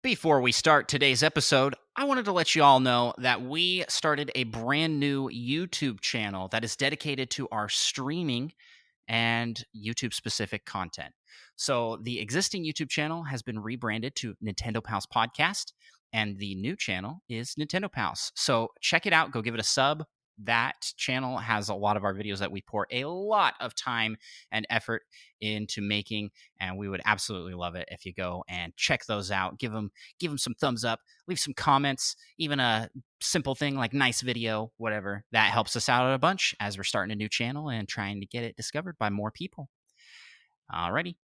Before we start today's episode, I wanted to let you all know that we started a brand new YouTube channel that is dedicated to our streaming and YouTube specific content. So, the existing YouTube channel has been rebranded to Nintendo Pals Podcast, and the new channel is Nintendo Pals. So, check it out, go give it a sub. That channel has a lot of our videos that we pour a lot of time and effort into making, and we would absolutely love it if you go and check those out. Give them some thumbs up, leave some comments, even a simple thing like nice video, whatever. That helps us out a bunch as we're starting a new channel and trying to get it discovered by more people. Alrighty,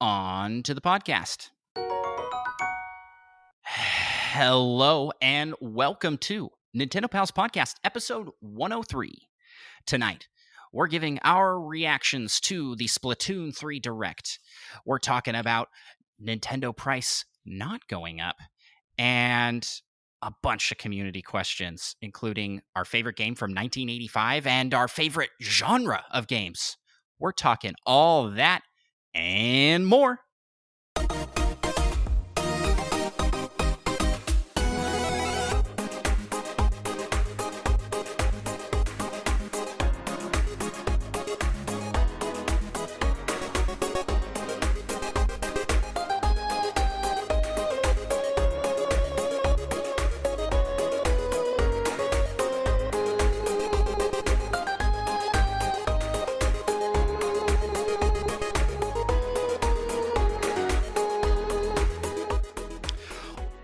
on to the podcast. Hello and welcome to Nintendo Pals Podcast, episode 103. Tonight, we're giving our reactions to the Splatoon 3 Direct. We're talking about Nintendo price not going up and a bunch of community questions, including our favorite game from 1985 and our favorite genre of games. We're talking all that and more.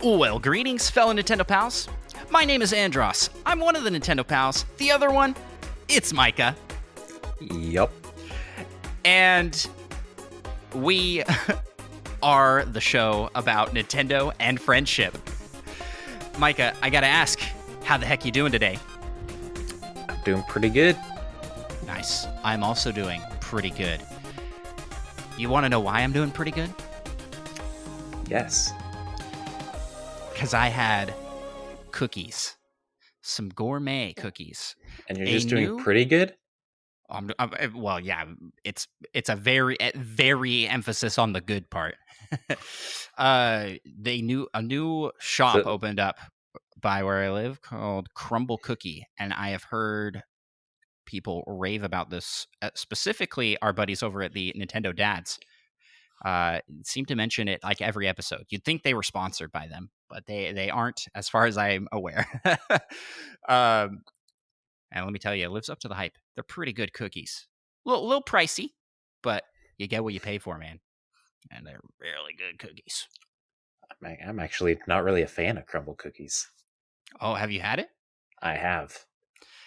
Well, greetings, fellow Nintendo Pals. My name is Andros. I'm one of the Nintendo Pals. The other one, it's Micah. Yup. And we are the show about Nintendo and friendship. Micah, I gotta ask, how the heck you doing today? I'm doing pretty good. Nice. I'm also doing pretty good. You want to know why I'm doing pretty good? Yes. Because I had cookies, some gourmet cookies. And you're just doing pretty good? Well, yeah, it's a very emphasis on the good part. A new shop opened up by where I live called Crumble Cookie, and I have heard people rave about this. Specifically, our buddies over at the Nintendo Dads seem to mention it like every episode. You'd think they were sponsored by them, but they aren't, as far as I'm aware. And let me tell you, it lives up to the hype. They're pretty good cookies. A little pricey, but you get what you pay for, man. And they're really good cookies. I'm actually not really a fan of crumble cookies. Oh, have you had it? I have.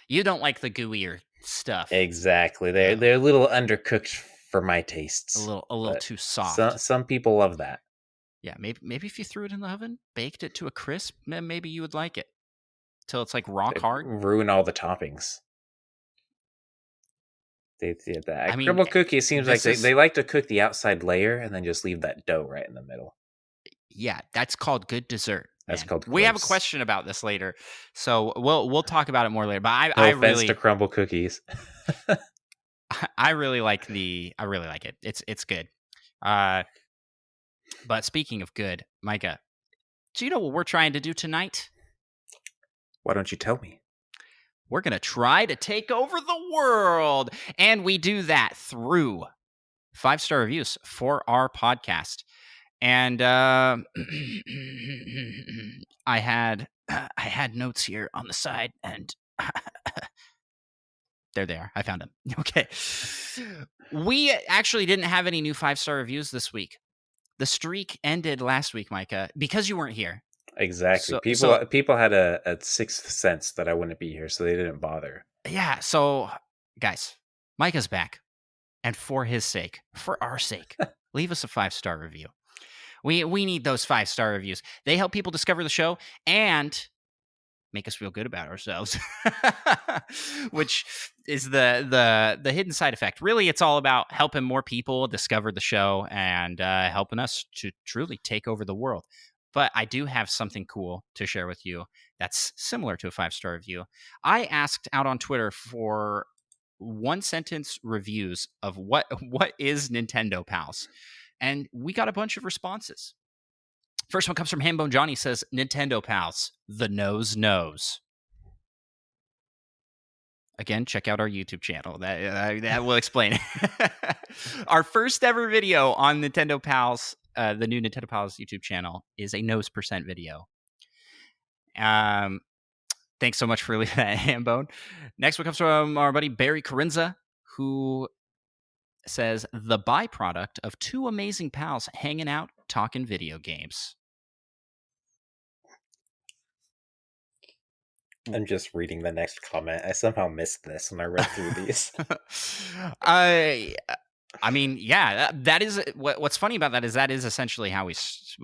You don't like the gooier stuff. Exactly. They're a little undercooked for my tastes. A little too soft. Some people love that. Yeah, maybe if you threw it in the oven, baked it to a crisp, maybe you would like it. Till it's like rock hard. Ruin all the toppings. Crumble cookie, it seems like they like to cook the outside layer and then just leave that dough right in the middle. Yeah, that's called good dessert. That's called. We have a question about this later, so we'll talk about it more later. But I really to crumble cookies. I really like it. It's good. But speaking of good, Micah, do you know what we're trying to do tonight? Why don't you tell me? We're going to try to take over the world. And we do that through 5-star reviews for our podcast. And I had notes here on the side, and there they are. I found them. Okay. We actually didn't have any new 5-star reviews this week. The streak ended last week, Micah, because you weren't here. Exactly. People had a sixth sense that I wouldn't be here, so they didn't bother. Yeah. So, guys, Micah's back, and for his sake, for our sake, leave us a 5-star review. We need those 5-star reviews. They help people discover the show and make us feel good about ourselves, which is the hidden side effect. Really, it's all about helping more people discover the show and helping us to truly take over the world. But I do have something cool to share with you that's similar to a 5-star review. I asked out on Twitter for 1-sentence reviews of what is Nintendo Pals, and we got a bunch of responses. First one comes from Hambone Johnny, says, Nintendo Pals, the nose knows. Again, check out our YouTube channel. That will explain it. Our first ever video on Nintendo Pals, the new Nintendo Pals YouTube channel, is a nose percent video. Thanks so much for leaving that, Hambone. Next one comes from our buddy Barry Carinza, who says, the byproduct of two amazing pals hanging out, talking video games. I'm just reading the next comment. I somehow missed this when I read through these. I mean, yeah, that is what's funny about that is essentially how we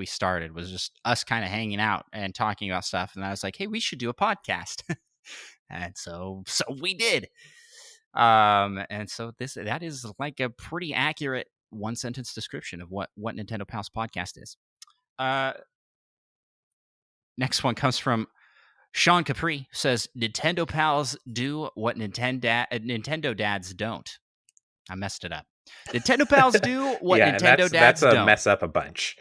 started, was just us kind of hanging out and talking about stuff. And I was like, hey, we should do a podcast. And so we did. And so that is like a pretty accurate one sentence description of what Nintendo Pals podcast is. Next one comes from Sean Capri, says, Nintendo Pals do what Nintendo dads don't. I messed it up. Nintendo Pals do what Nintendo dads don't. That's a mess up a bunch.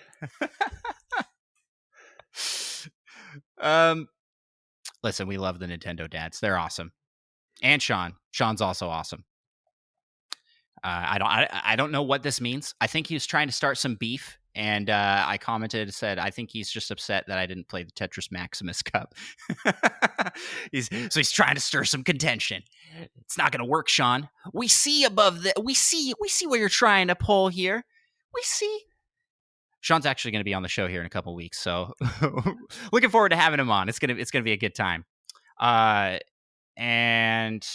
Listen, we love the Nintendo dads. They're awesome. And Sean's also awesome. I don't know what this means. I think he was trying to start some beef, and I commented, said, I think he's just upset that I didn't play the Tetris Maximus Cup. He's trying to stir some contention. It's not going to work, Sean. We see above the. We see where you're trying to pull here. We see. Sean's actually going to be on the show here in a couple weeks, so looking forward to having him on. It's gonna be a good time. And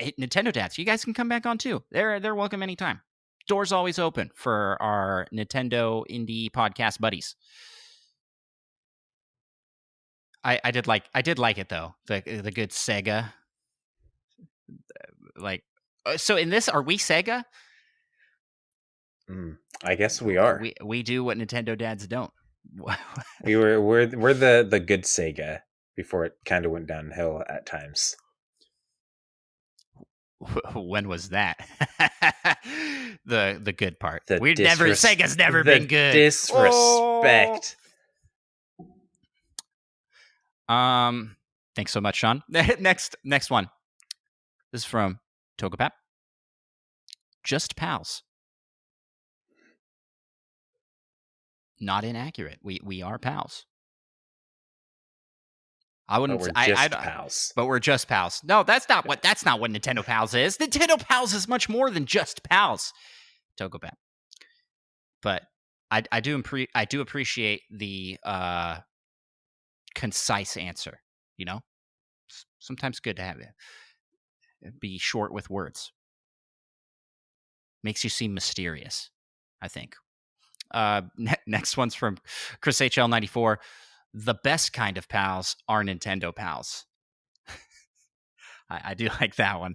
Nintendo dads, you guys can come back on too. They're welcome anytime. Doors always open for our Nintendo indie podcast buddies. I did like it though. The good Sega. Like, so in this, are we Sega? I guess we are. We do what Nintendo dads don't. we're the good Sega before it kind of went downhill at times. When was that? the good part. Sega's never been good. Disrespect. Oh! Thanks so much, Sean. Next one. This is from Togopap. Just pals. Not inaccurate. We are pals. I wouldn't. But we're just pals. But we're just pals. No, that's not what Nintendo Pals is. Nintendo Pals is much more than just pals. Togopap. But I do appreciate the concise answer. You know, sometimes good to have it be short with words. Makes you seem mysterious, I think. Next one's from Chris HL94. The best kind of pals are Nintendo pals. I do like that one.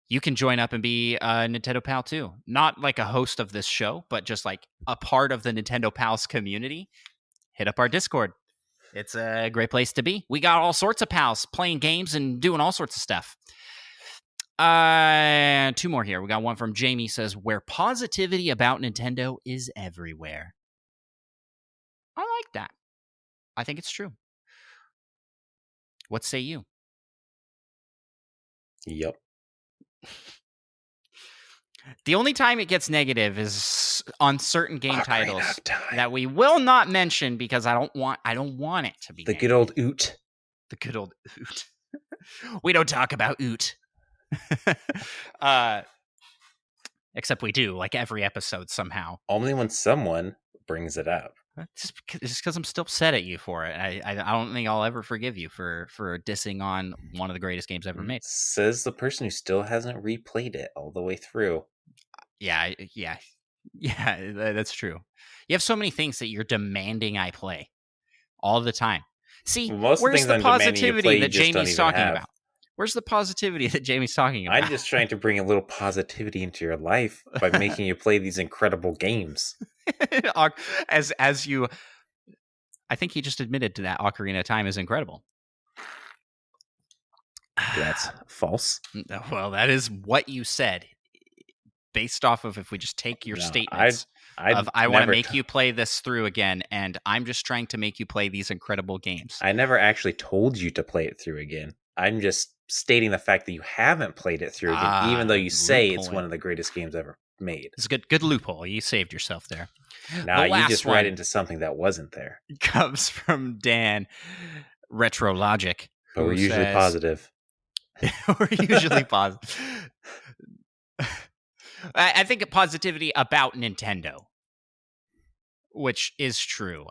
You can join up and be a Nintendo pal too. Not like a host of this show, but just like a part of the Nintendo Pals community. Hit up our Discord. It's a great place to be. We got all sorts of pals playing games and doing all sorts of stuff. Two more here. We got one from Jamie, says, where positivity about Nintendo is everywhere. I like that. I think it's true. What say you? Yep. The only time it gets negative is on certain game titles that we will not mention because I don't want it to be the negative. Good old oot. The good old oot. We don't talk about oot. Except we do, like every episode somehow. Only when someone brings it up. Just because I'm still upset at you for it. I don't think I'll ever forgive you for dissing on one of the greatest games ever made. Says the person who still hasn't replayed it all the way through. Yeah, that's true. You have so many things that you're demanding I play all the time. See, where's the positivity that Jamie's talking about? Where's the positivity that Jamie's talking about? I'm just trying to bring a little positivity into your life by making you play these incredible games. As you, I think he just admitted to that Ocarina of Time is incredible. That's false. Well, that is what you said. Based off of if we just take your statements. I want to make you play this through again, and I'm just trying to make you play these incredible games. I never actually told you to play it through again. I'm just stating the fact that you haven't played it through again, even though you say it's one of the greatest games ever made. It's a good loophole. You saved yourself there. Nah, you just read into something that wasn't there. Comes from Dan Retro Logic. But we're usually positive. We're usually positive. I think positivity about Nintendo, which is true.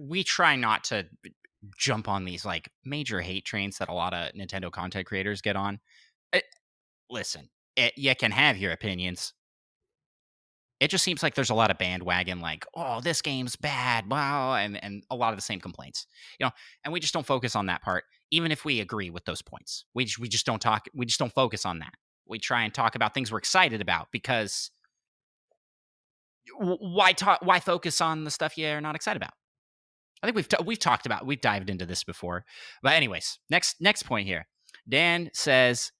We try not to jump on these like major hate trains that a lot of Nintendo content creators get on. Listen, you can have your opinions. It just seems like there's a lot of bandwagon, like, oh, this game's bad, wow, and a lot of the same complaints, and we just don't focus on that part, even if we agree with those points. We just don't talk. We just don't focus on that. We try and talk about things we're excited about, because why focus on the stuff you're not excited about? I think we've dived into this before, but anyways, next point here. Dan says,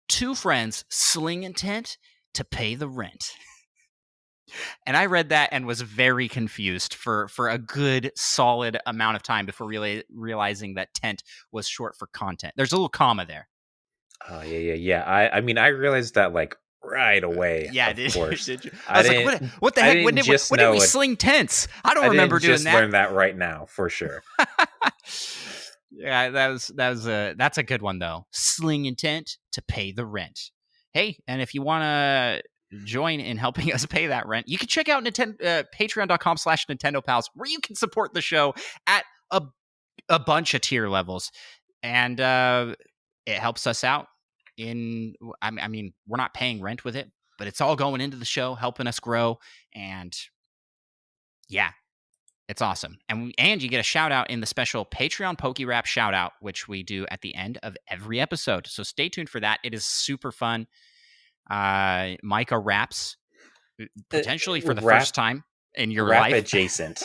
2 friends sling intent to pay the rent. And I read that and was very confused for a good solid amount of time before realizing that tent was short for content. There's a little comma there. Oh, yeah. I mean, I realized that like right away. Yeah, of course. Did you? I was like, what the heck? When did we sling tents? I don't remember doing that. I learned that right now for sure. Yeah, that's a good one though. Sling intent to pay the rent. Hey, and if you want to join in helping us pay that rent, you can check out patreon.com/NintendoPals, where you can support the show at a bunch of tier levels, and it helps us out. I mean, we're not paying rent with it, but it's all going into the show, helping us grow, and yeah, it's awesome. And you get a shout out in the special Patreon PokeRap shout out, which we do at the end of every episode. So stay tuned for that. It is super fun. Micah raps potentially for the first time in your life. Rap adjacent.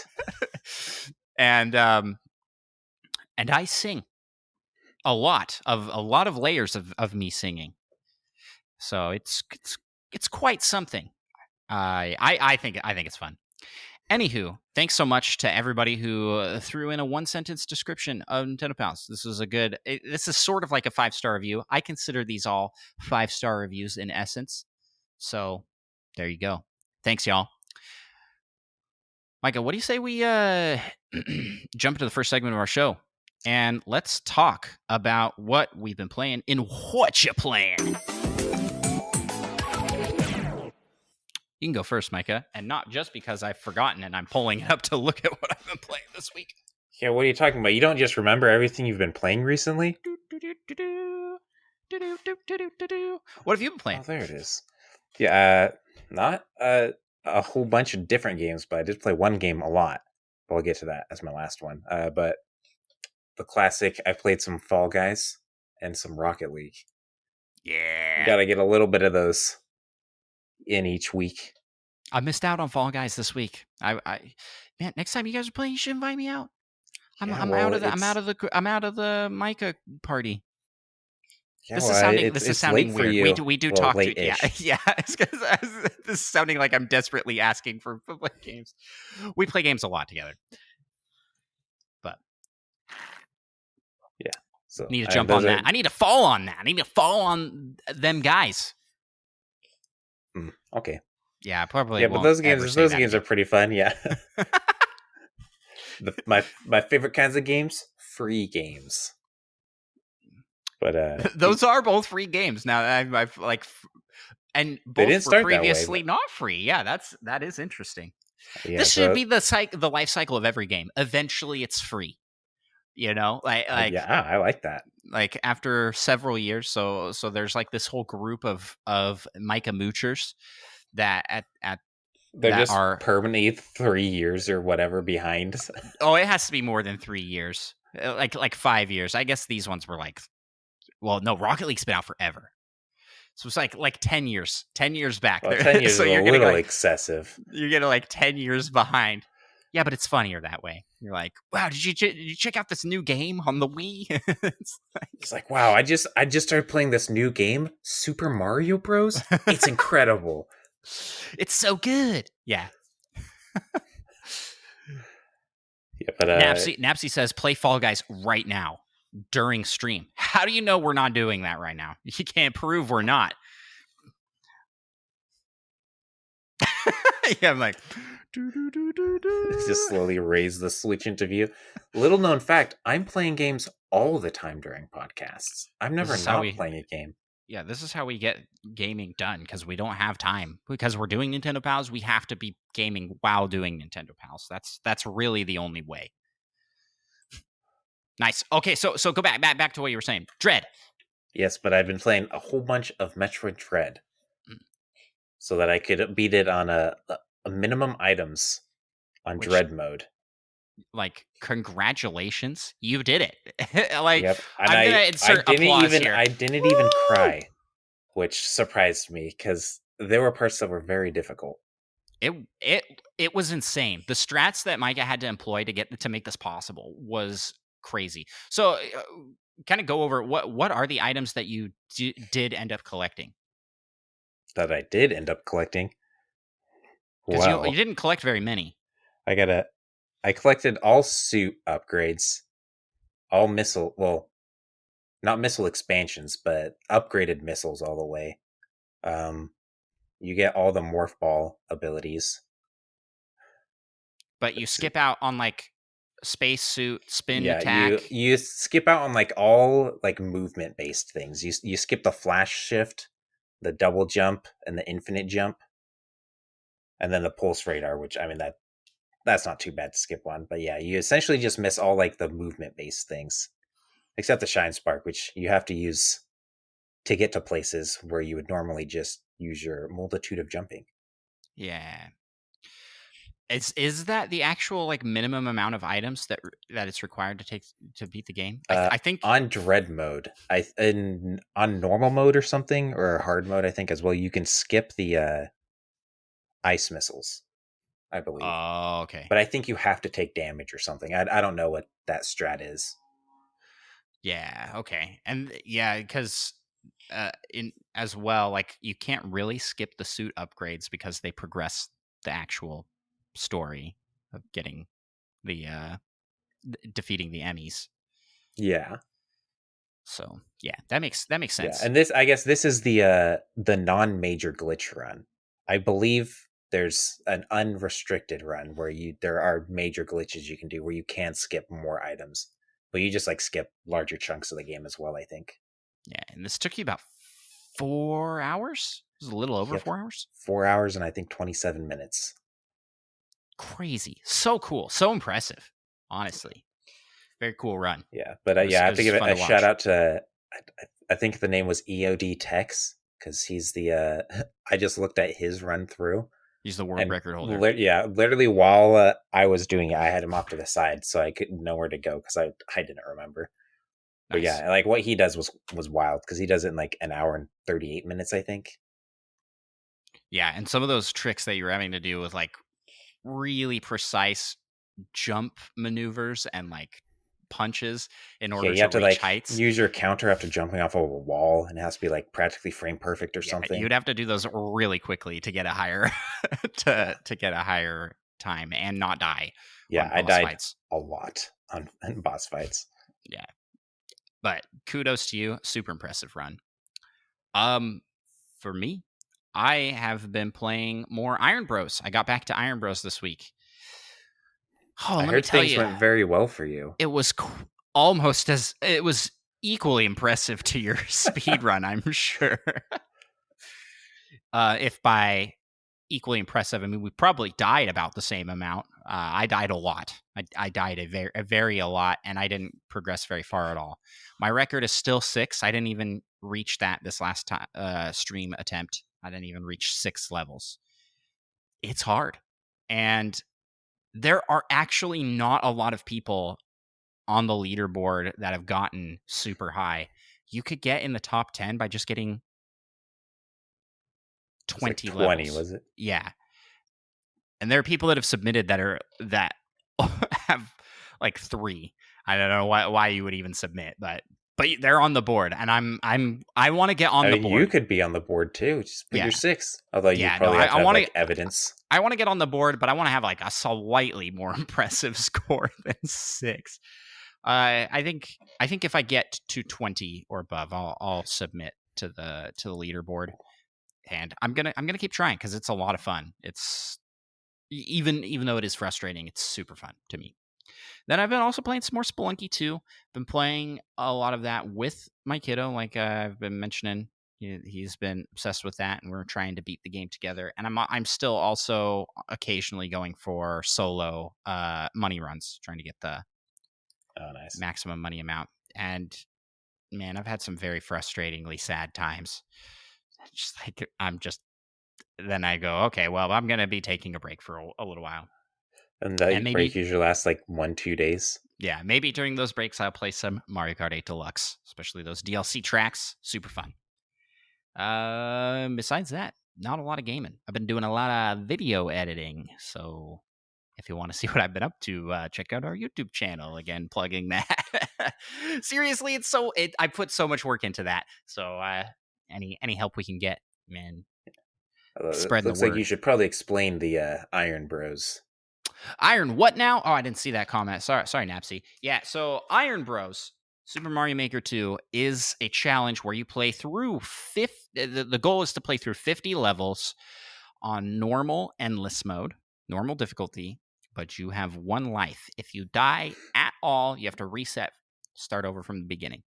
And I sing a lot of layers of me singing. So it's quite something. I think it's fun. Anywho, thanks so much to everybody who threw in a 1-sentence description of Nintendo Pals. This is sort of like a 5-star review. I consider these all 5-star reviews in essence. So there you go. Thanks, y'all. Micah, what do you say we jump into the first segment of our show, and let's talk about what we've been playing in What You Playing. You can go first, Micah, and not just because I've forgotten and I'm pulling it up to look at what I've been playing this week. Yeah, what are you talking about? You don't just remember everything you've been playing recently? What have you been playing? Oh, there it is. Yeah, not a whole bunch of different games, but I did play one game a lot. I'll get to that as my last one. But the classic, I played some Fall Guys and some Rocket League. Yeah. Got to get a little bit of those in each week. I missed out on Fall Guys this week. Man, next time you guys are playing, you should invite me out. I'm out of the Micah party. Yeah, this is sounding weird. We do talk to yeah. This is sounding like I'm desperately asking for play games. We play games a lot together. But yeah. So I need to jump on that. I need to fall on that. I need to fall on them guys. Okay. Yeah, probably. Yeah, but those games are pretty fun. Yeah. My favorite kinds of games, free games. But those are both free games. Now I've like, and both were previously not free. Yeah, that is interesting. Yeah, this should be the life cycle of every game. Eventually, it's free. Yeah, I like that. Like after several years, so there's like this whole group of Micah moochers that they're just permanently 3 years or whatever behind. Oh, it has to be more than 3 years, like 5 years. I guess these ones were like, well, no, Rocket League's been out forever, so it's like 10 years back. Well, 10 years so is a little excessive. You're getting like 10 years behind. Yeah, but it's funnier that way. You're like, wow, did you check out this new game on the Wii? It's like, wow, I just started playing this new game, Super Mario Bros. It's incredible. It's so good. Yeah. Yeah, but Napsy says play Fall Guys right now during stream. How do you know we're not doing that right now? You can't prove we're not. Yeah, I'm like, just slowly raise the switch into view. Little known fact, I'm playing games all the time during podcasts. I'm This never is how not we, playing a game. yeah, this is how we get gaming done because we don't have time. Because we're doing Nintendo Pals, we have to be gaming while doing Nintendo Pals. That's really the only way. Nice. Okay, so go back to what you were saying. Dread. Yes, but I've been playing a whole bunch of Metroid Dread Mm. so that I could beat it on a minimum items on Which, Dread mode. like, congratulations, you did it. Like, Yep, and I'm gonna I insert didn't applause even here. I didn't Woo! even cry, which surprised me because there were parts that were very difficult. It was insane. The strats that Micah had to employ to make this possible was crazy. So, kind of go over what are the items that you did end up collecting? That I did end up collecting. Because you Well, didn't collect very many. I collected all suit upgrades, all missile. Well, not missile expansions, but upgraded missiles all the way. Um, you get all the morph ball abilities. But you Let's see. skip out on like spacesuit, spin Yeah, attack. you skip out on like all like movement based things. You skip the flash shift, the double jump, and the infinite jump, and then the pulse radar. Which I mean that's not too bad to skip one. But yeah, you essentially just miss all like the movement based things, except the shine spark, which you have to use to get to places where you would normally just use your multitude of jumping. Yeah. Is that the actual like minimum amount of items that it's required to take to beat the game? I think On dread mode, on normal mode or something, or hard mode, I think as well, you can skip the ice missiles, I believe. oh, okay. But I think you have to take damage or something. I don't know what that strat is. Yeah, okay. And yeah, cuz in as well like you can't really skip the suit upgrades because they progress the actual story of getting the defeating the Emmys. Yeah, So, yeah, that makes yeah. sense. And this, I guess, this is the non-major glitch run. I believe there's an unrestricted run where there are major glitches you can do where you can skip more items, but you just like skip larger chunks of the game as well. I think. Yeah, and this took you about 4 hours? It was a little over Yep, 4 hours? 4 hours and I think 27 minutes. Crazy. So cool. So impressive. Honestly. Very cool run. Yeah, but yeah, I It have to was give fun a to shout watch. out to I think the name was EOD Tex because he's the I just looked at his run through He's the world and record holder. yeah, literally while I was doing it, I had him off to the side so I couldn't know where to go because I didn't remember. But Nice. yeah, like what he does was wild because he does it in like an hour and 38 minutes, I think. Yeah, and some of those tricks that you're having to do with like really precise jump maneuvers and like punches in Yeah, order you to have to reach like heights. use your counter after jumping off of a wall, and it has to be like practically frame perfect or Yeah, something. you'd have to do those really quickly to get a higher Yeah, to get a higher time and not die yeah, on I boss died fights. a lot on boss fights. Yeah. But kudos to you. Super impressive run. Um for me, I have been playing more Iron Bros. I got back to Iron Bros this week. Oh, I let me heard tell things you, went very well for you. it was almost as it was equally impressive to your speed run, I'm sure. If by equally impressive, I mean we probably died about the same amount. I died a lot. I died a lot, and I didn't progress very far at all. My record is still 6. I didn't even reach that this last time stream attempt. I didn't even reach 6 levels. It's hard, and there are actually not a lot of people on the leaderboard that have gotten super high. You could get in the top 10 by just getting It was like 20 20, levels. was it? Yeah. And there are people that have submitted that have like 3. I don't know why you would even submit, but but they're on the board, and I want to get on I the mean, you board. could be on the board too. Just put your Yeah, 6. Although you yeah. No, probably I, have to I have want to. like evidence. I want to get on the board, but I want to have like a slightly more impressive score than 6. I think if I get to 20 or above, I'll submit to the leaderboard, and I'm gonna keep trying because it's a lot of fun. It's even though it is frustrating, it's super fun to me. Then I've been also playing some more Spelunky 2. Been playing a lot of that with my kiddo, like I've been mentioning. He's been obsessed with that, and we're trying to beat the game together. And I'm still also occasionally going for solo money runs, trying to get the Nice. maximum money amount. And man, I've had some very frustratingly sad times. Just like then I go, okay, well, I'm gonna be taking a break for a little while, And and that break maybe usually lasts like 1-2 days. yeah, maybe during those breaks I'll play some Mario Kart 8 Deluxe, especially those DLC tracks. Super fun. Besides that, not a lot of gaming. I've been doing a lot of video editing, so if you want to see what I've been up to, check out our YouTube channel. Again, plugging that. Seriously, I put so much work into that. So any help we can get, man, spreading the Looks like you word. should probably explain the Iron Bros. Iron what now? Oh, I didn't see that comment. Sorry, Napsy. Yeah, so Iron Bros. Super Mario Maker 2 is a challenge where you play through 50. The goal is to play through 50 levels on normal endless mode, normal difficulty, but you have 1 life. If you die at all, you have to reset, start over from the beginning.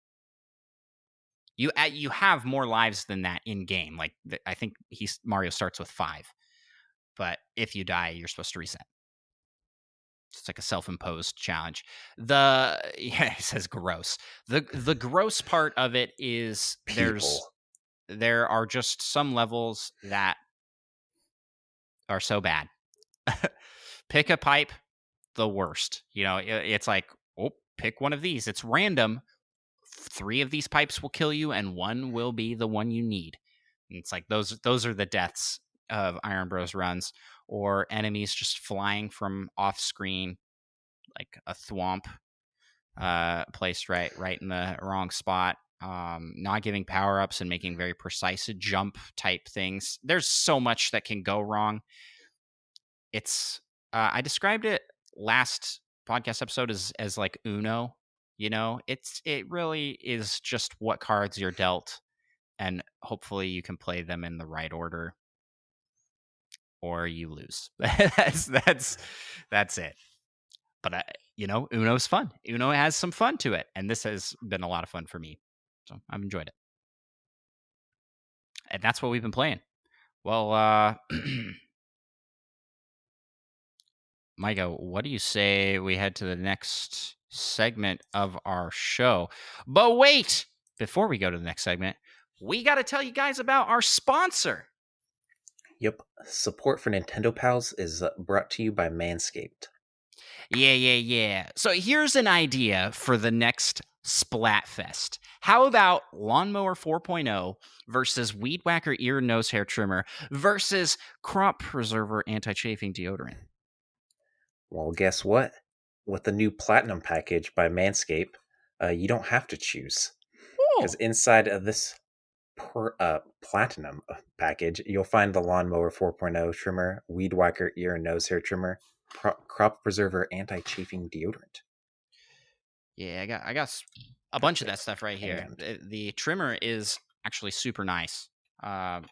You have more lives than that in game. Like I think Mario starts with 5, but if you die, you're supposed to reset. It's like a self-imposed challenge. It says gross. The gross part of it is People. there are just some levels that are so bad. Pick a pipe, the worst. It's like, oh, pick one of these. It's random. 3 of these pipes will kill you, and 1 will be the one you need. And it's like those are the deaths of Iron Bros runs, or enemies just flying from off screen, like a thwomp placed right in the wrong spot. Not giving power ups and making very precise jump type things. There's so much that can go wrong. It's I described it last podcast episode as like Uno. It really is just what cards you're dealt, and hopefully you can play them in the right order, or you lose. That's it. But Uno's fun. Uno has some fun to it, and this has been a lot of fun for me. So I've enjoyed it, and that's what we've been playing. Well, Micah, what do you say we head to the next segment of our show? But wait, before we go to the next segment, we got to tell you guys about our sponsor. Yep. Support for Nintendo Pals is brought to you by Manscaped. Yeah. So here's an idea for the next Splatfest. How about Lawnmower 4.0 versus Weed Whacker Ear and Nose Hair Trimmer versus Crop Preserver Anti-Chafing Deodorant? Well, guess what? With the new Platinum package by Manscaped, you don't have to choose. Because inside of this Platinum package, you'll find the Lawnmower 4.0 trimmer, Weed Whacker Ear and Nose Hair Trimmer, Crop Preserver Anti-Chafing Deodorant. Yeah, I got a bunch of that stuff right here. The trimmer is actually super nice. And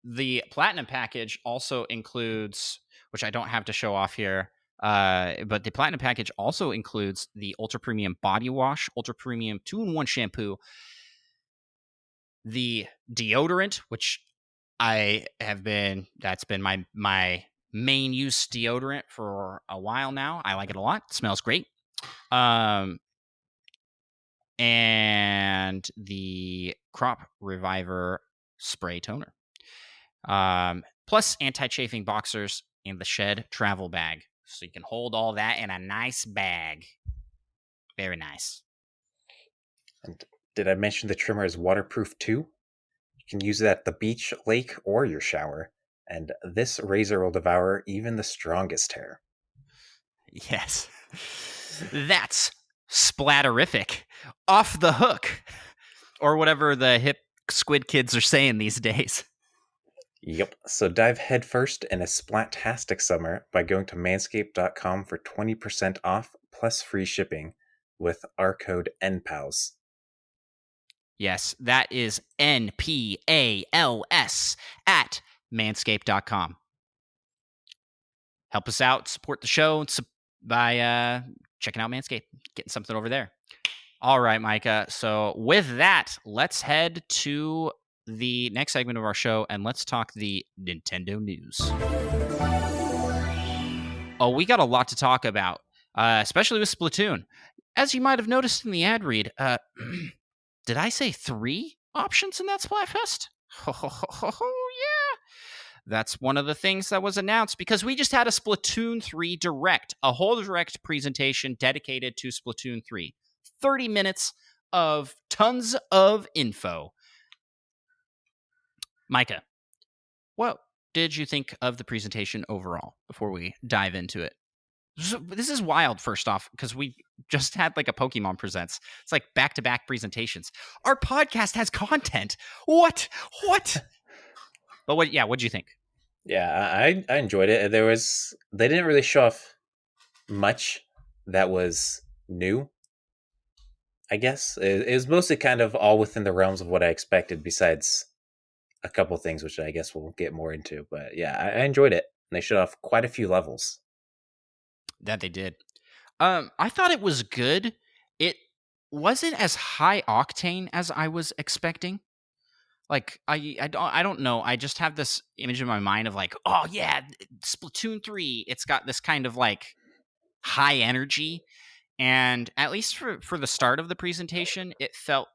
the Platinum package also includes, which I don't have to show off here, but the Platinum package also includes the Ultra Premium Body Wash, Ultra Premium 2-in-1 Shampoo, the deodorant, which that's been my main use deodorant for a while now. I like it a lot. It smells great. And the Crop Reviver Spray Toner. Plus anti-chafing boxers and the Shed travel bag. So you can hold all that in a nice bag. Very nice. And did I mention the trimmer is waterproof too? You can use it at the beach, lake, or your shower. And this razor will devour even the strongest hair. Yes. That's splatterific, off the hook, or whatever the hip squid kids are saying these days. Yep. So dive headfirst in a splat-tastic summer by going to manscaped.com for 20% off plus free shipping with our code NPALS. Yes, that is NPALS at manscaped.com. Help us out, support the show by checking out Manscaped, getting something over there. All right, Micah. So with that, let's head to the next segment of our show and let's talk the Nintendo news. Oh, we got a lot to talk about, especially with Splatoon. As you might have noticed in the ad read, did I say 3 options in that Splatfest? Oh, yeah. That's one of the things that was announced because we just had a Splatoon 3 Direct, a whole Direct presentation dedicated to Splatoon 3. 30 minutes of tons of info. Micah, what did you think of the presentation overall before we dive into it? This is wild, first off, because we just had like a Pokemon Presents. It's like back-to-back presentations. Our podcast has content. What? But what'd you think? Yeah, I enjoyed it. They didn't really show off much that was new, I guess. It was mostly kind of all within the realms of what I expected, besides a couple things, which I guess we'll get more into. But yeah, I enjoyed it. They showed off quite a few levels. That they did. I thought it was good. It wasn't as high octane as I was expecting. Like I don't know. I just have this image in my mind of like, oh yeah, Splatoon 3. It's got this kind of like high energy, and at least for the start of the presentation, it felt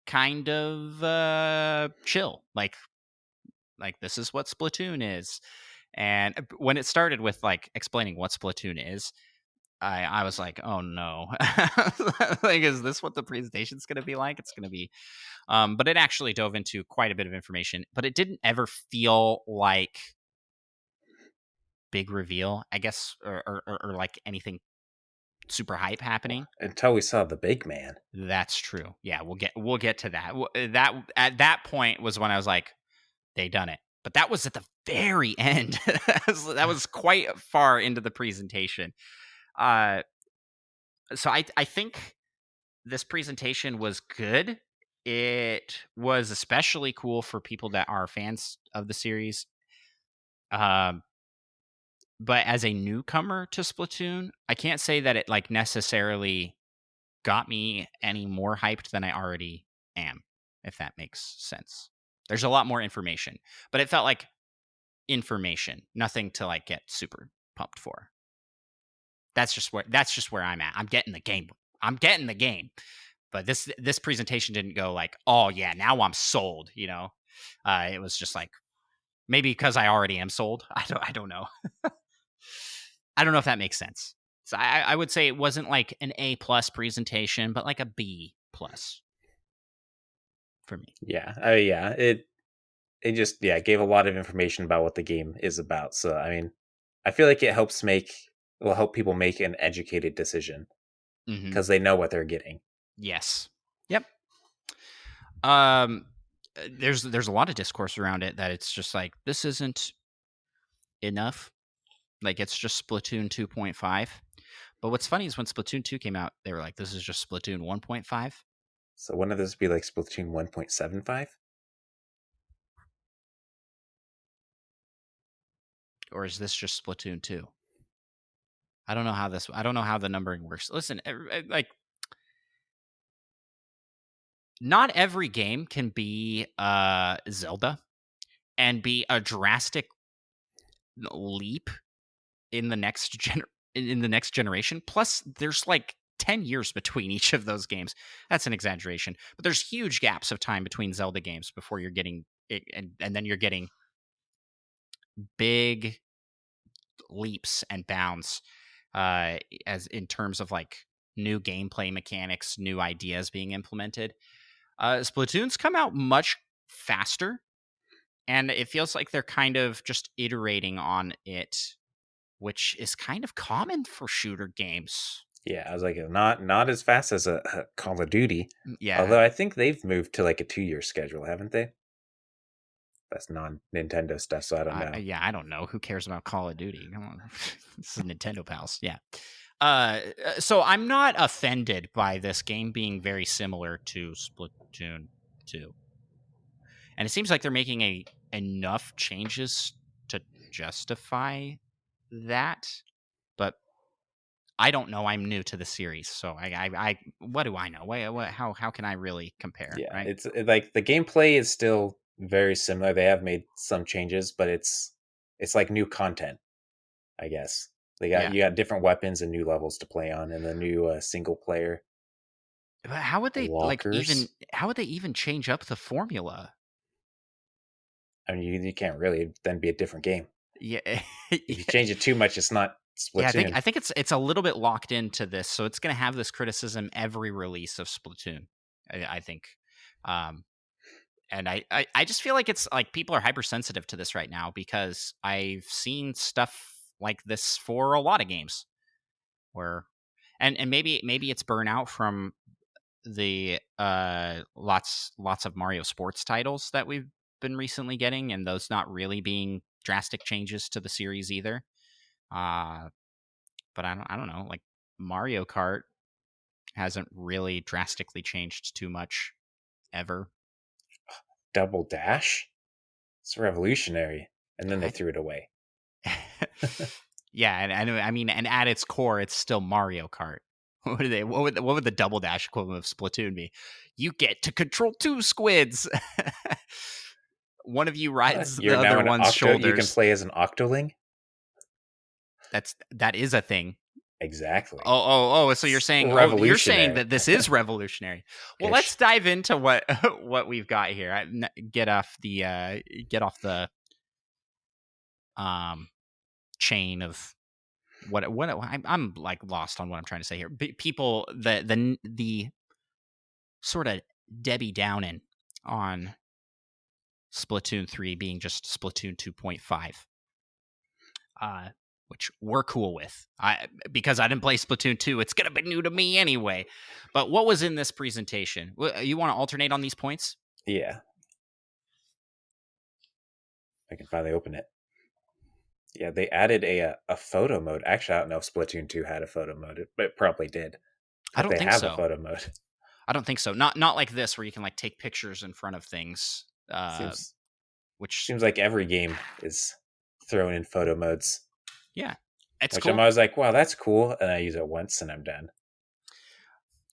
kind of chill. Like this is what Splatoon is. And when it started with like explaining what Splatoon is, I was like, oh no, like is this what the presentation's going to be like? It's going to be, but it actually dove into quite a bit of information, but it didn't ever feel like big reveal, I guess, or like anything super hype happening until we saw the big man. That's true. Yeah, we'll get to that. That at that point was when I was like, they done it. But that was at the very end. That was quite far into the presentation. So I think this presentation was good. It was especially cool for people that are fans of the series. But as a newcomer to Splatoon, I can't say that it like necessarily got me any more hyped than I already am, if that makes sense. There's a lot more information, but it felt like information, nothing to like get super pumped for. That's just where I'm at. I'm getting the game. But this presentation didn't go like, oh yeah, now I'm sold. It was just like maybe because I already am sold. I don't know. I don't know if that makes sense. So I would say it wasn't like an A+ presentation, but like a B+ for me. Yeah, it just gave a lot of information about what the game is about. So I mean, I feel like it will help people make an educated decision because they know what they're getting. Yes. Yep. There's a lot of discourse around it that it's just like this isn't enough. Like it's just Splatoon 2.5. But what's funny is when Splatoon 2 came out, they were like, this is just Splatoon 1.5. So wouldn't this be like Splatoon 1.75? Or is this just Splatoon 2? I don't know how the numbering works. Listen, like not every game can be Zelda and be a drastic leap in the next generation. Plus, there's like 10 years between each of those games. That's an exaggeration, but there's huge gaps of time between Zelda games before you're getting it, and then you're getting big leaps and bounds as in terms of like new gameplay mechanics, new ideas being implemented. Splatoon's come out much faster, and it feels like they're kind of just iterating on it, which is kind of common for shooter games. Yeah, I was like, not as fast as a Call of Duty. Yeah, Although I think they've moved to like a 2-year schedule, haven't they? That's non Nintendo stuff, so I don't know. yeah, I don't know. Who cares about Call of Duty? Come on, this is Nintendo pals. Yeah. So I'm not offended by this game being very similar to Splatoon 2, and it seems like they're making enough changes to justify that. But I don't know. I'm new to the series, so what do I know? How can I really compare? Yeah, Right? like the gameplay is still very similar. They have made some changes, but it's like new content, I guess. Yeah. You got different weapons and new levels to play on, and the new single player But how would they lockers. how would they even change up the formula? I mean, you can't really then be a different game. Yeah, If you yeah, change it too much, it's not yeah. Splatoon. I think it's a little bit locked into this, so it's going to have this criticism every release of Splatoon. I think, um, and I just feel like it's like people are hypersensitive to this right now because I've seen stuff like this for a lot of games where, and maybe it's burnout from the lots of Mario sports titles that we've been recently getting, and those not really being drastic changes to the series either. Uh, but I don't know. Like Mario Kart hasn't really drastically changed too much ever. Double dash? It's revolutionary. And then they I, threw it away. yeah, and I mean, and at its core, it's still Mario Kart. What would they? What would the double dash equivalent of Splatoon be? You get to control two squids. One of you rides the You're now other an one's octo. You can shoulders. play as an octoling. That is a thing. Exactly. Oh. So It's you're saying revolutionary. that this is revolutionary. Well, let's Ish. dive into what what we've got here. Get off the um chain of what I'm like lost on what I'm trying to say here. People the sort of Debbie Downing on Splatoon 3 being just Splatoon 2.5. Uh which we're cool with. Because I didn't play Splatoon 2, it's gonna be new to me anyway. But what was in this presentation? You want to alternate on these points? Yeah, I can finally open it. Yeah, they added a photo mode. Actually, I don't know if Splatoon 2 had a photo mode, but it probably did. I If don't they think have a so. photo mode, I don't think so. Not like this where you can like take pictures in front of things. seems Which seems like every game is thrown in photo modes. yeah, it's Which I'm cool. always like, wow, that's cool, and I use it once and I'm done.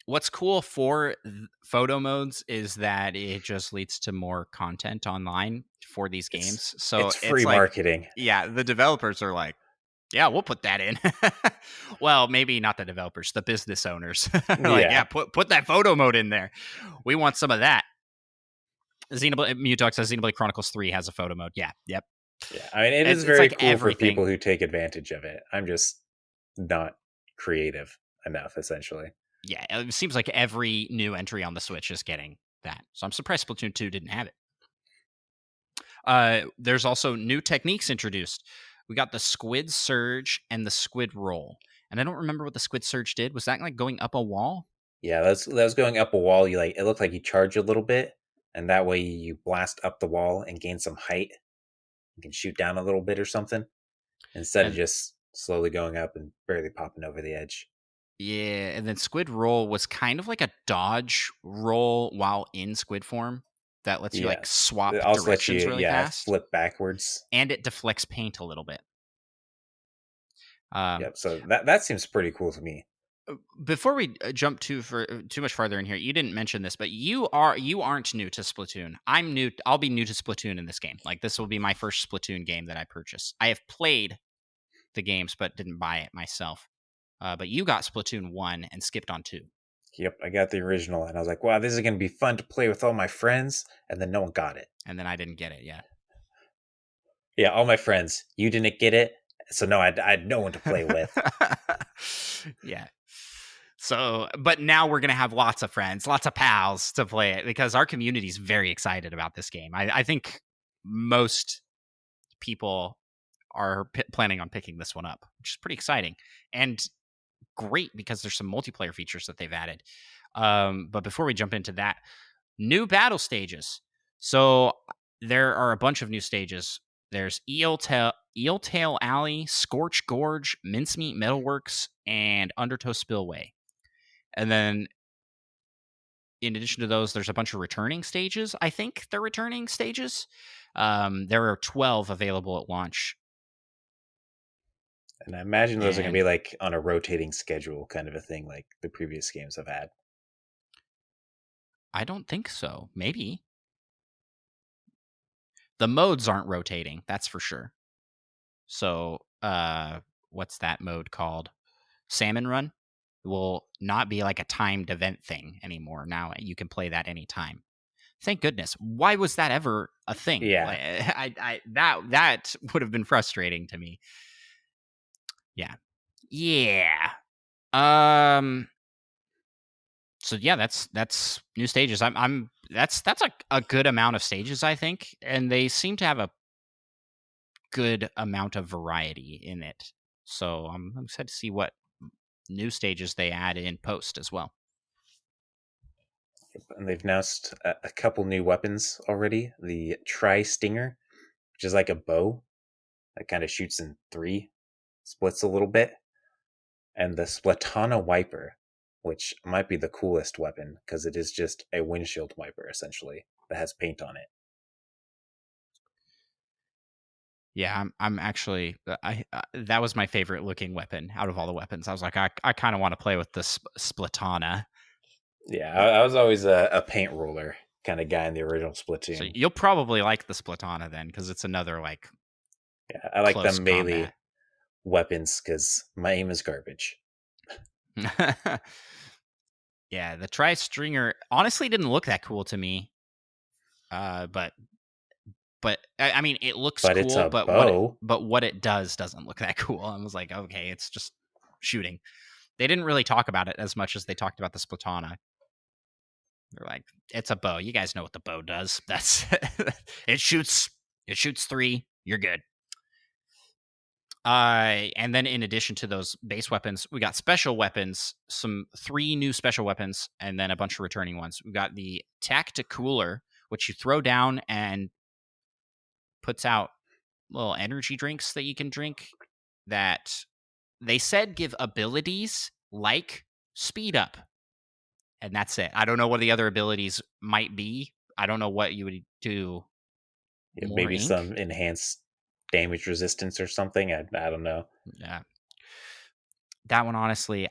What's cool for photo modes is that it just leads to more content online for these It's games. So it's it's free like, marketing. yeah, the developers are like, yeah, we'll put that in. Well, maybe not the developers, the business owners. Like, yeah, Yeah, put that photo mode in there. We want some of that. Xenoblade Mutux says Xenoblade Chronicles 3 has a photo mode. Yeah, yep. yeah. I mean, it is It's very like cool for everything. people who take advantage of it. I'm just not creative enough, essentially. Yeah, it seems like every new entry on the Switch is getting that. So I'm surprised Splatoon 2 didn't have it. There's also new techniques introduced. We got the squid surge and the squid roll. And I don't remember what the squid surge did. Was that like going up a wall? Yeah, that was going up a wall. You like it looked like you charge a little bit, and that way you blast up the wall and gain some height. You can shoot down a little bit or something instead of And just slowly going up and barely popping over the edge. yeah, and then squid roll was kind of like a dodge roll while in squid form that lets you like Yeah, it swap also lets directions you really fast, flip backwards. and it deflects paint a little bit. Um, Yep. So that seems pretty cool to me. Before we jump too much farther in here, you didn't mention this, but you aren't new to Splatoon. I'm new. I'll be new to Splatoon in this game. Like this will be my first Splatoon game that I purchase. I have played the games, but didn't buy it myself. But you got Splatoon 1 and skipped on 2, Yep, I got the original, and I was like, "Wow, this is gonna be fun to play with all my friends." And then no one got it. and then I didn't get it yet. Yeah, all my friends. You didn't get it, so no, I had no one to play with. Yeah. So, but now we're gonna have lots of friends, lots of pals to play it because our community is very excited about this game. I think most people are planning on picking this one up, which is pretty exciting. And great because there's some multiplayer features that they've added. But before we jump into that, new battle stages. So there are a bunch of new stages. There's Eel Tail Alley, Scorch Gorge, Mincemeat Metalworks, and Undertow Spillway. And then in addition to those, there's a bunch of returning stages. I think they're returning stages. There are 12 available at launch. And I imagine those are going to And be like on a rotating schedule, kind of a thing like the previous games have had. I don't think so. Maybe. The modes aren't rotating, that's for sure. So, what's that mode called? Salmon Run will not be like a timed event thing anymore. Now you can play that anytime. Thank goodness. Why was that ever a thing? Yeah. Like, that would have been frustrating to me. Yeah. Yeah. So yeah, that's new stages. That's a good amount of stages, I think, and they seem to have a good amount of variety in it. So I'm excited to see what new stages they add in post as well. And they've announced a couple new weapons already. The Tri Stinger, which is like a bow that kind of shoots in three, splits a little bit, and the Splatana Wiper, which might be the coolest weapon because it is just a windshield wiper essentially that has paint on it. Yeah, I'm actually I that was my favorite looking weapon out of all the weapons. I was like, I kind of want to play with the Splatana. Yeah, I was always a paint roller kind of guy in the original So Splatoon. you'll probably like the Splatana then, because it's another like Yeah, I like the close combat. melee weapons because my aim is garbage. Yeah, the Tri Stringer honestly didn't look that cool to me. But I mean, it looks But it's cool, a but bow. what it does doesn't look that cool. I was like, okay, it's just shooting. They didn't really talk about it as much as they talked about the Splatana. They're like, it's a bow. You guys know what the bow does. That's it shoots. It shoots 3. You're good. And then in addition to those base weapons, we got special weapons. 3 new special weapons, and then a bunch of returning ones. We got the Tacticooler, which you throw down and puts out little energy drinks that you can drink. That they said give abilities like speed up, and that's it. I don't know what the other abilities might be. I don't know what you would do. Yeah, More maybe ink? some enhanced damage resistance or something. I don't know. Yeah. That one, honestly,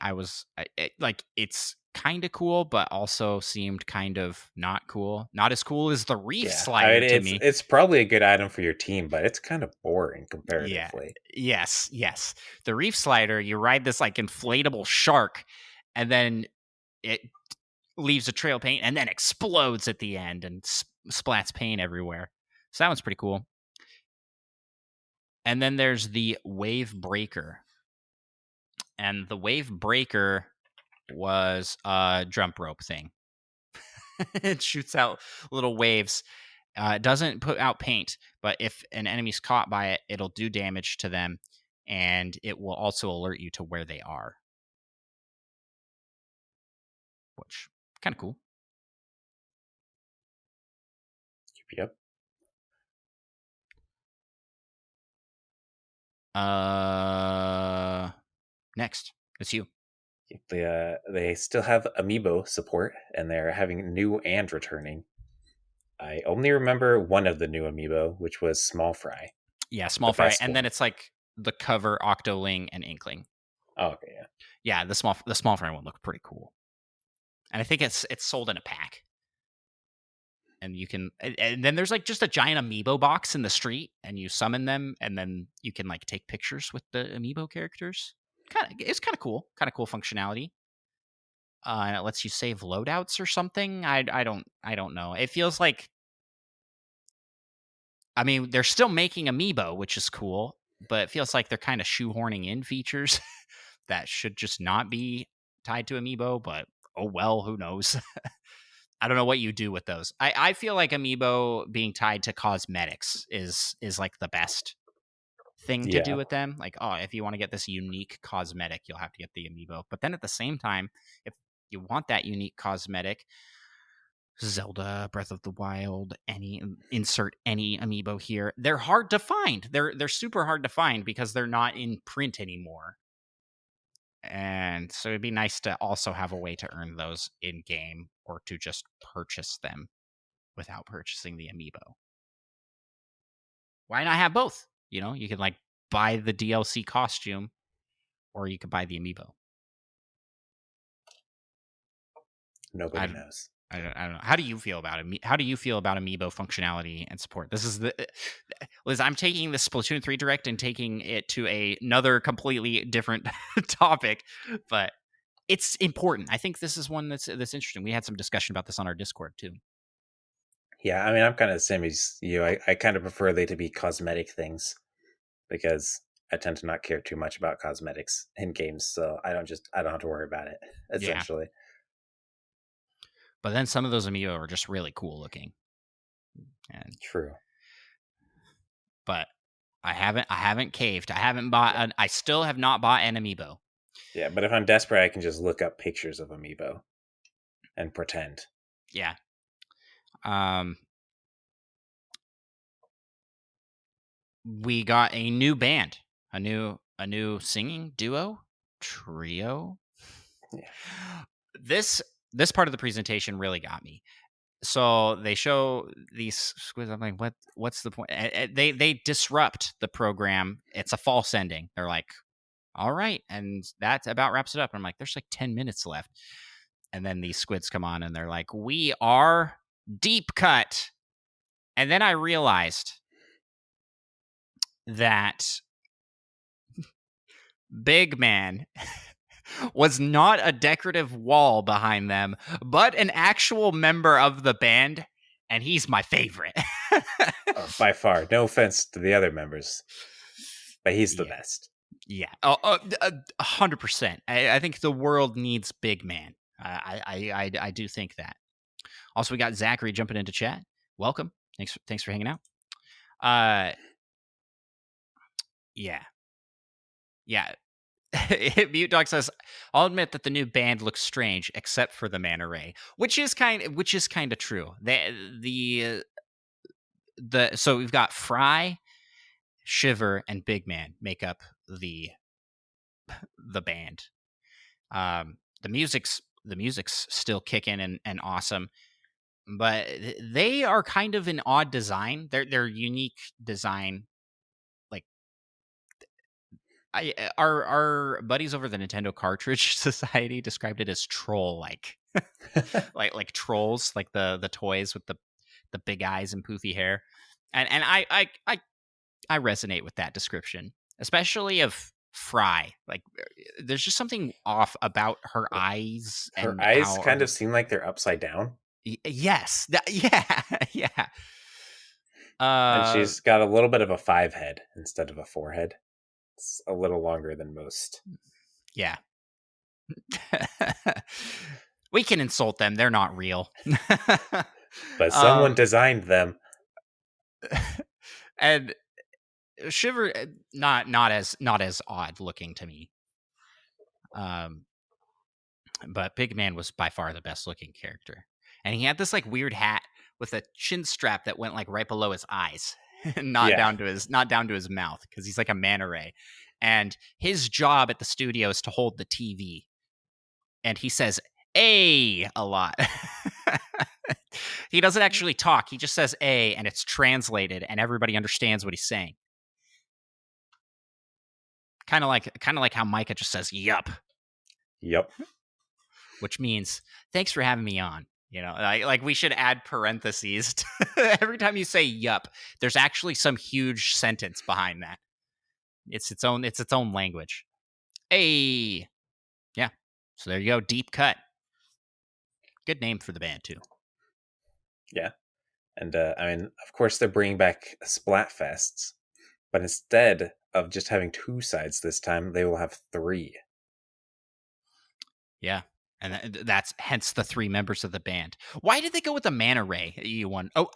like, it's kind of cool, but also seemed kind of not cool. Not as cool as the Reef Yeah, I mean Slider to it's me. it's probably a good item for your team, but it's kind of boring Yeah. comparatively. Yes. The Reef Slider, you ride this like inflatable shark, and then it leaves a trail of paint and then explodes at the end and splats paint everywhere. So that one's pretty cool. And then there's the Wave Breaker. And the Wave Breaker was a jump rope thing. It shoots out little waves. It doesn't put out paint, but if an enemy's caught by it, it'll do damage to them, and it will also alert you to where they are, which kind of cool. Yep. Next, it's you. They still have amiibo support, and they're having new and returning. I only remember one of the new amiibo, which was Small Fry, Yeah, the Small Fry, best and then one. it's like the cover Octoling and Inkling. Oh, okay, yeah. Yeah, the Small Fry one looked pretty cool, and I think it's sold in a pack. And you can, and then there's like just a giant amiibo box in the street, and you summon them, and then you can like take pictures with the amiibo characters. It's kind of cool functionality. And it lets you save loadouts or something. I don't know. It feels like, I mean, they're still making amiibo, which is cool, but it feels like they're kind of shoehorning in features that should just not be tied to amiibo. But oh well, who knows? I don't know what you do with those. I feel like amiibo being tied to cosmetics is like the best thing to do Yeah. with them. Like, oh, if you want to get this unique cosmetic, you'll have to get the amiibo. But then at the same time, if you want that unique cosmetic, Zelda, Breath of the Wild, any insert any amiibo here, they're hard to find. They're super hard to find because they're not in print anymore. And so it'd be nice to also have a way to earn those in game or to just purchase them without purchasing the amiibo. Why not have both? You can like buy the DLC costume or you could buy the amiibo. Nobody knows. I don't know. How do you feel about it? How do you feel about amiibo functionality and support? This is Liz, I'm taking the Splatoon 3 Direct and taking it to another completely different topic, but it's important. I think this is one that's interesting. We had some discussion about this on our Discord too. Yeah, I mean, I'm kind of the same as you. I kind of prefer they to be cosmetic things because I tend to not care too much about cosmetics in games, so I don't have to worry about it, Yeah. essentially. But then some of those amiibo are just really cool looking. And True. But I haven't caved. I still have not bought an amiibo. Yeah, but if I'm desperate, I can just look up pictures of amiibo and pretend. Yeah. We got a new band, a new singing duo, trio. Yeah. This part of the presentation really got me. So they show these squids. I'm like, what's the point? They disrupt the program. It's a false ending. They're like, all right, and that about wraps it up. I'm like, there's like 10 minutes left. And then these squids come on and they're like, we are deep cut. And then I realized that Big Man was not a decorative wall behind them, but an actual member of the band, and he's my favorite. By far. No offense to the other members, but he's the best. Yeah, 100%. I think the world needs Big Man. I do think that. Also, we got Zachary jumping into chat. Welcome. Thanks for hanging out. Yeah. Mute Dog says, "I'll admit that the new band looks strange, except for the man array, which is kind of true. So we've got Fry, Shiver, and Big Man make up the band. The music's still kicking and awesome, but they are kind of an odd design. They're unique design. Our buddies over the Nintendo Cartridge Society described it as troll like trolls, like the toys with the big eyes and poofy hair, and I resonate with that description, especially of Fry. Like, there's just something off about her eyes. Her eyes kind of seem like they're upside down. Yes, yeah. And she's got a little bit of a 5 head instead of a 4 head. It's a little longer than most. Yeah. We can insult them. They're not real. But someone designed them. And Shiver, not as odd looking to me. But Big Man was by far the best looking character. And he had this like weird hat with a chin strap that went like right below his eyes. not down to his mouth, because he's like a manta ray, and his job at the studio is to hold the TV, and he says a lot. He doesn't actually talk, he just says a, and it's translated and everybody understands what he's saying. Kind of like how Micah just says yup, which means thanks for having me on. Like we should add parentheses to every time you say yup. There's actually some huge sentence behind that. It's its own language. Hey, yeah. So there you go. Deep Cut. Good name for the band too. Yeah, and I mean, of course, they're bringing back Splatfests, but instead of just having 2 sides this time, they will have 3. Yeah. And that's hence the 3 members of the band. Why did they go with the manta ray? Oh,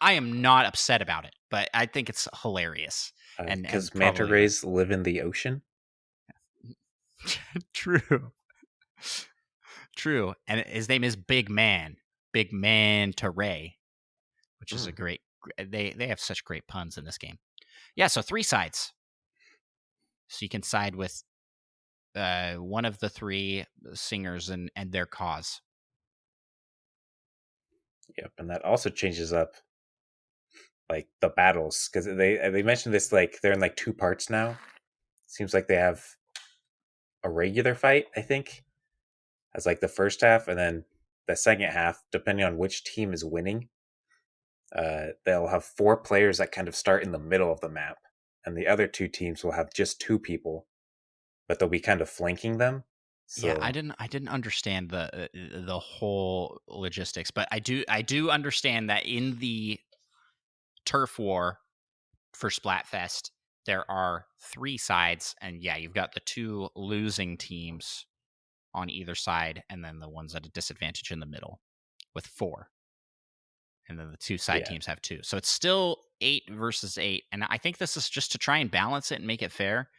I am not upset about it, but I think it's hilarious and Because manta probably rays live in the ocean. true. True. And his name is Big Man Ray, which is a Mm, great. They have such great puns in this game. Yeah, so 3 sides. So you can side with one of the 3 singers and their cause. yep, and that also changes up like the battles because they mentioned this like they're in like 2 parts now. Seems like they have a regular fight, I think, as like the first half, and then the second half, depending on which team is winning, they'll have 4 players that kind of start in the middle of the map, and the other 2 teams will have just 2 people, but they'll be kind of flanking them. Yeah, So I didn't understand the whole logistics, but I do understand that in the turf war for Splatfest, there are 3 sides, and yeah, you've got the 2 losing teams on either side, and then the ones at a disadvantage in the middle with 4, and then the 2 side yeah, teams have 2. So it's still 8 versus 8, and I think this is just to try and balance it and make it fair.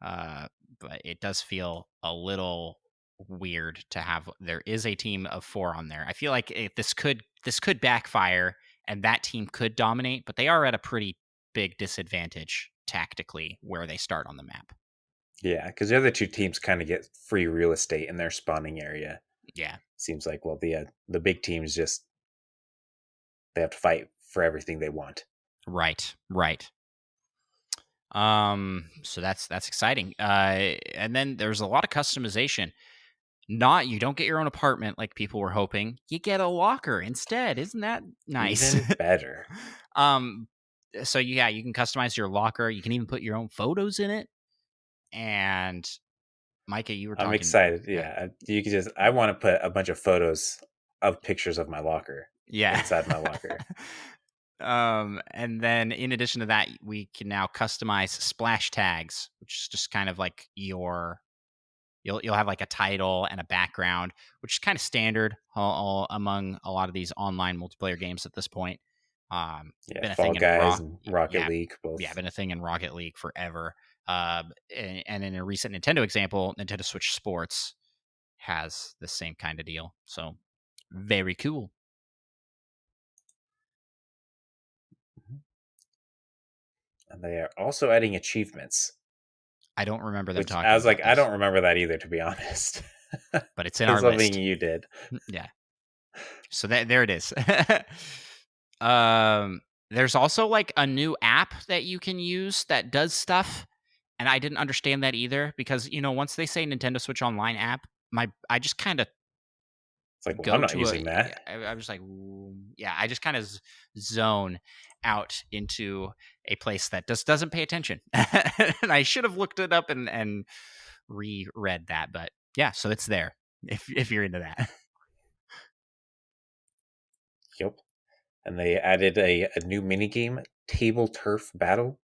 Uh, but it does feel a little weird to have there is a team of 4 on there. I feel like this could backfire and that team could dominate, but they are at a pretty big disadvantage tactically where they start on the map. yeah, because the other 2 teams kind of get free real estate in their spawning area. Yeah. Seems like, well, the big teams just they have to fight for everything they want. Right. Right. So that's exciting. And then there's a lot of customization. Not you don't get your own apartment like people were hoping. You get a locker instead. Isn't that nice? Even better. um so yeah, you can customize your locker. You can even put your own photos in it. And Micah, you were I'm talking. excited. Yeah, you can just. I want to put a bunch of photos of pictures of my locker Yeah. inside my locker. And then in addition to that, we can now customize splash tags, which is just kind of like your you'll have like a title and a background, which is kind of standard among a lot of these online multiplayer games at this point. Yeah, Been a Fall thing in Guys and Rocket yeah, League yeah, both. been a thing in Rocket League forever. And in a recent Nintendo example, Nintendo Switch Sports has the same kind of deal. So very cool. Mhm. And they are also adding achievements, I don't remember them which I talking was like, about I this, don't remember that either, to be honest. but it's in It's our something list. you did. Yeah. So there it is. um, there's also like a new app that you can use that does stuff, and I didn't understand that either because once they say Nintendo Switch Online app, I just kind of It's like, well, I'm go not to using that. I was like, yeah, I just kind of zone out into a place that just doesn't pay attention, and I should have looked it up and reread that, but yeah, so it's there if you're into that. Yep. And they added a new mini game, Table Turf Battle.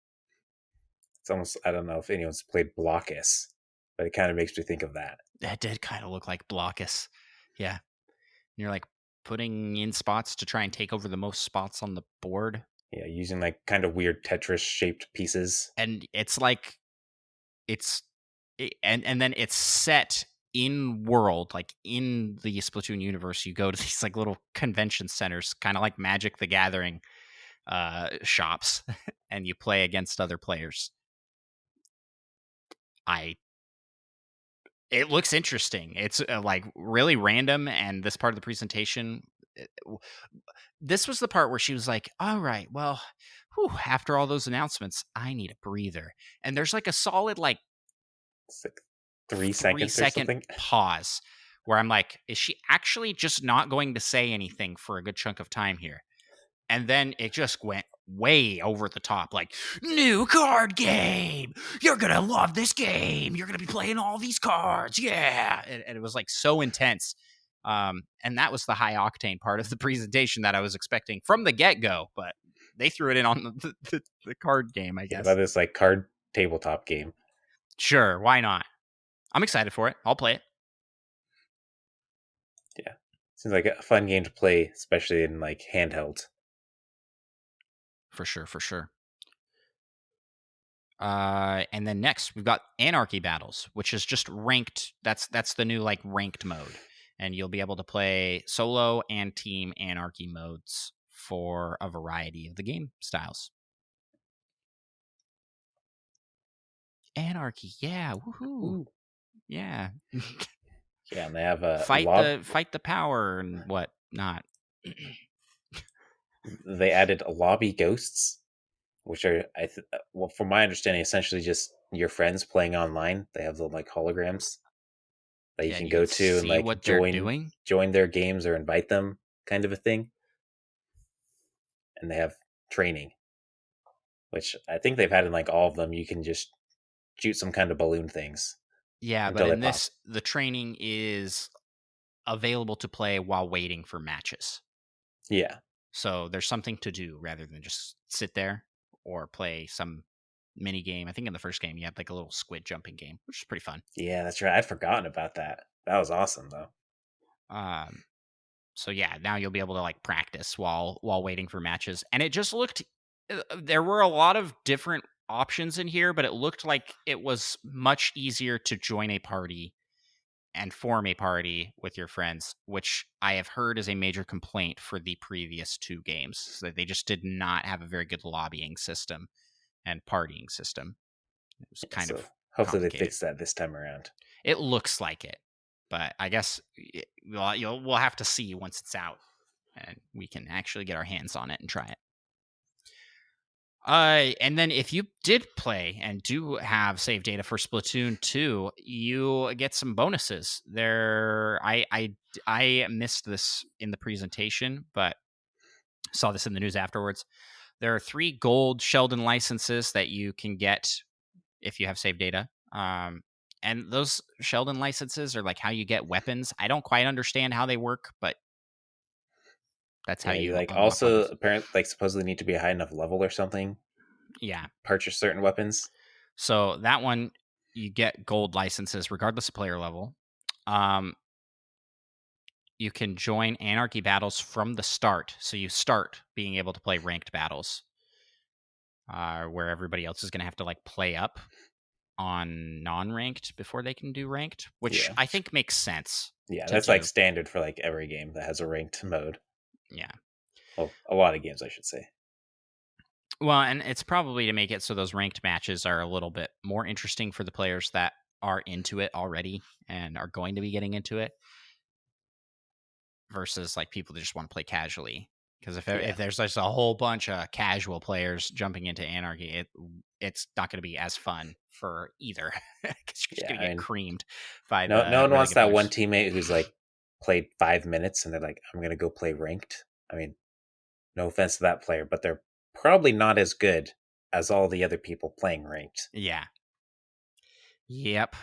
It's almost, I don't know if anyone's played Blockus, but it kind of makes me think of that. That did kind of look like Blockus, yeah. You're like putting in spots to try and take over the most spots on the board, Yeah, using like kind of weird Tetris shaped pieces. and it's like it's and then it's set in world, like in the Splatoon universe. You go to these like little convention centers, kind of like Magic the Gathering shops, and you play against other players. I It looks interesting. It's like really random, and this part of the presentation. This was the part where she was like, "All right, well, whew, after all those announcements, I need a breather." And there's like a solid like It's like 3 seconds or 3 second something. pause where I'm like, "Is she actually just not going to say anything for a good chunk of time here?" And then it just went way over the top, like, new card game. You're gonna love this game. You're gonna be playing all these cards. Yeah. And it was like so intense. And that was the high octane part of the presentation that I was expecting from the get-go, but they threw it in on the card game, I Yeah, about guess. this like card tabletop game. Sure, why not? I'm excited for it. I'll play it. Yeah. Seems like a fun game to play, especially in like handheld. For sure, for sure. And then next we've got Anarchy Battles, which is just ranked. That's the new like ranked mode, and you'll be able to play solo and team Anarchy modes for a variety of the game styles. Anarchy, yeah, woohoo, Ooh. yeah. Yeah, and they have a Fight the power and what not. they added lobby ghosts, which are well, from my understanding, essentially just your friends playing online. They have the like holograms that you Yeah, can and you go can to and see like what they're doing. join their games or invite them, kind of a thing. And they have training, which I think they've had in like all of them. You can just shoot some kind of balloon things Yeah, but until they in pop. this, the training is available to play while waiting for matches. Yeah, So there's something to do rather than just sit there or play some mini game. I think in the first game you had like a little squid jumping game, which is pretty fun. yeah, that's right. I'd forgotten about that. That was awesome though. Um, so yeah, now you'll be able to like practice while waiting for matches. And it just looked there were a lot of different options in here, but it looked like it was much easier to join a party and form a party with your friends, which I have heard is a major complaint for the previous two games. So they just did not have a very good lobbying system and partying system. It was Yeah, kind so of hopefully they complicated. fix that this time around. It looks like it, but I guess we'll have to see once it's out and we can actually get our hands on it and try it. And then if you did play and do have save data for Splatoon 2, you get some bonuses. I missed this in the presentation, but saw this in the news afterwards. There are 3 gold Sheldon licenses that you can get if you have save data. And those Sheldon licenses are like how you get weapons. I don't quite understand how they work, but that's how Yeah, you you like unlock also weapons. apparently like supposedly need to be a high enough level or something Yeah. purchase certain weapons. So that one, you get gold licenses regardless of player level. Um, you can join Anarchy battles from the start. So you start being able to play ranked battles, where everybody else is going to have to like play up on non-ranked before they can do ranked, which Yeah, I think makes sense yeah, to that's like do. standard for like every game that has a ranked mode. Yeah. Well, a lot of games, I should say. Well, and it's probably to make it so those ranked matches are a little bit more interesting for the players that are into it already and are going to be getting into it versus like people that just want to play casually. Because Yeah, if there's just a whole bunch of casual players jumping into Anarchy, it's not going to be as fun for either. Because you're just yeah. going to I get mean, creamed by no the one really wants good that one players. teammate who's like played 5 minutes and they're like, I'm gonna go play ranked. I mean, no offense to that player, but they're probably not as good as all the other people playing ranked. Yeah. Yep.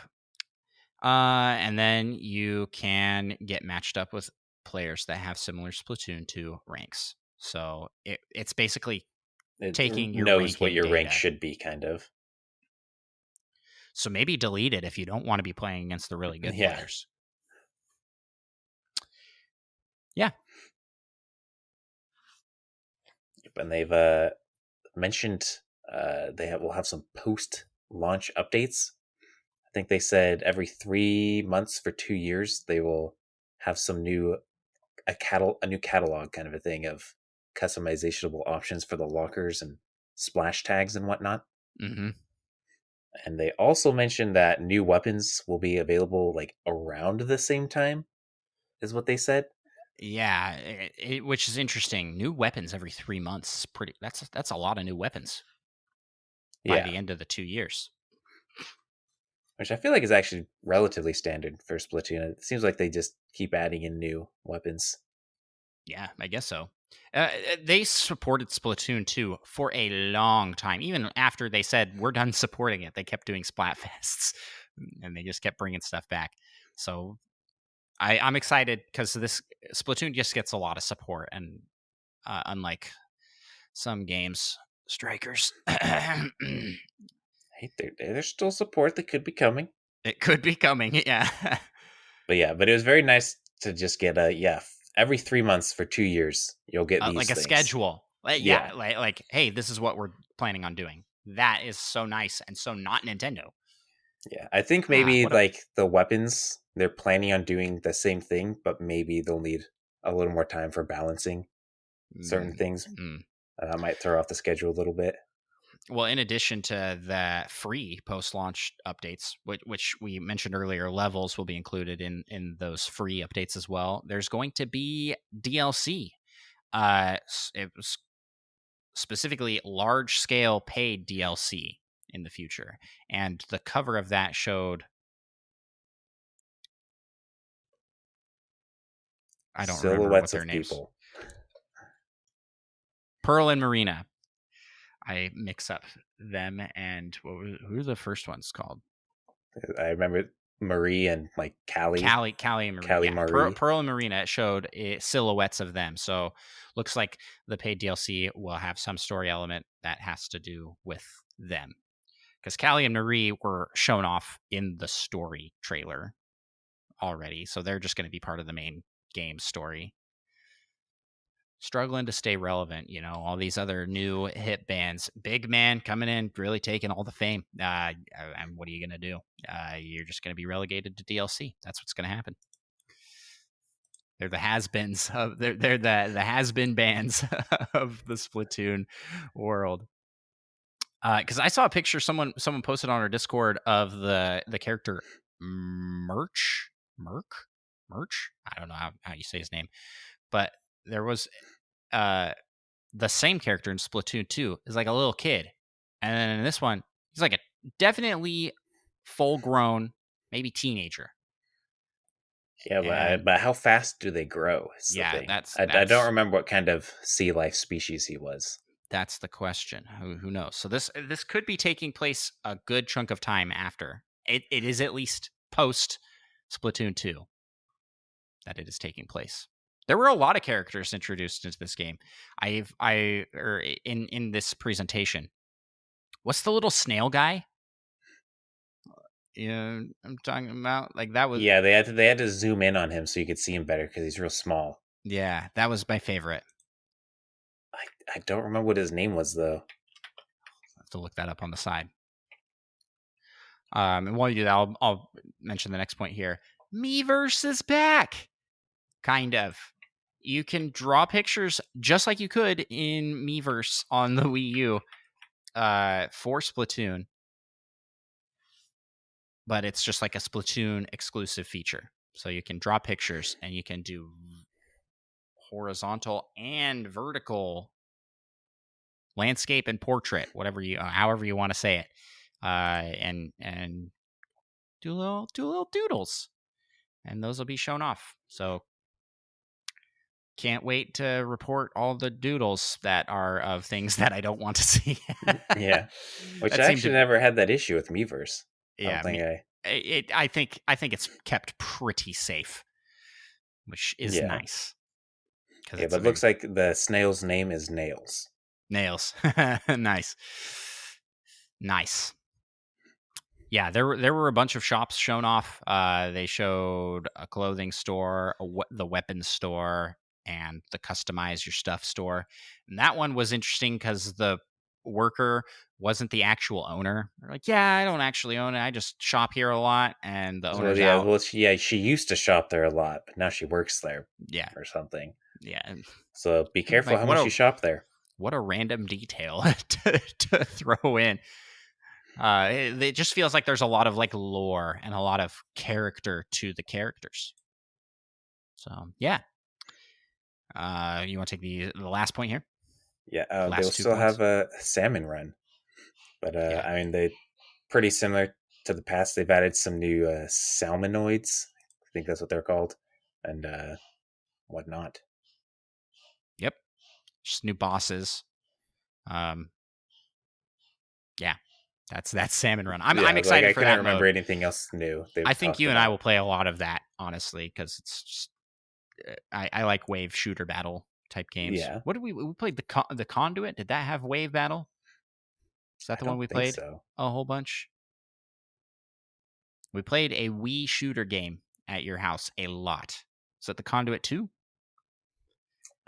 And then you can get matched up with players that have similar Splatoon 2 ranks. So it's basically It taking your knows what ranking your rank data. should be, kind of. So maybe delete it if you don't want to be playing against the really good Yeah, players. Yeah. and they've mentioned will have some post launch updates. I think they said every 3 months for 2 years they will have some a new catalog kind of a thing of customizable options for the lockers and splash tags and whatnot. Mm-hmm. And they also mentioned that new weapons will be available like around the same time, is what they said. Yeah, which is interesting. New weapons every 3 months. That's a lot of new weapons by Yeah, the end of the 2 years. which I feel like is actually relatively standard for Splatoon. It seems like they just keep adding in new weapons. Yeah, I guess so. They supported Splatoon 2 for a long time. Even after they said we're done supporting it, they kept doing Splatfests, and they just kept bringing stuff back. So I'm excited because this Splatoon just gets a lot of support, and unlike some games, strikers, it Hey, there's still support that could be coming. could be coming. Yeah. But yeah, but it was very nice to just get a every 3 months for 2 years, you'll get these Like a things. schedule. Yeah, Yeah, like hey, this is what we're planning on doing. That is so nice and so not Nintendo. yeah. I think Ah, maybe what a like the weapons, they're planning on doing the same thing, but maybe they'll need a little more time for balancing certain mm, things. mm. That might throw off the schedule a little bit. Well, in addition to the free post-launch updates, which we mentioned earlier, levels will be included in those free updates as well. There's going to be DLC. It was specifically large-scale paid DLC in the future, and the cover of that showed. I don't remember what Silhouettes their of names. people. Pearl and Marina. I mix up them and who are the first ones called? I remember Marie and like Callie and Marie. Callie Yeah, Marie. Pearl and Marina showed silhouettes of them. So looks like the paid DLC will have some story element that has to do with them. Because Callie and Marie were shown off in the story trailer already, so they're just going to be part of the main game story. Struggling to stay relevant, all these other new hit bands. Big Man coming in, really taking all the fame. And what are you going to do? You're just going to be relegated to DLC. That's what's going to happen. They're the has-beens of they're the has-been bands of the Splatoon world. Because I saw a picture someone posted on our Discord of the character Merc. I don't know how you say his name, but there was the same character in Splatoon 2 is like a little kid, and then in this one he's like a definitely full-grown, maybe teenager. Yeah, And but how fast do they grow? Is the yeah, thing. that's I don't that's remember what kind of sea life species he was. that's the question. Who knows? So this could be taking place a good chunk of time after. It is at least post Splatoon 2 that it is taking place. There were a lot of characters introduced into this game. In this presentation. What's the little snail guy? Yeah, I'm talking about like that was. Yeah, they had to zoom in on him so you could see him better because he's real small. Yeah, that was my favorite. I don't remember what his name was though. I have to look that up on the side. And while you do that, I'll mention the next point here. Miiverse is back. Kind of. You can draw pictures just like you could in Miiverse on the Wii U for Splatoon, but it's just like a Splatoon exclusive feature. So you can draw pictures and you can do horizontal and vertical landscape and portrait, however you want to say it, and do little doodles, and those will be shown off. So can't wait to report all the doodles that are of things that I don't want to see. Yeah, which That I seemed actually to, never had that issue with Miiverse. I don't yeah. think I. I think it's kept pretty safe, which is Yeah, nice because yeah, it's but a it very looks like the snail's name is Nails. nails. Nice, nice. Yeah, there were a bunch of shops shown off. They showed a clothing store, the weapons store, and the customize your stuff store. And that one was interesting because the worker wasn't the actual owner. They're like, yeah, I don't actually own it. I just shop here a lot, and the Well, owner's yeah, out. well, she used to shop there a lot, but now she works there Yeah, or something. yeah. So be careful Like how much you shop there. what a random detail to throw in. It just feels like there's a lot of like lore and a lot of character to the characters. So yeah, you want to take the last point here? Yeah, they'll Last two still points. have a salmon run, but Yeah. I mean they pretty similar to the past. They've added some new salmonoids. I think that's what they're called, and whatnot. Yep. Just new bosses. Um. Yeah. That's Salmon Run. I'm Yeah, like excited I for couldn't that remember mode. anything else new I they've think talked you and I about. will play a lot of that, honestly, because it's just I like wave shooter battle type games. Yeah, What did we played the Conduit? Did that have wave battle? Is that I the one don't we think played so. a whole bunch? We played a Wii shooter game at your house a lot. Is that the Conduit 2?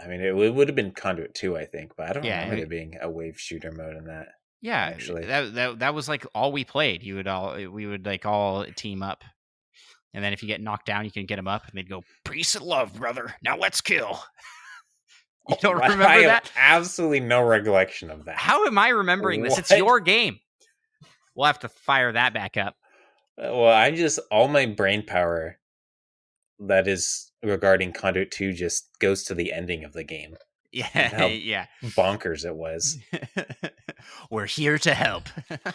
I mean, it would have been Conduit 2, I think, but I don't remember Yeah, there being a wave shooter mode in that, yeah. actually. That was like all we played. We would like all team up, and then if you get knocked down, you can get them up, and they'd go peace and love, brother. Now let's kill. You don't I remember have that? absolutely no recollection of that. How am I remembering this? It's What? your game. We'll have to fire that back up. Well, all my brain power that is regarding Conduit 2 just goes to the ending of the game and Yeah, how yeah. bonkers it was. We're here to help.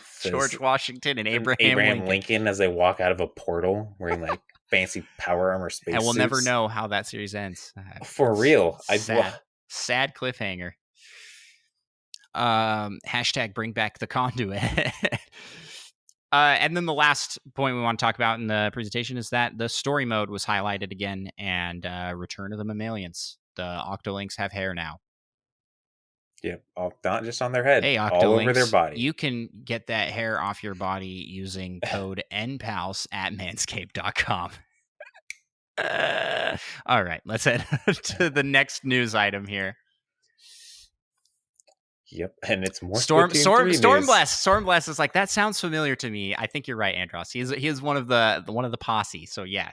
Says George Washington and Abraham Abraham Lincoln. Lincoln as they walk out of a portal wearing like fancy power armor And we'll never spacesuits. know how that series ends. For real. Sad cliffhanger. Hashtag bring back the conduit. And then the last point we want to talk about in the presentation is that the story mode was highlighted again, and Return of the Mammalians. The Octolinks have hair now. Yep, not just on their head, Hey, all over their Octolinks, body. you can get that hair off your body using code NPALS at manscaped.com. All right, let's head to the next news item here. Yep, and it's more Stormblast. Stormblast is like, that sounds familiar to me. I think you're right, Andros. He is one of the posse. So yeah.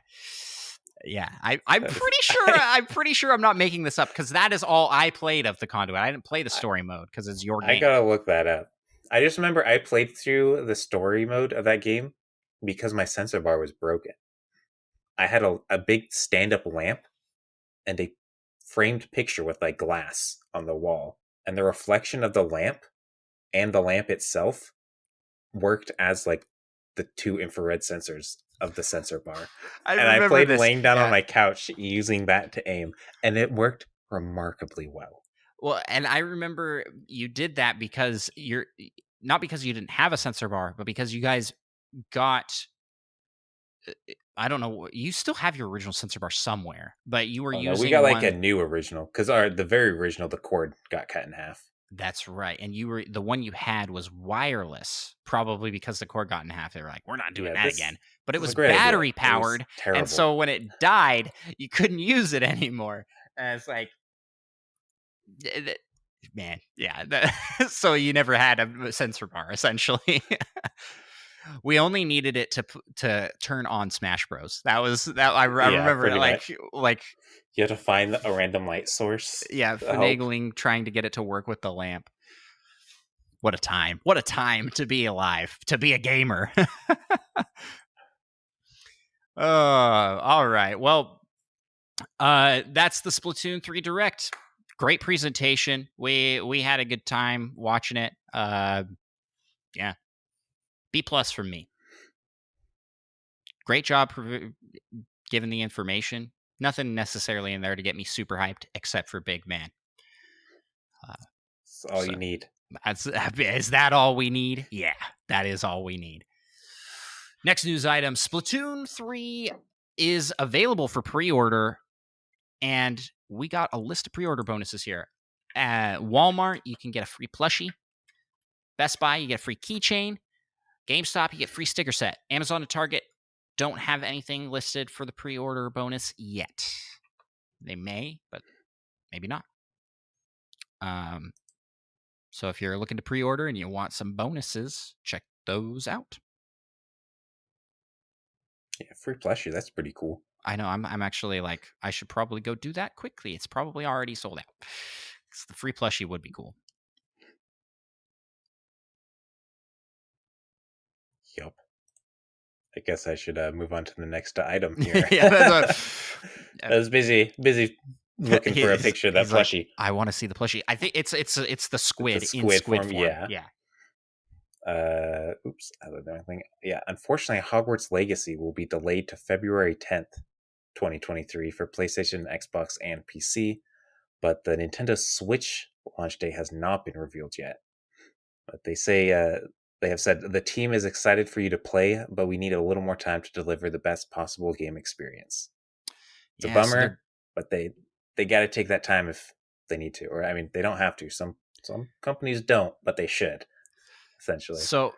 I'm pretty sure I'm not making this up, because that is all I played of the Conduit. I didn't play the story mode because it's your game. I gotta look that up. I just remember I played through the story mode of that game because my sensor bar was broken. I had a big stand-up lamp and a framed picture with like glass on the wall, and the reflection of the lamp and the lamp itself worked as like the two infrared sensors of the sensor bar. I played laying down on my couch using that to aim, and it worked remarkably well. Well, and I remember you did that because not because you didn't have a sensor bar, but because you guys got, I don't know, you still have your original sensor bar somewhere, but you were using. No, we got like a new original, because the very original, the cord got cut in half. That's right, and the one you had was wireless, probably because the cord got in half. They were like, "We're not doing that again." But it was battery powered, and so when it died, you couldn't use it anymore. And it's like, man, yeah. So you never had a sensor bar, essentially. We only needed it to turn on Smash Bros. That was that. I remember like you have to find a random light source. Yeah, finagling, trying to get it to work with the lamp. What a time! What a time to be alive, to be a gamer. All right. Well, that's the Splatoon 3 Direct. Great presentation. We had a good time watching it. Yeah. B+ from me. Great job giving the information. Nothing necessarily in there to get me super hyped, except for Big Man. That's all you need. Is that all we need? Yeah, that is all we need. Next news item: Splatoon 3 is available for pre-order, and we got a list of pre-order bonuses here. At Walmart, you can get a free plushie. Best Buy, you get a free keychain. GameStop, you get free sticker set. Amazon and Target don't have anything listed for the pre-order bonus yet. They may, but maybe not. So if you're looking to pre-order and you want some bonuses, check those out. Yeah, free plushie. That's pretty cool. I know. I'm actually like, I should probably go do that quickly. It's probably already sold out. The free plushie would be cool. Yep. I guess I should move on to the next item here. I was busy looking for a picture of that plushie. Like, I want to see the plushie. I think it's the squid, in squid form. Yeah. Oops. I don't know anything. Yeah. Unfortunately, Hogwarts Legacy will be delayed to February 10th, 2023 for PlayStation, Xbox, and PC. But the Nintendo Switch launch date has not been revealed yet. But they say they have said the team is excited for you to play, but we need a little more time to deliver the best possible game experience. It's a bummer, but they got to take that time if they need to, or I mean, they don't have to. Some companies don't, but they should, essentially. So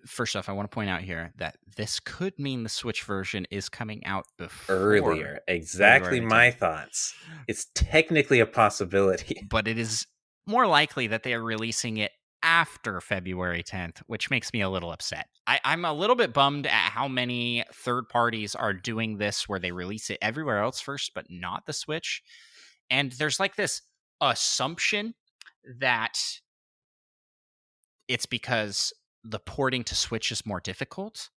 First off, I want to point out here that this could mean the Switch version is coming out before Earlier. Exactly February my 10th, thoughts. It's technically a possibility. but it is more likely that they are releasing it after February 10th, which makes me a little upset. I'm a little bit bummed at how many third parties are doing this where they release it everywhere else first, but not the Switch. And there's like this assumption that it's because the porting to Switch is more difficult.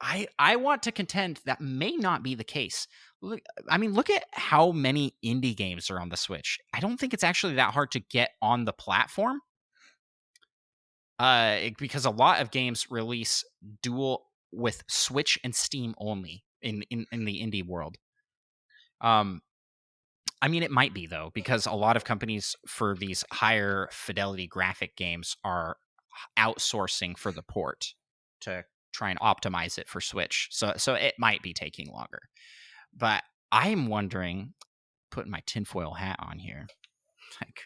I want to contend that may not be the case. Look, I mean, look at how many indie games are on the Switch. I don't think it's actually that hard to get on the platform. Because a lot of games release dual with Switch and Steam only in the indie world. I mean, it might be though, because a lot of companies for these higher fidelity graphic games are outsourcing for the port to try and optimize it for Switch. So it might be taking longer. But I'm wondering, putting my tinfoil hat on here, like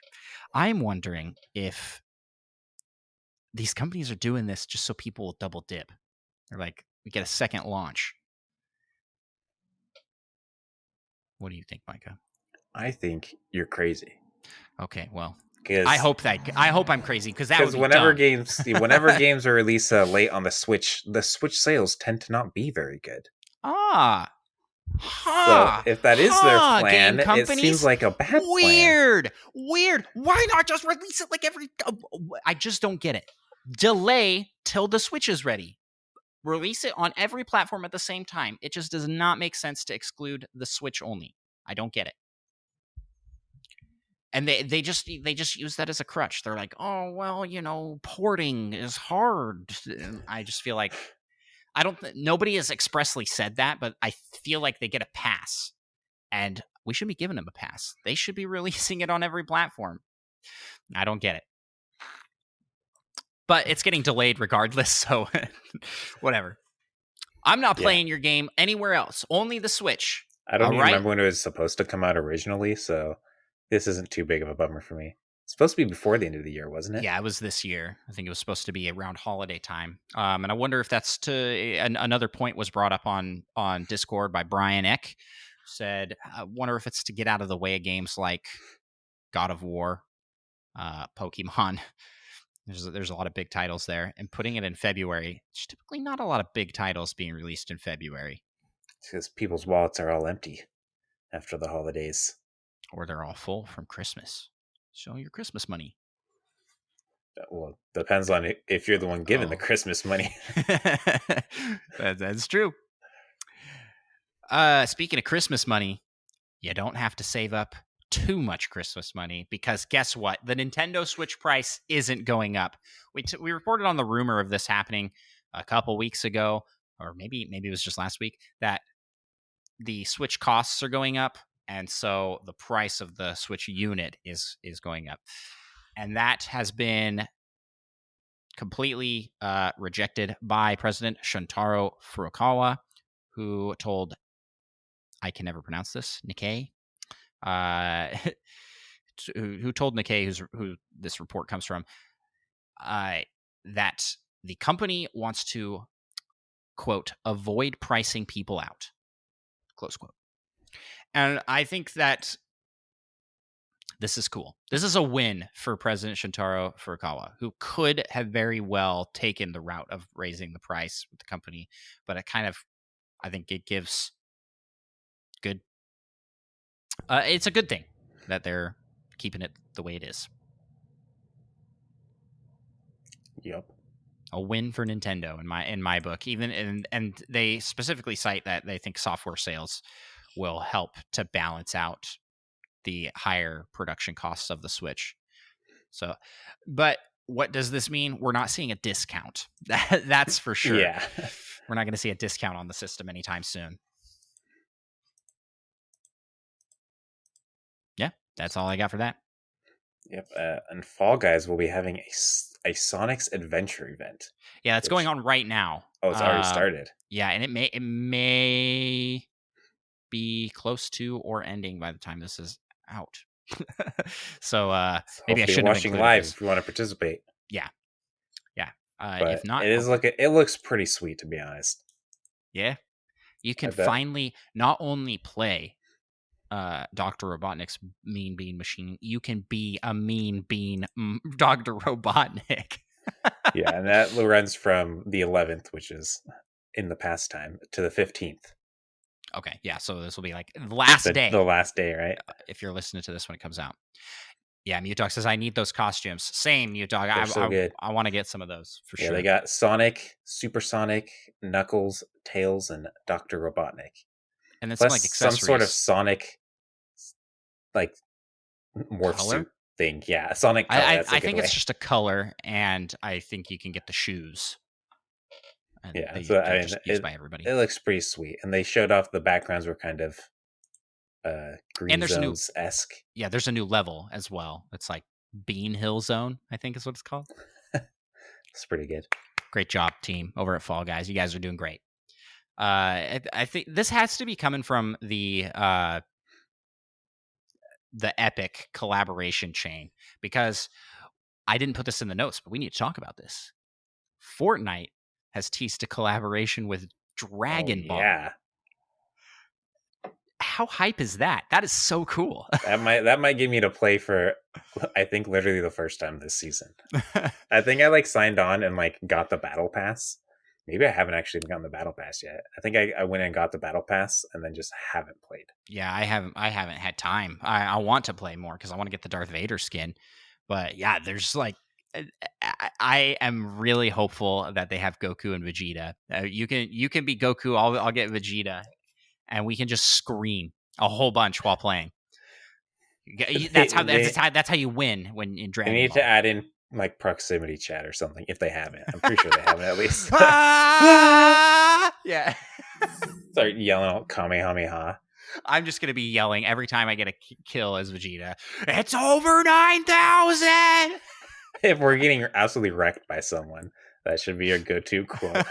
I'm wondering if these companies are doing this just so people will double dip. They're like, we get a second launch. What do you think, Micah? I think you're crazy. Okay, well, I hope I'm crazy because that would be whenever dumb. whenever games are released late on the Switch sales tend to not be very good. Ah, So if that is their plan, it seems like a bad plan. Weird. Why not just release it like every? I just don't get it. Delay till the Switch is ready. Release it on every platform at the same time. It just does not make sense to exclude the Switch only. I don't get it. And they just use that as a crutch. They're like, oh well, porting is hard. And I just feel like nobody has expressly said that, but I feel like they get a pass, and we should be giving them a pass. They should be releasing it on every platform. I don't get it, but it's getting delayed regardless. So whatever. I'm not playing your game anywhere else. Only the Switch. I don't even remember when it was supposed to come out originally, so this isn't too big of a bummer for me. It's supposed to be before the end of the year, wasn't it? Yeah, it was this year. I think it was supposed to be around holiday time. And I wonder if that's another point was brought up on Discord by Brian Eck. Said, I wonder if it's to get out of the way of games like God of War, Pokemon. There's a lot of big titles there, and putting it in February. There's typically not a lot of big titles being released in February. It's because people's wallets are all empty after the holidays, or they're all full from Christmas. Show your Christmas money. Well, depends on if you're the one giving the Christmas money. That's true. Speaking of Christmas money, you don't have to save up too much Christmas money, because guess what? The Nintendo Switch price isn't going up. We reported on the rumor of this happening a couple weeks ago, or maybe it was just last week, that the Switch costs are going up, and so the price of the Switch unit is going up. And that has been completely rejected by President Shuntaro Furukawa, who told, I can never pronounce this, Nikkei, who told Nikkei, who this report comes from, that the company wants to, quote, avoid pricing people out, close quote. And I think that this is cool. This is a win for President Shuntaro Furukawa, who could have very well taken the route of raising the price with the company, but I think it gives good. It's a good thing that they're keeping it the way it is. Yep. A win for Nintendo in my book. And they specifically cite that they think software sales will help to balance out the higher production costs of the Switch. So, but what does this mean? We're not seeing a discount. That's for sure. Yeah. We're not going to see a discount on the system anytime soon. Yeah, that's all I got for that. Yep. And Fall Guys will be having a Sonic's Adventure event. Yeah, that's going on right now. Oh, it's already started. Yeah, and it may be close to or ending by the time this is out. So maybe I shouldn't be watching live if you want to participate. Yeah. If but not, it looks pretty sweet, to be honest. yeah, you I can bet. finally not only play Dr. Robotnik's Mean Bean Machine, you can be a Mean Bean Dr. Robotnik. Yeah, and that runs from the 11th, which is in the past time, to the 15th. Okay, yeah, so this will be like the last The day last day, right? if you're listening to this when it comes out. Yeah, Mutog says I need those costumes. Same, Mutog. They're so good. I want to get some of those for Yeah, they sure. got Sonic, Supersonic, Knuckles, Tails, and Dr. Robotnik. And then some Plus like some sort of accessories. Sonic like morph Color? suit thing. Yeah, Sonic color. That's a I good think it's way. just a color, and I think you can get the shoes, and Yeah, they so they're I mean just used by everybody. it looks pretty sweet. And they showed off the backgrounds were kind of And Green there's a new Zones esque. there's a new level as well. It's like Bean Hill Zone, I think is what it's called. It's pretty good. Great job, team, over at Fall Guys. You guys are doing great. I think this has to be coming from the Epic collaboration chain, because I didn't put this in the notes, but we need to talk about this. Fortnite has teased a collaboration with Oh Dragon Ball. yeah. How hype is that? That is so cool. That might get me to play for I think literally the first time this season. I think I like signed on and like got the battle pass. Maybe I haven't actually gotten the battle pass yet. I think I went and got the battle pass and then just haven't played. Yeah, I haven't had time. I want to play more because I want to get the Darth Vader skin. But yeah, there's like I am really hopeful that they have Goku and Vegeta. You can be Goku. I'll get Vegeta, and we can just scream a whole bunch while playing. That's how you win when in They Dragon need to Ball. add in like proximity chat or something if they haven't. I'm pretty sure they haven't at least. Yeah. Start yelling out Kamehameha. I'm just gonna be yelling every time I get a kill as Vegeta. It's over 9,000. If we're getting absolutely wrecked by someone, that should be your go-to quote.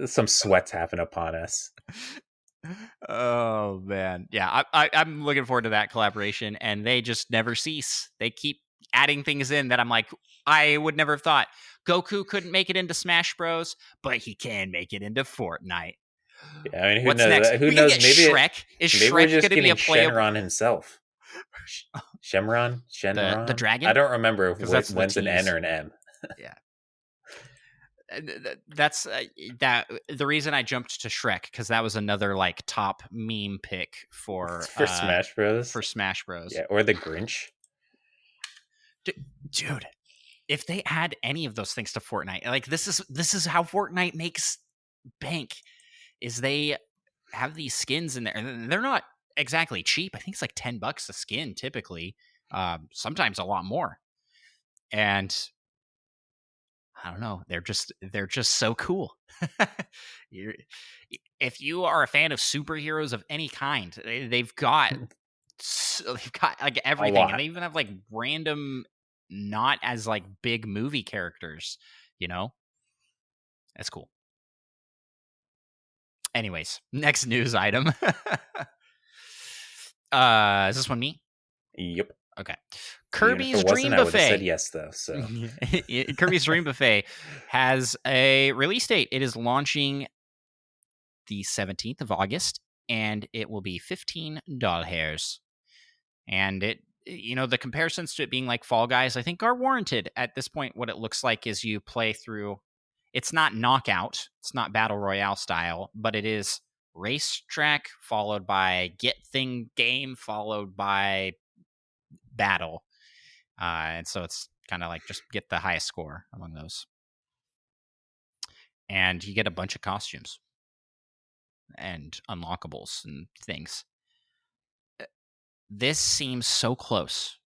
Some sweats happen upon us. Oh man, yeah, I'm looking forward to that collaboration, and they just never cease. They keep adding things in that I'm like, I would never have thought. Goku couldn't make it into Smash Bros, but he can make it into Fortnite. Yeah, I mean, who What's knows? next? Who We can knows? get Maybe Shrek. Is maybe we're Shrek just going to be getting a playable? Shenron himself. The Shenron. dragon? I don't remember if That's the when's an N tease. or an M. Yeah. That's that. The reason I jumped to Shrek because that was another like top meme pick for Smash Bros. For Smash Bros. Yeah, or the Grinch. Dude, if they add any of those things to Fortnite, like this is how Fortnite makes bank. Is they have these skins in there, and they're not exactly cheap. I think it's like $10 a skin typically. Sometimes a lot more. And I don't know. They're just so cool. If you are a fan of superheroes of any kind, they've got like everything, and they even have like random, not as like big movie characters. You know, that's cool. Anyways, next news item. Is this one me? Yep. Okay. Kirby's Dream Buffet. I would have said Buffet. yes, though. So Kirby's Dream Buffet has a release date. It is launching the 17th of August, and it will be $15. And it, the comparisons to it being like Fall Guys, I think are warranted at this point. What it looks like is you play through. It's not knockout. It's not battle royale style, but it is racetrack followed by get thing game followed by battle. And so it's kind of like just get the highest score among those. And you get a bunch of costumes and unlockables and things. This seems so close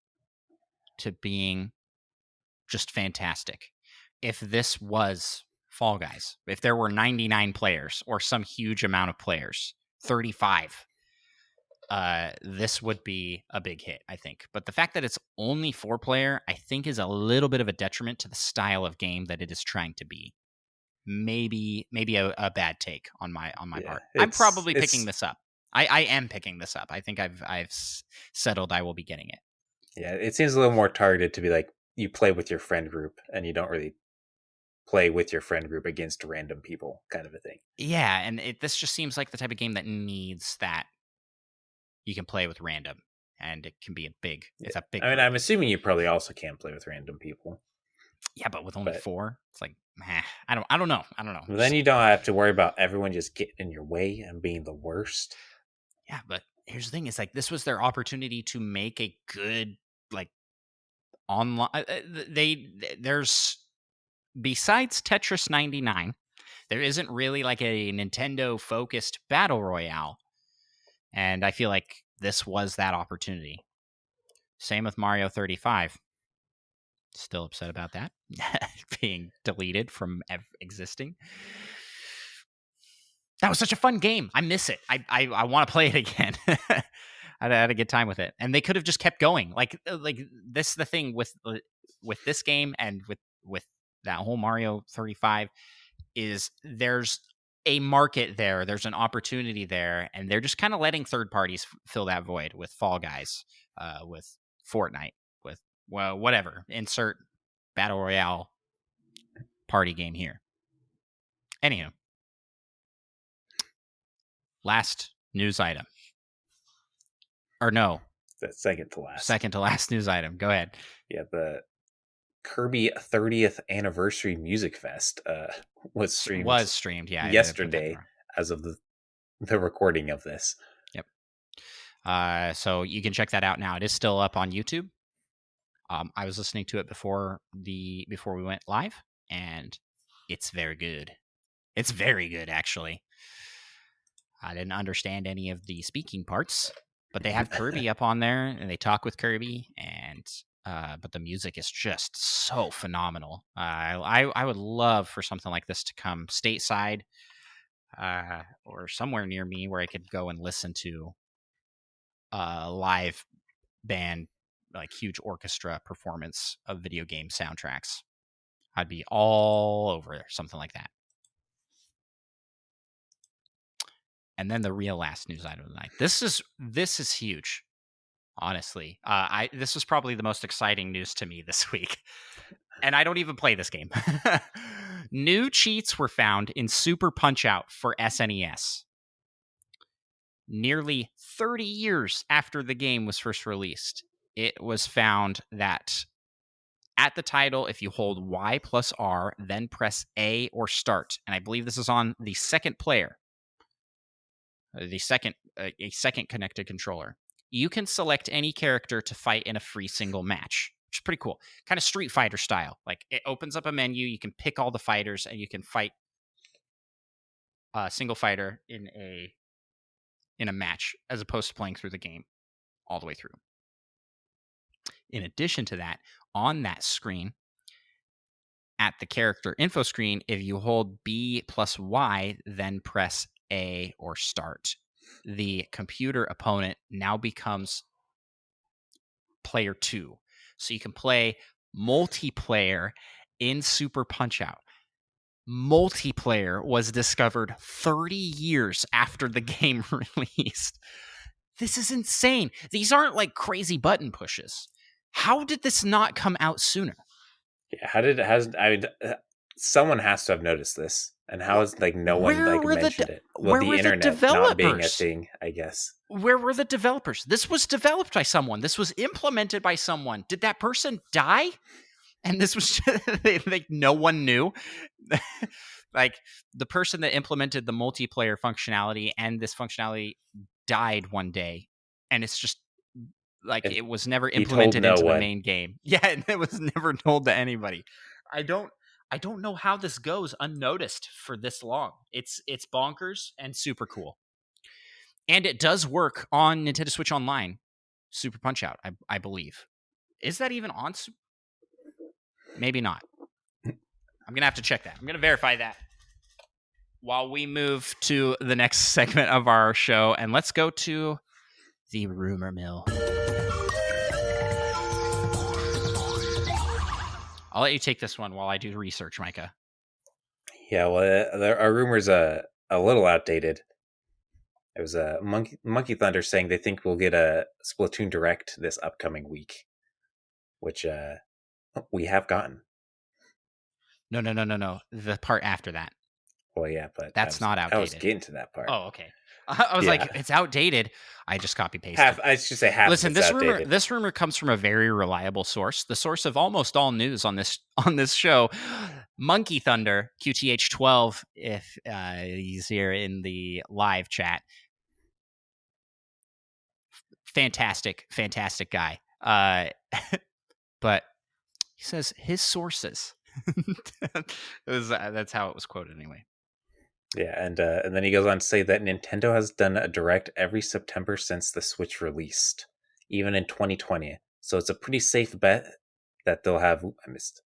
to being just fantastic. If this was Fall Guys, if there were 99 players or some huge amount of players, 35, this would be a big hit, I think. But the fact that it's only 4-player, I think, is a little bit of a detriment to the style of game that it is trying to be. Maybe a bad take on my part. I'm probably picking this up. I am picking this up. I think I've settled I will be getting it. Yeah, it seems a little more targeted to be like you play with your friend group and you don't really play with your friend group against random people, kind of a thing. Yeah, and this just seems like the type of game that needs that you can play with random, and it can be Yeah. it's a big I mean, group. I'm assuming you probably also can play with random people, Yeah, but with only but 4, it's like, I don't know. then you don't have to worry about everyone just getting in your way and being the worst. Yeah, but here's the thing: is like this was their opportunity to make a good like online. There's besides Tetris 99, there isn't really like a Nintendo focused battle royale, and I feel like this was that opportunity. Same with Mario 35. Still upset about that being deleted from existing. That was such a fun game. I miss it. I want to play it again. I had a good time with it, and they could have just kept going. Like this, the thing with this game and with that whole Mario 35 is there's a market there, there's an opportunity there, and they're just kind of letting third parties fill that void with Fall Guys, with Fortnite, with well whatever. Insert battle royale party game here. Anywho, last news item. Or no, That's second to last. second to last news item. Go ahead. Yeah, the Kirby 30th Anniversary Music Fest was streamed Yeah, yesterday as of the recording of this. Yep. So you can check that out now. It is still up on YouTube. I was listening to it before we went live, and it's very good. It's very good, actually. I didn't understand any of the speaking parts, but they have Kirby up on there, and they talk with Kirby, and but the music is just so phenomenal. I would love for something like this to come stateside, or somewhere near me where I could go and listen to a live band, like huge orchestra performance of video game soundtracks. I'd be all over something like that. And then the real last news item of the night. This is huge. Honestly, this was probably the most exciting news to me this week, and I don't even play this game. New cheats were found in Super Punch-Out for SNES. Nearly 30 years after the game was first released, it was found that at the title, if you hold Y plus R, then press A or start, and I believe this is on the second player, a second connected controller, you can select any character to fight in a free single match, which is pretty cool. Kind of Street Fighter style. Like, it opens up a menu, you can pick all the fighters, and you can fight a single fighter in a match, as opposed to playing through the game all the way through. In addition to that, on that screen, at the character info screen, if you hold B plus Y, then press A or start, the computer opponent now becomes player 2. So you can play multiplayer in Super Punch-Out. Multiplayer was discovered 30 years after the game released. This is insane. These aren't like crazy button pushes. How did this not come out sooner? Yeah, someone has to have noticed this, and how is like no one like mentioned it? Well, where the were the internet not being a developers? thing, I guess. Where were the developers? This was developed by someone. This was implemented by someone. Did that person die? And this was like no one knew. Like, the person that implemented the multiplayer functionality and this functionality died one day, and it's just like And it was never he told implemented no into the one. main game. Yeah, and it was never told to anybody. I don't know how this goes unnoticed for this long. It's bonkers and super cool. And it does work on Nintendo Switch Online, Super Punch-Out, I believe. Is that even on? Maybe not. I'm going to have to check that. I'm going to verify that while we move to the next segment of our show. And let's go to the rumor mill. I'll let you take this one while I do research, Micah. Yeah, well, our rumors a little outdated. There was a Monkey Thunder saying they think we'll get a Splatoon Direct this upcoming week, which we have gotten. No. The part after that. Well, yeah, but That's not I was outdated. getting to that part. Oh, okay. I was like, Yeah, it's outdated. I just copy pasted. I should say half of Listen, it's outdated. this rumor comes from a very reliable source, the source of almost all news on this show, Monkey Thunder QTH12. If he's here in the live chat, fantastic guy. But he says his sources. That's how it was quoted anyway. Yeah, and then he goes on to say that Nintendo has done a direct every September since the Switch released, even in 2020. So it's a pretty safe bet that they'll have. I missed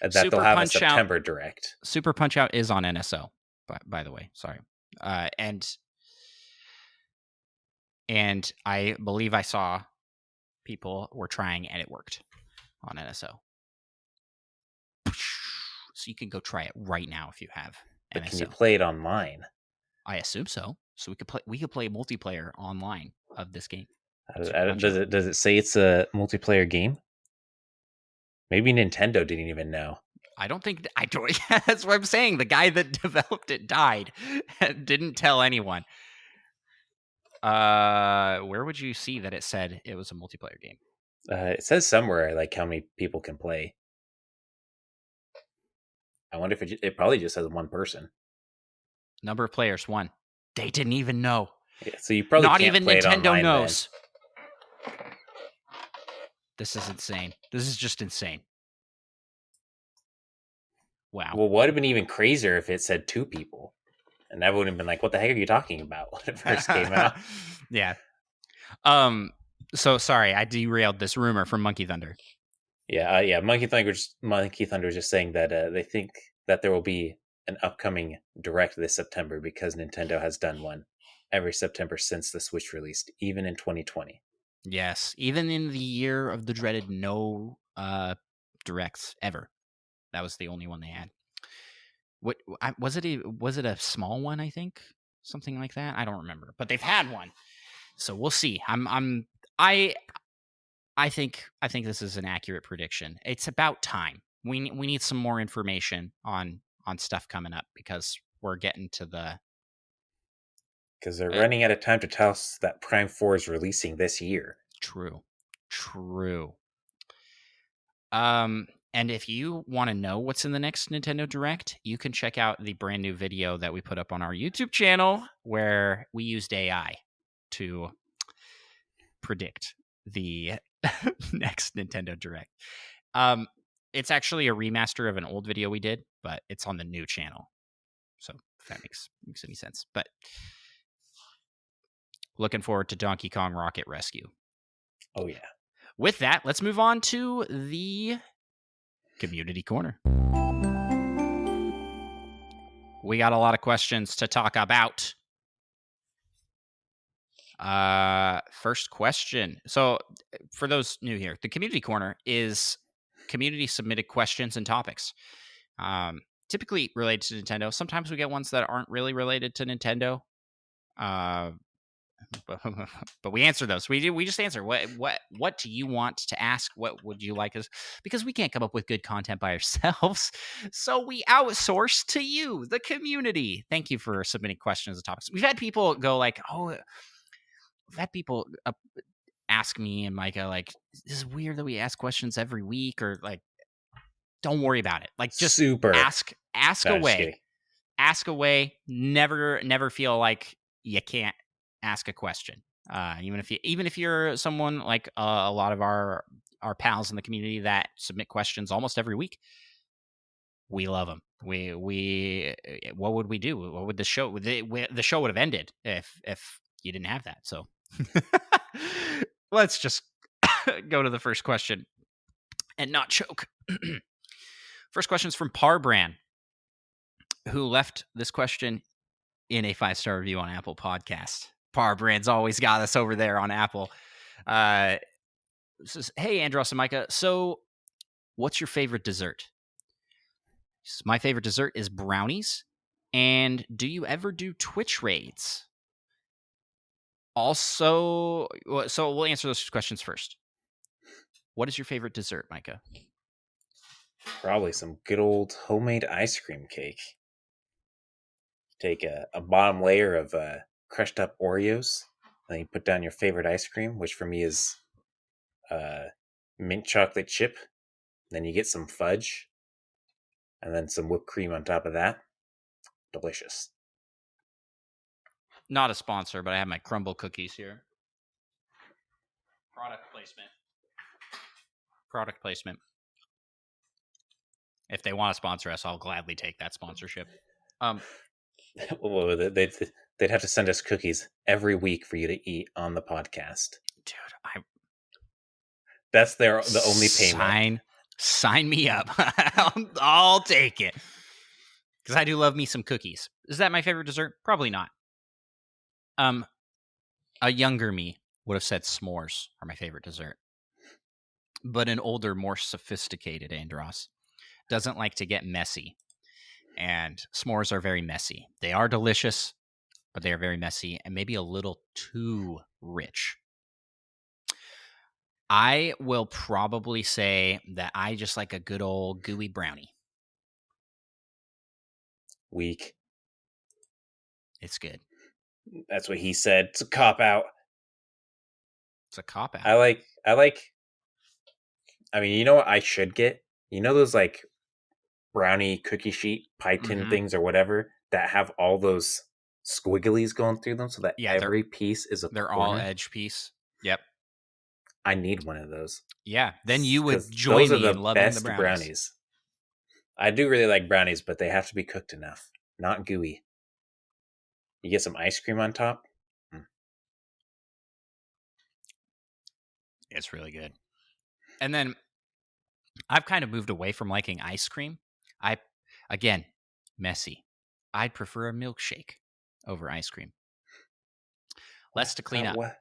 that they'll Super have a Punch Out. September direct. Super Punch Out is on NSO. By the way, sorry. And I believe I saw people were trying and it worked on NSO. So you can go try it right now if you have But NSO. can you play it online? I assume so. So we could play multiplayer does of this game. Does it say it's a multiplayer game? Maybe Nintendo didn't even know. I don't think I don't. That's what I'm saying. The guy that developed it died and didn't tell anyone. Where would you see that it said it was a multiplayer game? It says somewhere like how many people can play. I wonder if it probably just says one person. Number of players, 1. They didn't even know. Yeah, so you probably Not can't even play it Nintendo online knows. Then. This is insane. This is just insane. Wow. Well, what would have been even crazier if it said 2 people, and everyone would have been like, "What the heck are you talking about?" When it first came out. Yeah. So sorry, I derailed this rumor from Monkey Thunder. Yeah. Monkey Thunder was just saying that they think that there will be an upcoming direct this September because Nintendo has done one every September since the Switch released, even in 2020. Yes, even in the year of the dreaded no directs ever. That was the only one they had. What was it? Was it a small one? I think something like that. I don't remember, but they've had one. So we'll see. I think this is an accurate prediction. It's about time. We need some more information on stuff coming up because we're getting to the because they're running out of time to tell us that Prime 4 is releasing this year. True. And if you want to know what's in the next Nintendo Direct, you can check out the brand new video that we put up on our YouTube channel where we used AI to predict the next Nintendo Direct. It's actually a remaster of an old video we did, but it's on the new channel. So if that makes any sense. But looking forward to Donkey Kong Rocket Rescue. Oh, yeah. With that, let's move on to the Community Corner. We got a lot of questions to talk about. First question. So for those new here, the Community Corner is community submitted questions and topics. Typically related to Nintendo. Sometimes we get ones that aren't really related to Nintendo. But we answer those. We just answer what do you want to ask? What would you like us? Because we can't come up with good content by ourselves, so we outsource to you, the community. Thank you for submitting questions and topics. We've had people go like, "Oh, we've had people ask me and Micah like, this is weird that we ask questions every week," or like, "Don't worry about it. Like, just super ask away, ask away. Never feel like you can't ask a question. Even if you're someone like a lot of our pals in the community that submit questions almost every week, we love them. We what would we do? What would the show? The show would have ended if you didn't have that. So let's just go to the first question and not choke. First question is from Parbran, who left this question in a 5-star review on Apple Podcast. Parbran's always got us over there on Apple. Says, "Hey, Andros and Micah, so what's your favorite dessert?" My favorite dessert is brownies. And do you ever do Twitch raids? Also, so we'll answer those questions first. What is your favorite dessert, Micah? Probably some good old homemade ice cream cake. Take a bottom layer of crushed up Oreos, then you put down your favorite ice cream, which for me is uh, mint chocolate chip. Then you get some fudge, and then some whipped cream on top of that. Delicious. Not a sponsor, but I have my crumble cookies here. Product placement. Product placement. If they want to sponsor us, I'll gladly take that sponsorship. They'd have to send us cookies every week for you to eat on the podcast. Dude, That's the only payment. Sign me up. I'll take it. Because I do love me some cookies. Is that my favorite dessert? Probably not. A younger me would have said s'mores are my favorite dessert. But an older, more sophisticated Andros doesn't like to get messy. And s'mores are very messy. They are delicious, but they are very messy and maybe a little too rich. I will probably say that I just like a good old gooey brownie. Weak. It's good. That's what he said. It's a cop out. It's a cop out. I like. I mean, you know what I should get? You know those like brownie cookie sheet pie tin things or whatever that have all those squigglies going through them, so that every piece is a they're corner? all edge piece. Yep. I need one of those. Yeah, then you would join me in loving the brownies. I do really like brownies, but they have to be cooked enough, not gooey. You get some ice cream on top. It's really good. And then I've kind of moved away from liking ice cream. Again, messy. I'd prefer a milkshake over ice cream. Less to clean up. What?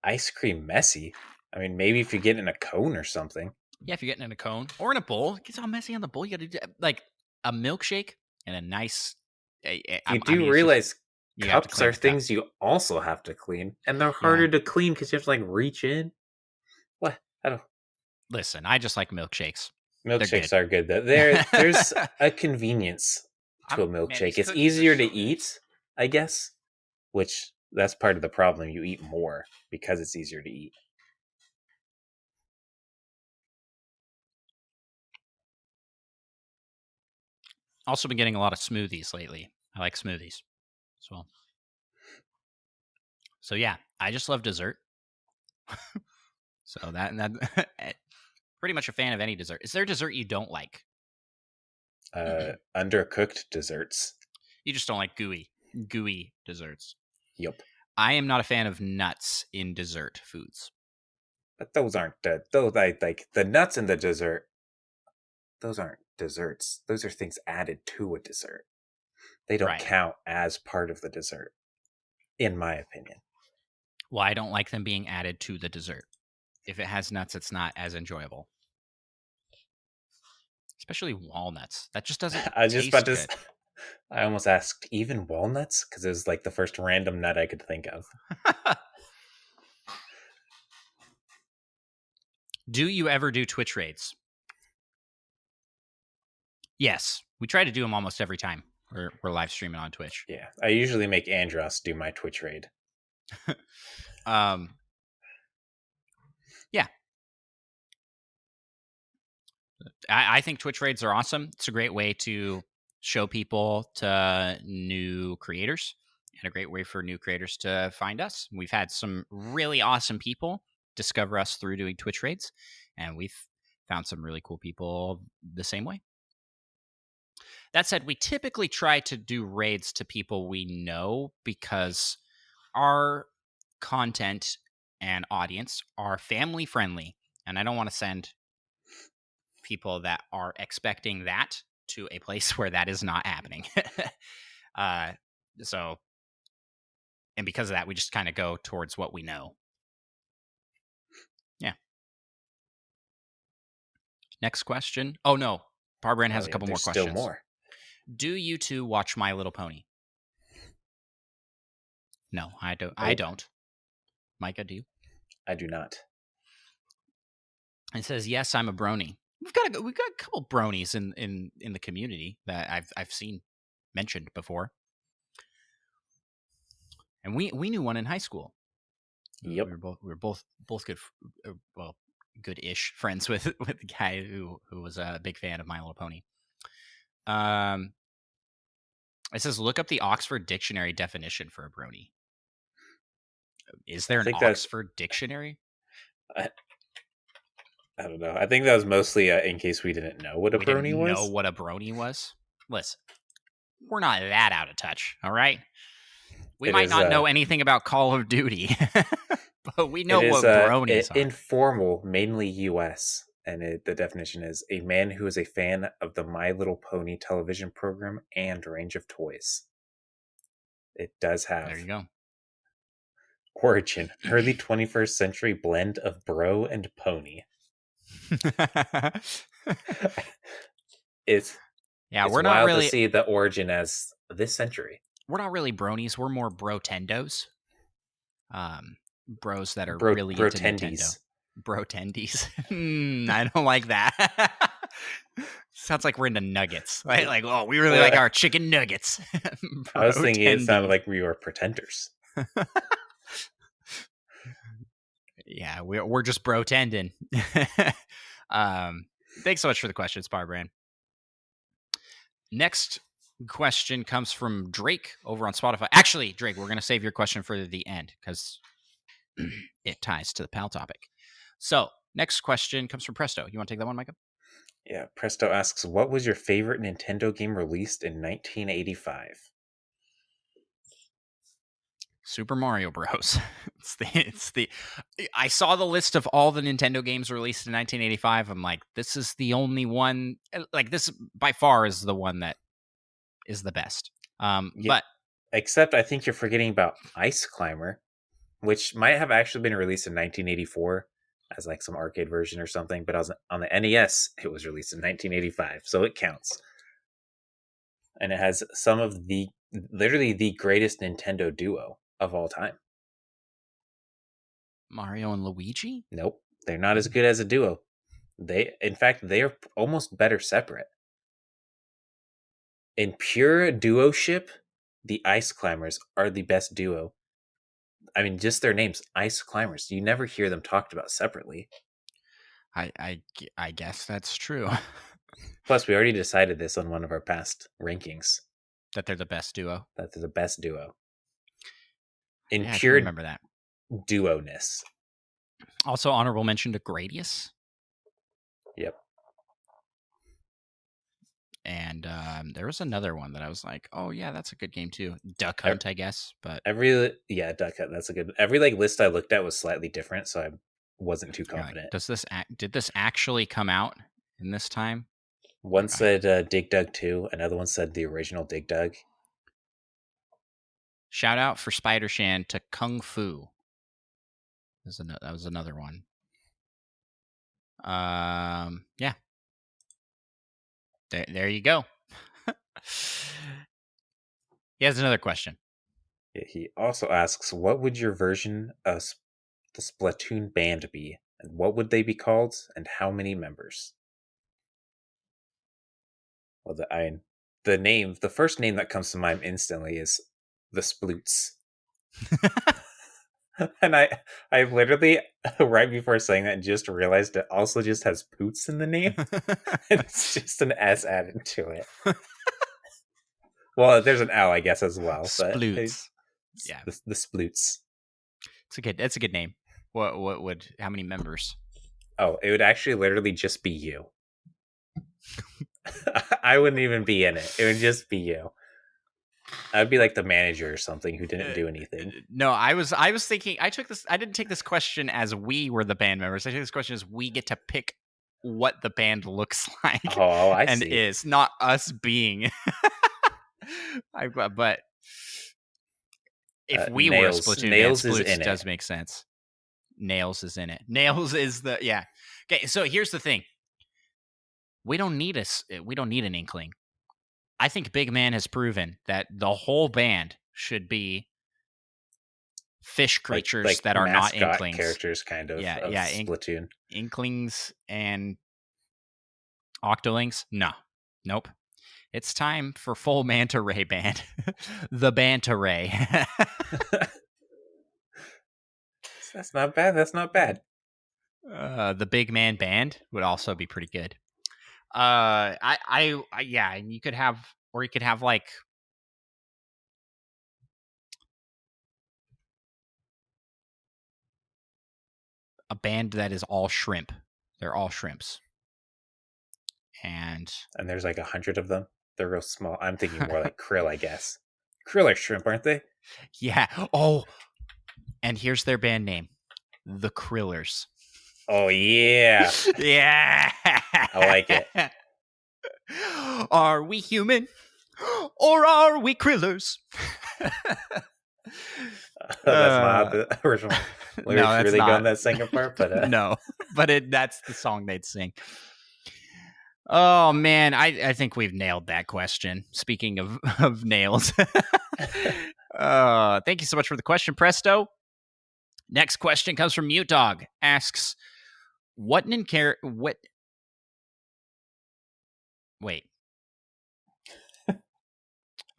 Ice cream messy? I mean, maybe if you get in a cone or something. Yeah, if you're getting in a cone or in a bowl, it gets all messy on the bowl. You got to do like a milkshake and a nice. You realize cups are things you also have to clean, and they're harder to clean because you have to like reach in. What? I don't. Listen, I just like milkshakes. Milkshakes are good though. There's a convenience to a milkshake. It's easier to eat, I guess. Which that's part of the problem. You eat more because it's easier to eat. Also been getting a lot of smoothies lately. I like smoothies as well. So yeah, I just love dessert. So that pretty much a fan of any dessert. Is there a dessert you don't like? Undercooked desserts. You just don't like gooey desserts. Yep. I am not a fan of nuts in dessert foods. But those aren't those like the nuts in the dessert. Those aren't desserts. Those are things added to a dessert. They don't count as part of the dessert, in my opinion. Well, I don't like them being added to the dessert. If it has nuts, it's not as enjoyable. Especially walnuts. That just doesn't taste good. I almost asked, even walnuts? Because it was like the first random nut I could think of. Do you ever do Twitch raids? Yes. We try to do them almost every time we're live streaming on Twitch. Yeah. I usually make Andros do my Twitch raid. Yeah. I think Twitch raids are awesome. It's a great way to show people to new creators and a great way for new creators to find us. We've had some really awesome people discover us through doing Twitch raids, and we've found some really cool people the same way. That said, we typically try to do raids to people we know because our content and audience are family friendly, and I don't want to send people that are expecting that to a place where that is not happening. So, and because of that, we just kind of go towards what we know. Yeah. Next question. Oh no, Barbara has a couple more questions. Still more. Do you two watch My Little Pony? No, I don't. I don't. Micah, do you? I do not. It says, "Yes, I'm a brony." We've got a couple bronies in the community that I've seen mentioned before, and we knew one in high school. Yep. We were both good, well, good-ish friends with the guy who was a big fan of My Little Pony. It says, "Look up the Oxford Dictionary definition for a brony." Is I there an think that's. Oxford Dictionary? I, I don't know. I think that was mostly in case we didn't know what a We didn't brony know was. what a brony was. Listen, we're not that out of touch, all right? We It might is. not know anything about Call of Duty, but we It know is what bronies are. informal, mainly U.S. And the definition is a man who is a fan of the My Little Pony television program and range of toys. It does There you have go. origin, early 21st century blend of bro and pony. it's Yeah, it's we're not wild to really see the origin as this century. bronies. We're more brotendos. Bros that are Bro really into Nintendo. tendies. Brotendies. I don't like that. Sounds like we're into nuggets. Like, oh, we really like Well, our chicken nuggets. I was thinking it sounded Brotendies. like we were pretenders. Yeah, we're just brotending. Thanks so much for the question, Sparbrand. Next question comes from Drake over on Spotify. Actually, Drake, we're going to save your question for the end because it ties to the PAL topic. So, next question comes from Presto. You want to take that one, Micah? Yeah, Presto asks, what was your favorite Nintendo game released in 1985? Super Mario Bros. I saw the list of all the Nintendo games released in 1985. I'm like, this is the only one. Like, this by far is the one that is the best. Yeah, But except I think you're forgetting about Ice Climber, which might have actually been released in 1984 as like some arcade version or something, but on the NES, it was released in 1985, so it counts. And it has some of literally the greatest Nintendo duo of all time. Mario and Luigi? Nope, they're not as good as a duo. In fact, they are almost better separate. In pure duo-ship, the Ice Climbers are the best duo. I mean, just their names, Ice Climbers. You never hear them talked about separately. I guess that's true. Plus, we already decided this on one of our past rankings. That they're the best duo. That they're the best duo. In Yeah, I can pure remember that. duo-ness. Also, honorable mention to Gradius. Yep. And there was another one that I was like, oh yeah, that's a good game too. Duck Hunt, I guess. But Duck Hunt, that's a good. Every like list I looked at was slightly different, so I wasn't too you're like, confident. did this actually come out in this time? One said Dig Dug 2, another one said the original Dig Dug. Shout out for Spider Shan to Kung Fu. That was another one. Yeah. There you go. He has another question. He also asks, what would your version of the Splatoon band be? And what would they be called? And how many members? Well, the first name that comes to mind instantly is the Sploots. And I literally, right before saying that, just realized it also just has Poots in the name. It's just an S added to it. Well, there's an L, I guess, as well. Sploots. Yeah. The Sploots. That's a good name. How many members? Oh, it would actually literally just be you. I wouldn't even be in it. It would just be you. I'd be like the manager or something who didn't do anything. No, I was thinking. I didn't take this question as we were the band members. I took this question as we get to pick what the band looks like. Oh, I and see. Is not us being. But if we Nails, were a Splatoon Nails band, is Sploots in does it. make sense. Nails is in it. Nails is the yeah. Okay, so here's the thing. We don't need an inkling. I think Big Man has proven that the whole band should be fish like creatures like that are not mascot inklings. characters, kind of Yeah, of yeah, Splatoon. inklings and octolings. No, nope. It's time for full manta ray band, the banta ray. That's not bad. That's not bad. The big man band would also be pretty good. Yeah, and you could have, or you could have like a band that is all shrimp. They're all shrimps, and And there's like 100 of them. They're real small. I'm thinking more like krill, I guess. Krill are shrimp, aren't they? yeah. Oh, and here's their band name, the Krillers. Oh yeah, Yeah, I like it. Are we human or are we Krillers? That's not how the original No, lyrics that's really go in not. that second part, but No, but that's the song they'd sing. Oh man, I think we've nailed that question. Speaking of nails. Thank you so much for the question, Presto. Next question comes from Mute Dog. Asks, what wait.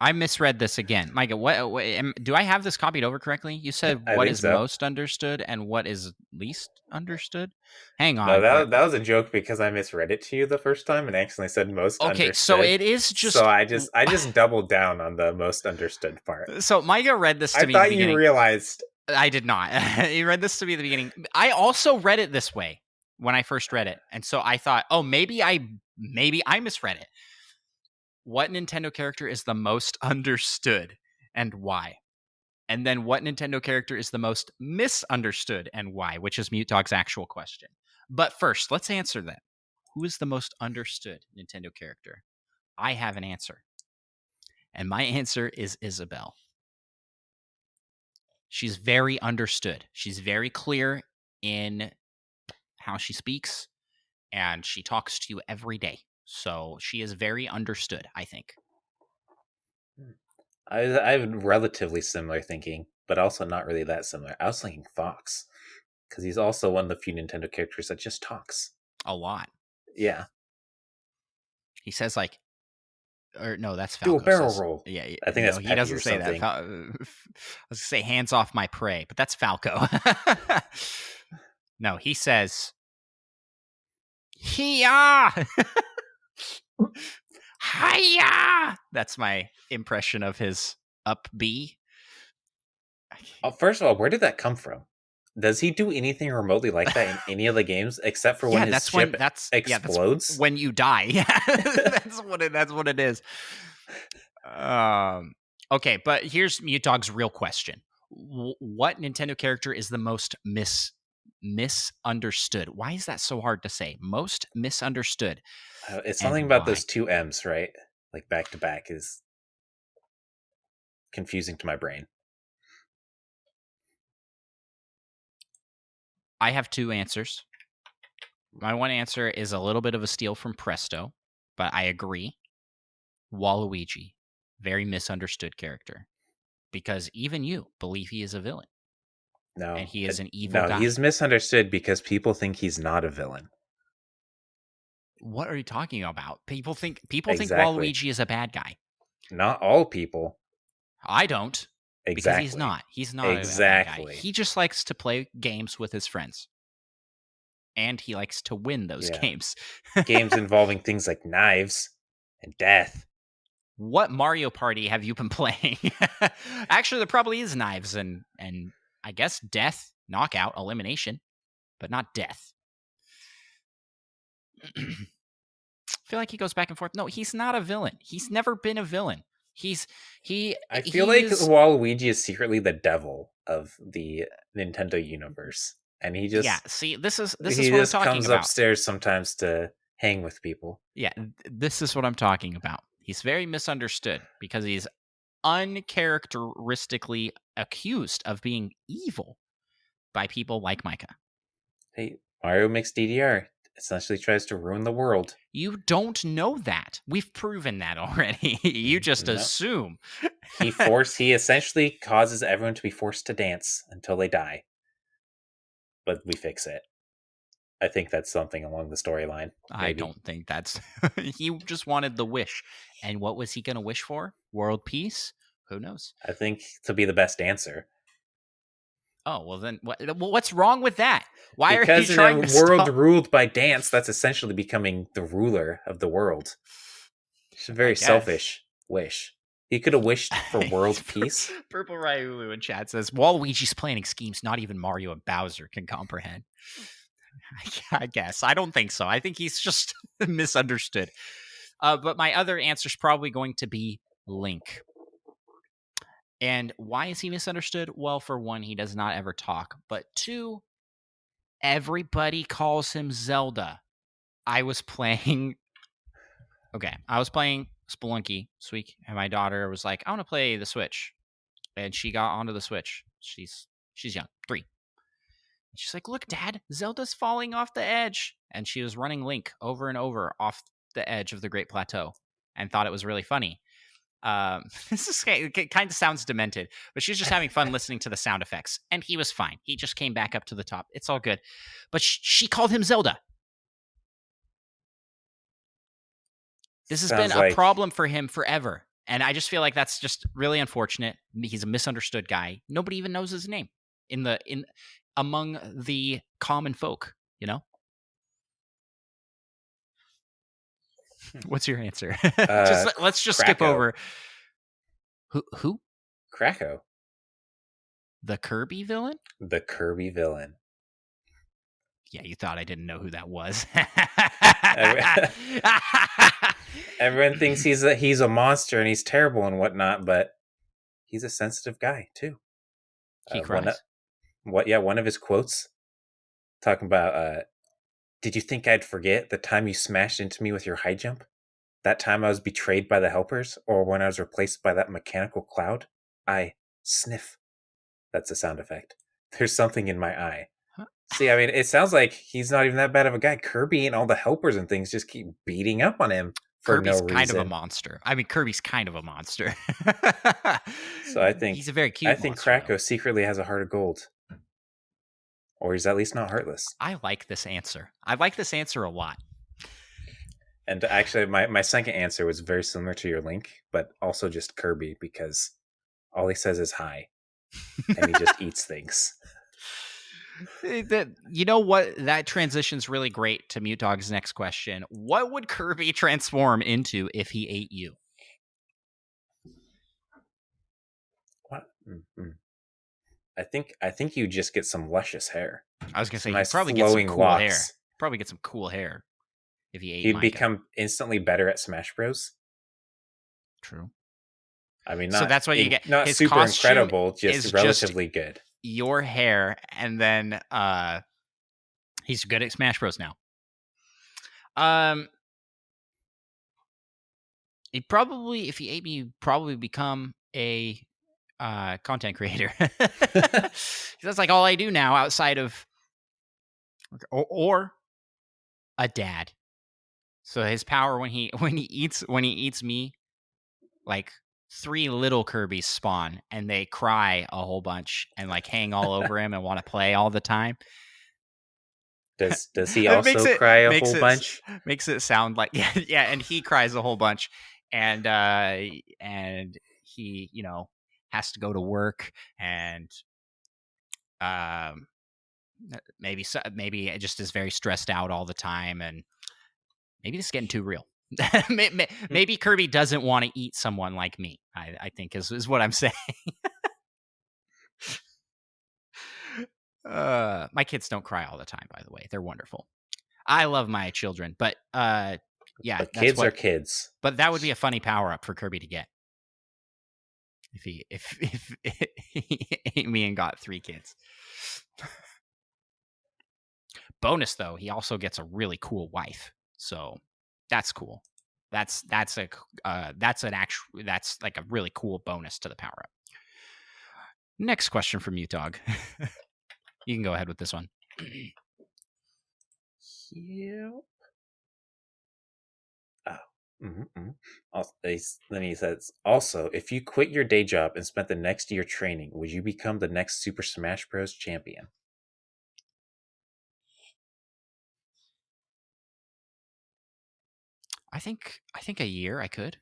I misread this again. Micah, what do I have this copied over correctly? You said I what think is so. most understood and what is least understood? Hang No, on. that was a joke because I misread it to you the first time and accidentally said most Okay, understood. so it is just. So I just doubled down on the most understood part. So Micah read this to I me at thought the beginning. you realized. I did not. He read this to me at the beginning. I also read it this way when I first read it, and so I thought, oh, maybe I misread it. What Nintendo character is the most understood and why? And then what Nintendo character is the most misunderstood and why, which is Mute Dog's actual question. But first, let's answer that. Who is the most understood Nintendo character? I have an answer. And my answer is Isabelle. She's very understood. She's very clear in how she speaks, and she talks to you every day. So she is very understood, I think. I have relatively similar thinking, but also not really that similar. I was thinking Fox, because he's also one of the few Nintendo characters that just talks A lot. Yeah. He says like, or no, that's Do Falco. a barrel says, roll. Yeah, I think no, that's he Peppy doesn't or say that. something. I was gonna say hands off my prey, but that's Falco. No, he says, "Hiya, hiya." That's my impression of his up B. First of all, where did that come from? Does he do anything remotely like that in any of the games except for when his ship explodes? That's when you die. Yeah, that's what it is. Okay, but here's Mute Dog's real question: what Nintendo character is the most misunderstood? Why is that so hard to say? Most misunderstood. It's something about those two M's, right? Like back to back is confusing to my brain. I have two answers. My one answer is a little bit of a steal from Presto, but I agree. Waluigi, very misunderstood character, because even you believe he is a villain. No, and he is an evil guy. He's misunderstood because people think he's not a villain. What are you talking about? People think Waluigi is a bad guy. Not all people. I don't. Because he's not. He's not a bad guy. He just likes to play games with his friends. And he likes to win those games. Games involving things like knives and death. What Mario Party have you been playing? Actually, there probably is knives and I guess death, knockout, elimination, but not death. I feel like he goes back and forth. No, he's not a villain. He's never been a villain. I feel like Waluigi is secretly the devil of the Nintendo universe. And he just see, this is what I'm talking about. He just comes about. upstairs sometimes to hang with people. Yeah, this is what I'm talking about. He's very misunderstood because he's uncharacteristically accused of being evil by people like Micah. Hey, Mario makes DDR. essentially tries to ruin the world. You don't know that. We've proven that already. You just No. assume. He essentially causes everyone to be forced to dance until they die. But we fix it. I think that's something along the storyline. I Maybe. don't think that's. He just wanted the wish. And what was he going to wish for? World peace? Who knows? I think to be the best dancer. Oh, well, then what's wrong with that? Why are you Because in a trying to world stop? ruled by dance, that's essentially becoming the ruler of the world. It's a I very guess. selfish wish. He could have wished for world peace. Purple Ryulu in chat says Waluigi's planning schemes not even Mario and Bowser can comprehend. I guess. I don't think so. I think he's just misunderstood. But my other answer is probably going to be Link. And why is he misunderstood? Well, for one, he does not ever talk. But two, everybody calls him Zelda. I was playing Spelunky this week, and my daughter was like, I want to play the Switch. And she got onto the Switch. She's young, 3. And she's like, look, Dad, Zelda's falling off the edge. And she was running Link over and over off the edge of the Great Plateau and thought it was really funny. It kind of sounds demented, but she was just having fun listening to the sound effects. And he was fine. He just came back up to the top. It's all good. But she called him Zelda. This has been a problem for him forever. And I just feel like that's just really unfortunate. He's a misunderstood guy. Nobody even knows his name among the common folk, you know? What's your answer? Let's just skip over. Who? Krakow. The Kirby villain? The Kirby villain. Yeah, you thought I didn't know who that was. Everyone thinks he's a monster and he's terrible and whatnot, but he's a sensitive guy too. He cries. One of his quotes talking about, did you think I'd forget the time you smashed into me with your high jump? That time I was betrayed by the helpers, or when I was replaced by that mechanical cloud? I sniff. That's a sound effect. There's something in my eye. See, I mean, it sounds like he's not even that bad of a guy. Kirby and all the helpers and things just keep beating up on him for Kirby's no reason. kind of a monster. I mean, Kirby's kind of a monster. So I think he's a very cute. I think Krakow secretly has a heart of gold, or he's at least not heartless. I like this answer. I like this answer a lot. And actually, my second answer was very similar to your Link, but also just Kirby, because all he says is hi, and he just eats things. You know what? That transition's really great to Mute Dog's next question. What would Kirby transform into if he ate you? What? Mm-hmm. I think you just get some luscious hair. I was gonna say nice he'd probably get some cool locks. hair. Probably get some cool hair if he ate. He'd become instantly better at Smash Bros. True. I mean, so that's what you get. Not his super incredible, just relatively just good. Your hair, and then he's good at Smash Bros. Now. He probably, if he ate me, he'd probably become a content creator. That's like all I do now outside of, or a dad. So his power when he eats me, like 3 little Kirby's spawn and they cry a whole bunch and like hang all over him and want to play all the time. Does he also cry a whole bunch? Makes it sound like yeah, and he cries a whole bunch, and he has to go to work, and maybe just is very stressed out all the time, and maybe this is getting too real. Maybe Kirby doesn't want to eat someone like me. I think is what I'm saying. My kids don't cry all the time, by the way. They're wonderful. I love my children, but yeah, but kids are kids. But that would be a funny power up for Kirby to get if he ate me and got 3 kids. Bonus though, he also gets a really cool wife, so that's cool. That's like a really cool bonus to the power up. Next question from you, Dog. You can go ahead with this one. Yep. Oh. Also, then he says, also, if you quit your day job and spent the next year training, would you become the next Super Smash Bros. Champion? I think a year I could.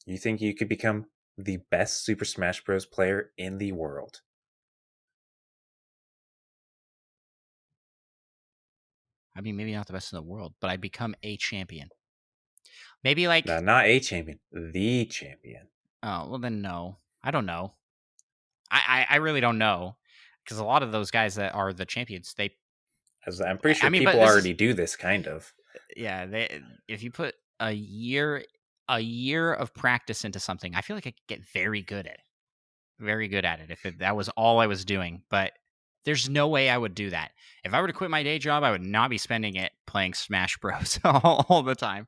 You think you could become the best Super Smash Bros. Player in the world? I mean, maybe not the best in the world, but I'd become a champion. Maybe No, like, not a champion, the champion. oh, well then no. I don't know. I really don't know because a lot of those guys that are the champions, they. As I'm pretty I sure mean, but people this is already do this kind of. yeah. They if you put a year of practice into something, I feel like I could get very good at it. Very good at it if that was all I was doing. But there's no way I would do that. If I were to quit my day job, I would not be spending it playing Smash Bros. all the time.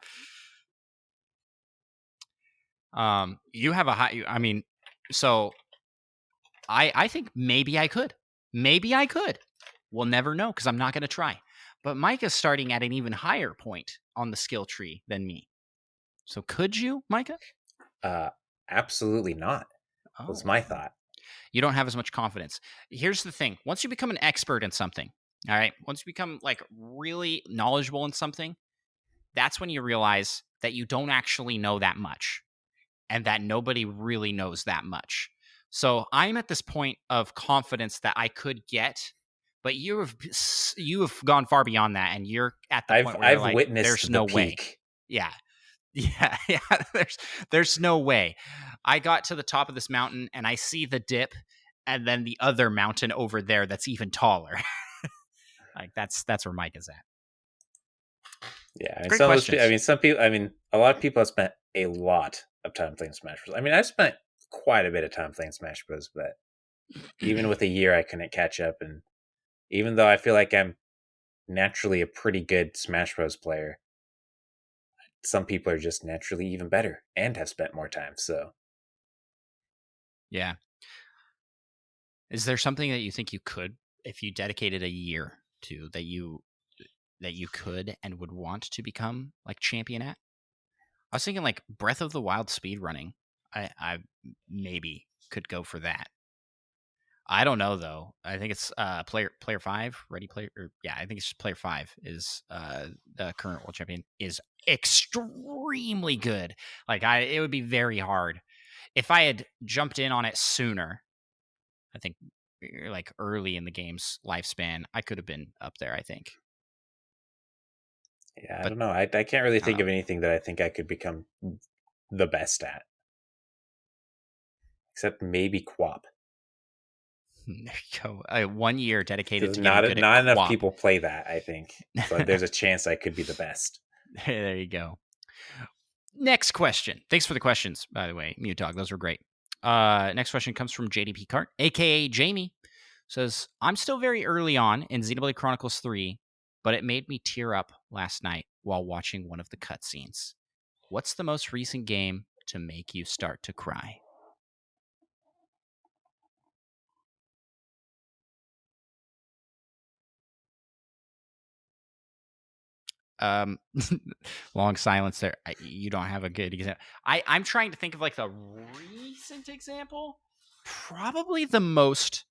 You have a high. I mean, so I think maybe I could. Maybe I could. We'll never know because I'm not going to try. But Micah's starting at an even higher point on the skill tree than me. So could you, Micah? Uh, Absolutely not. Was Oh, my thought. you don't have as much confidence. Here's the thing: once you become an expert in something, all right, once you become like really knowledgeable in something, that's when you realize that you don't actually know that much and that nobody really knows that much. So I'm at this point of confidence that I could get, but you have gone far beyond that, and you're at the I've point where you're I've like, "There's witnessed the no way." peak. Yeah, yeah, yeah. There's no way. I got to the top of this mountain, and I see the dip, and then the other mountain over there that's even taller. Like that's where Mike is at. Yeah, I mean Great some of those. I questions. mean some people. I mean a lot of people have spent a lot of time playing Smash Bros. I mean I've spent quite a bit of time playing Smash Bros. But even with a year, I couldn't catch up. And even though I feel like I'm naturally a pretty good Smash Bros. Player, some people are just naturally even better and have spent more time. So Yeah. Is there something that you think you could, if you dedicated a year to, that you could and would want to become like champion at? I was thinking like Breath of the Wild speed running. I maybe could go for that. I don't know though. I think it's player 5, ready player or yeah, I think it's just player 5 is the current world champion is extremely good. Like it would be very hard if I had jumped in on it sooner. I think like early in the game's lifespan, I could have been up there, I think. yeah, I But don't know. I can't really I don't think know. of anything that I think I could become the best at, except maybe QWOP. There you go. 1 year dedicated Because to getting good at not enough QWOP. people play that. I think so. There's a chance I could be the best. There you go. Next question. Thanks for the questions, by the way, Mute Dog. Those were great. Next question comes from JDP Cart, aka Jamie. Says, I'm still very early on in Xenoblade Chronicles 3, but it made me tear up last night while watching one of the cutscenes. What's the most recent game to make you start to cry? Um, long silence there. You don't have a good example. I'm trying to think of like the recent example. Probably the most.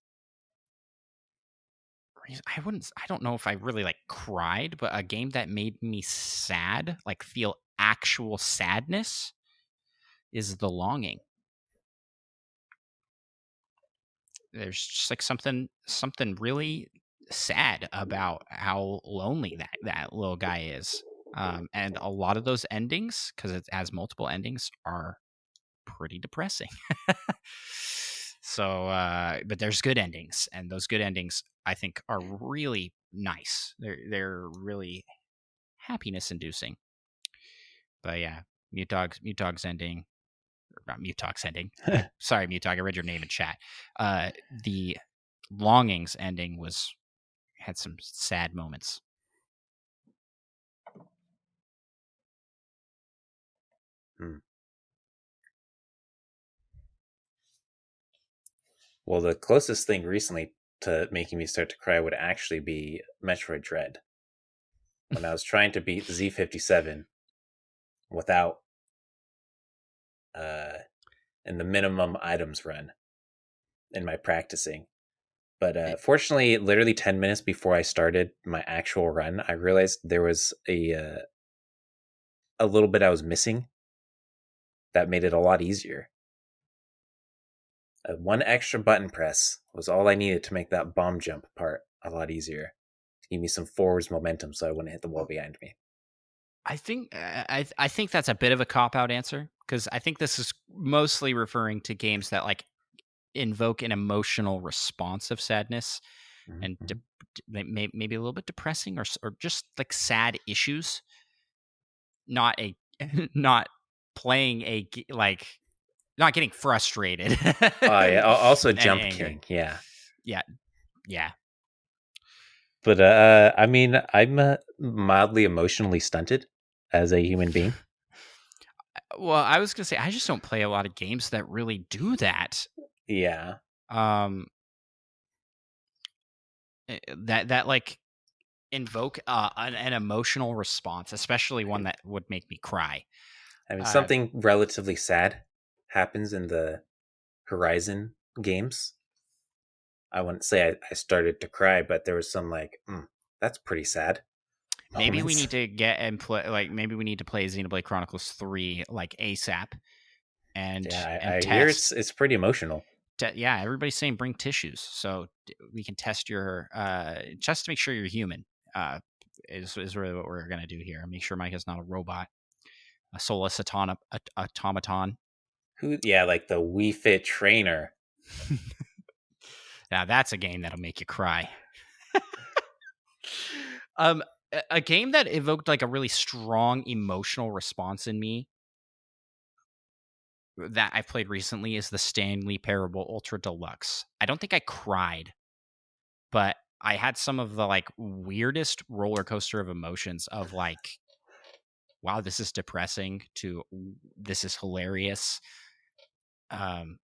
I don't know if I really like cried, but a game that made me sad, like feel actual sadness, is The Longing. There's just like something really sad about how lonely that little guy is. And a lot of those endings, because it has multiple endings, are pretty depressing. So, but there's good endings, and those good endings I think are really nice. They're really happiness inducing. But yeah, Mute Dog's ending, or not Mute Dog's ending. Sorry, Mute Dog. I read your name in chat. The Longings ending had some sad moments. Hmm. Well, the closest thing recently to making me start to cry would actually be Metroid Dread. when I was trying to beat Z57 without uh in the minimum items run in my practicing. But fortunately, literally 10 minutes before I started my actual run, I realized there was a little bit I was missing that made it a lot easier. One extra button press was all I needed to make that bomb jump part a lot easier. To give me some forwards momentum so I wouldn't hit the wall behind me. I think that's a bit of a cop out answer, because I think this is mostly referring to games that like invoke an emotional response of sadness and Mm-hmm. maybe a little bit depressing, or just like sad issues, not a not playing like not getting frustrated Oh yeah, also and Jump angry. King, yeah. Yeah, yeah. But I mean, I'm mildly emotionally stunted as a human being. Well, I was gonna say I just don't play a lot of games that really do that. Yeah, Um, that like invoke an emotional response, especially one that would make me cry. I mean, Uh, something relatively sad happens in the Horizon games. I wouldn't say I started to cry, but there was some like, that's pretty sad Maybe we moments. need to get and play. Like maybe we need to play Xenoblade Chronicles 3 like ASAP and Yeah, I hear test. it's pretty emotional. Yeah, everybody's saying bring tissues, so we can test your just to make sure you're human. Is really what we're gonna do here. Make sure Mike is not a robot, a soulless automaton. Who? Yeah, like the Wii Fit trainer. Now that's a game that'll make you cry. Um, a game that evoked like a really strong emotional response in me that I've played recently is the Stanley Parable Ultra Deluxe. I don't think I cried, but I had some of the like weirdest roller coaster of emotions of like, wow, this is depressing to this is hilarious. Um,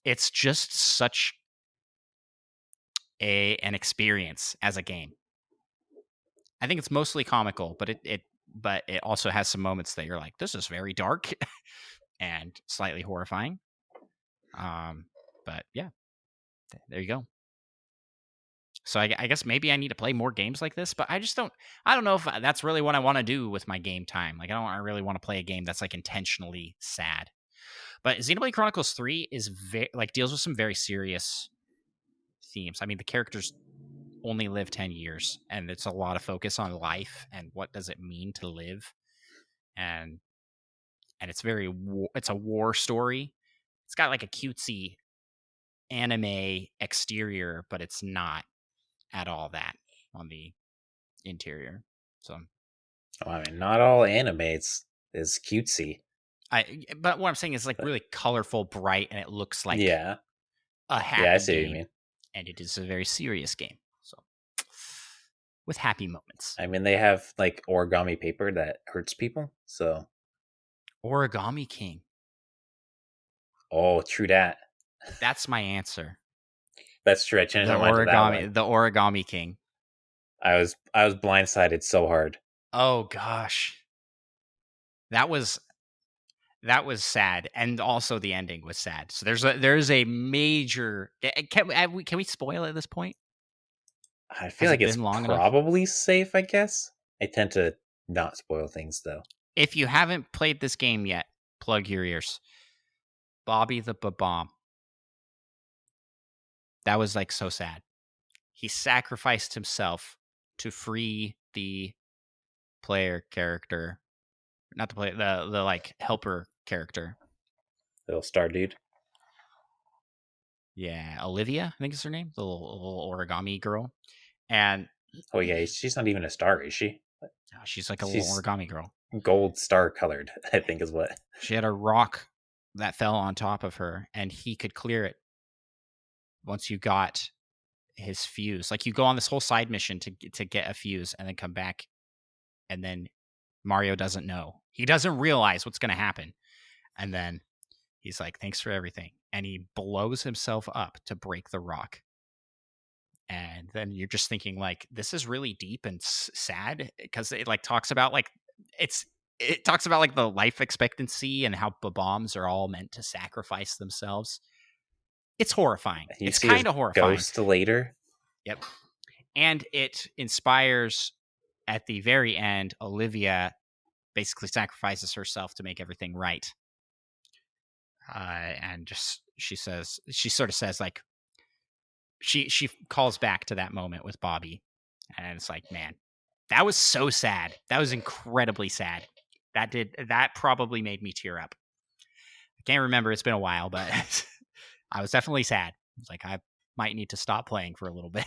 it's just such an experience as a game. I think it's mostly comical, but it also has some moments that you're like, this is very dark and slightly horrifying. Um, but yeah, there you go. So I guess maybe I need to play more games like this, but I just don't. I don't know if that's really what I want to do with my game time. Like I really want to play a game that's like intentionally sad. But Xenoblade Chronicles 3 is like deals with some very serious themes. I mean, the characters only live 10 years, and it's a lot of focus on life and what does it mean to live, and it's it's a war story. It's got like a cutesy anime exterior, but it's not at all that on the interior. So Oh, I mean, not all anime is cutesy, but what I'm saying is like but really colorful, bright, and it looks like yeah, a yeah, I happy see what you game, mean. and it is a very serious game. So with happy moments. I mean, they have like origami paper that hurts people. So, Origami King. oh, true that. That's my answer. That's true. I changed my mind to that one. The Origami King. I was blindsided so hard. Oh gosh. That was sad, and also the ending was sad. So there's a major. Can we spoil at this point? I feel Has like it it's been long enough? probably safe. I guess I tend to not spoil things though. If you haven't played this game yet, plug your ears. Bobby the Bomb. That was like so sad. He sacrificed himself to free the player character, not the player, the like helper character. Little star dude. Yeah, Olivia, I think is her name, the little origami girl, and Oh yeah, she's not even a star, is she? she's like a little She's origami girl. gold star colored. I think is what. She had a rock that fell on top of her, and he could clear it once you got his fuse. Like you go on this whole side mission to get a fuse, and then come back, and then Mario doesn't know. He doesn't realize what's going to happen, and then he's like, "Thanks for everything," and he blows himself up to break the rock. And then you're just thinking like, this is really deep and sad, because it like talks about like it talks about like the life expectancy and how bombs are all meant to sacrifice themselves. It's horrifying. You It's see his kind of horrifying. ghost later. Yep. And it inspires, at the very end, Olivia basically sacrifices herself to make everything right. And just she sort of says like, she calls back to that moment with Bobby, and it's like, man, that was so sad. That was incredibly sad. That probably made me tear up. I can't remember. It's been a while, but I was definitely sad. It's like, I might need to stop playing for a little bit.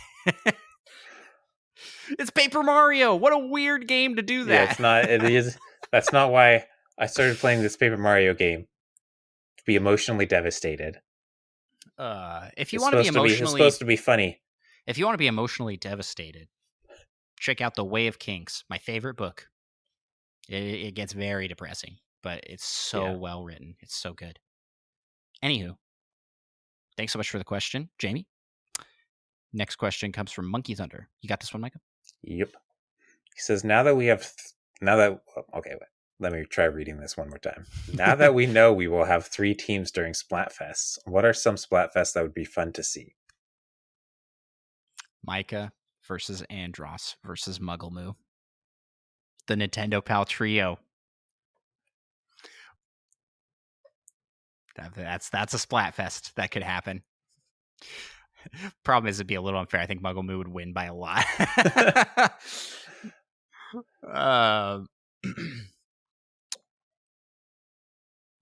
It's Paper Mario. What a weird game to do that. Yeah, it's not. It is. That's not why I started playing this Paper Mario game. To be emotionally devastated. If you want to be emotionally, it's supposed to be funny. If you want to be emotionally devastated, check out The Way of Kings, my favorite book. It gets very depressing, but it's so well written. It's so good. Anywho, thanks so much for the question, Jamie. Next question comes from Monkey Thunder. You got this one, Micah? Yep. He says, okay, wait. Let me try reading this one more time. Now that we know we will have 3 teams during Splatfests, what are some Splatfests that would be fun to see? Micah versus Andros versus Mugglemoo. The Nintendo Pal Trio. That's a Splatfest that could happen. Problem is, it'd be a little unfair. I think Mugglemoo would win by a lot.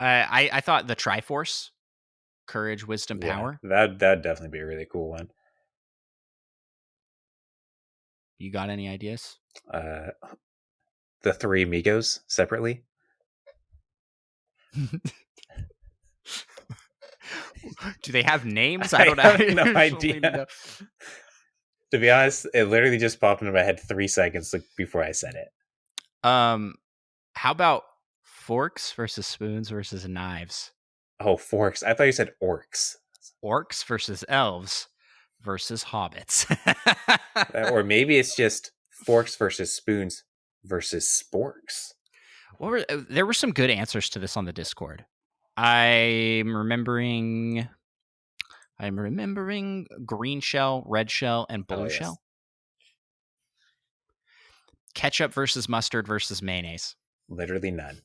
I thought the Triforce, courage, wisdom, power. That'd definitely be a really cool one. You got any ideas? The 3 amigos separately. Do they have names? I have no idea. To be honest, it literally just popped into my head 3 seconds before I said it. How about forks versus spoons versus knives? Oh, forks. I thought you said orcs. Orcs versus elves versus hobbits. Or maybe it's just forks versus spoons versus sporks. There were some good answers to this on the Discord. I'm remembering green shell, red shell, and blue shell. Ketchup versus mustard versus mayonnaise. Literally none.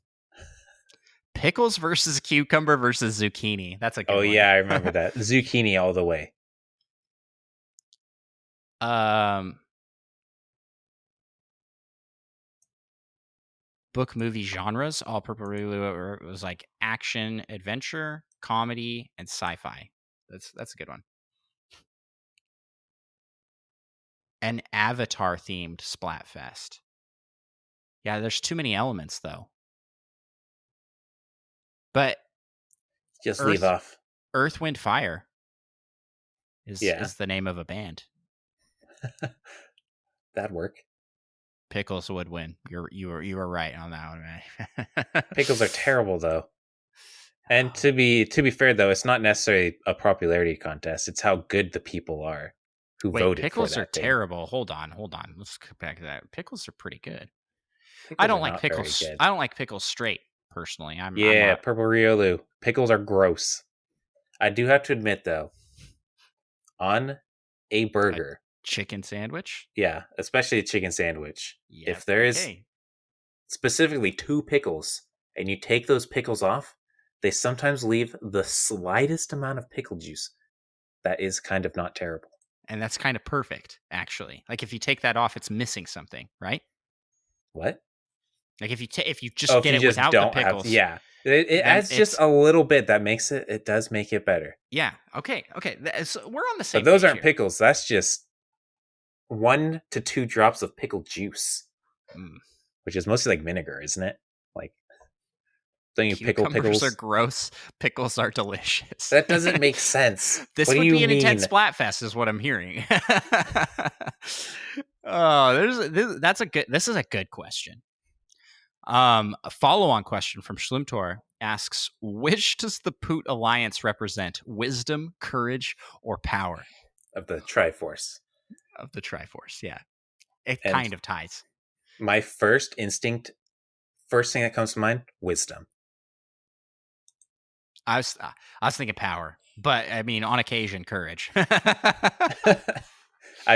Pickles versus cucumber versus zucchini. That's a good one. Oh, yeah, I remember that. Zucchini all the way. Book, movie genres. All Purple Rulu was like action, adventure, comedy, and sci-fi. That's a good one. An Avatar themed Splatfest. Yeah, there's too many elements though. But just leave off. Earth, Wind, Fire is the name of a band. That'd work. Pickles would win. You were right on that one, man. Pickles are terrible though. And to be fair though, it's not necessarily a popularity contest. It's how good the people are who voted pickles for that are thing. Terrible. Hold on. Let's go back to that. Pickles are pretty good. Pickles I don't like pickles. I don't like pickles straight, personally. I'm not... Purple Riolu. Pickles are gross. I do have to admit though, on a burger, chicken sandwich? Yeah, especially a chicken sandwich. Yeah, if there is specifically 2 pickles and you take those pickles off, they sometimes leave the slightest amount of pickle juice. That is kind of not terrible. And that's kind of perfect, actually. Like if you take that off, it's missing something, right? What? Like if you just get it without the pickles. It adds just a little bit. That makes it does make it better. Yeah. Okay. So we're on the same. But those aren't pickles. That's just 1 to 2 drops of pickle juice, which is mostly like vinegar, isn't it? Like, don't you pickle pickles? Are gross. Pickles are delicious. That doesn't make sense. This would be an intense Splatfest, is what I'm hearing. This is a good question. A follow-on question from Schlimtor asks, which does the Poot Alliance represent? Wisdom, courage, or power? Of the Triforce. of the Triforce. Yeah, it And kind of ties. my first thing that comes to mind, wisdom. I was thinking power, but I mean, on occasion, courage. I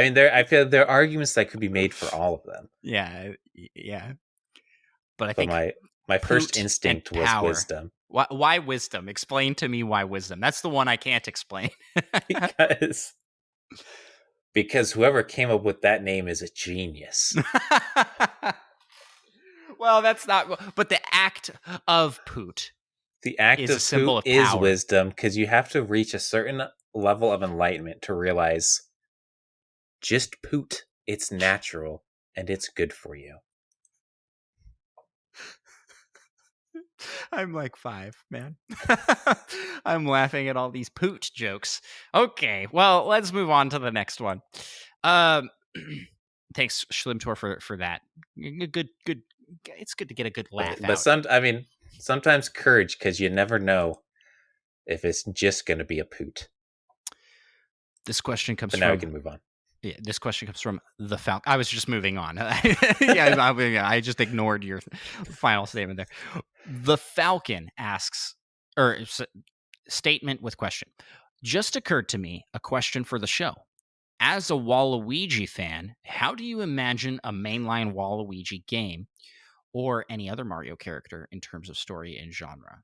mean, I feel there are arguments that could be made for all of them, Yeah, yeah. But I but think my first poot and instinct was power. wisdom. Why wisdom? Explain to me why wisdom. That's the one I can't explain. because whoever came up with that name is a genius. Well, that's not. But the act of poot The act is a of poop symbol of is power. wisdom because you have to reach a certain level of enlightenment to realize just poot. It's natural and it's good for you. I'm like 5, man. I'm laughing at all these poot jokes. Okay, well, let's move on to the next one. Thanks, Schlimtor, for that. Good. It's good to get a good laugh But out. sometimes courage because you never know if it's just going to be a poot. This question comes But now we from. can move on. Yeah, this question comes from the Falcon. I was just moving on. I just ignored your final statement there. The Falcon asks, or statement with question. Just occurred to me a question for the show. As a Waluigi fan, how do you imagine a mainline Waluigi game or any other Mario character in terms of story and genre?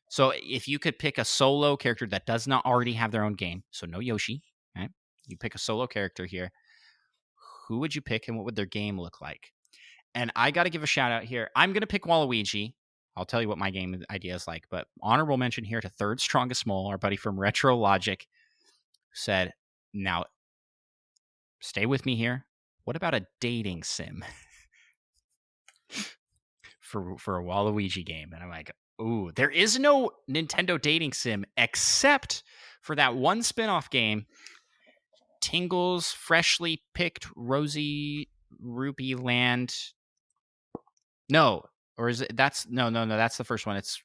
So if you could pick a solo character that does not already have their own game, so no Yoshi, right? You pick a solo character here. Who would you pick and what would their game look like? And I got to give a shout out here. I'm going to pick Waluigi. I'll tell you what my game idea is like, but honorable mention here to Third Strongest Mole, our buddy from Retro Logic, said, now stay with me here. What about a dating sim for a Waluigi game? And I'm like, ooh, there is no Nintendo dating sim except for that one spin-off game, Tingle's Freshly Picked Rosy Rupee Land. No, or is it? That's no. That's the first one. It's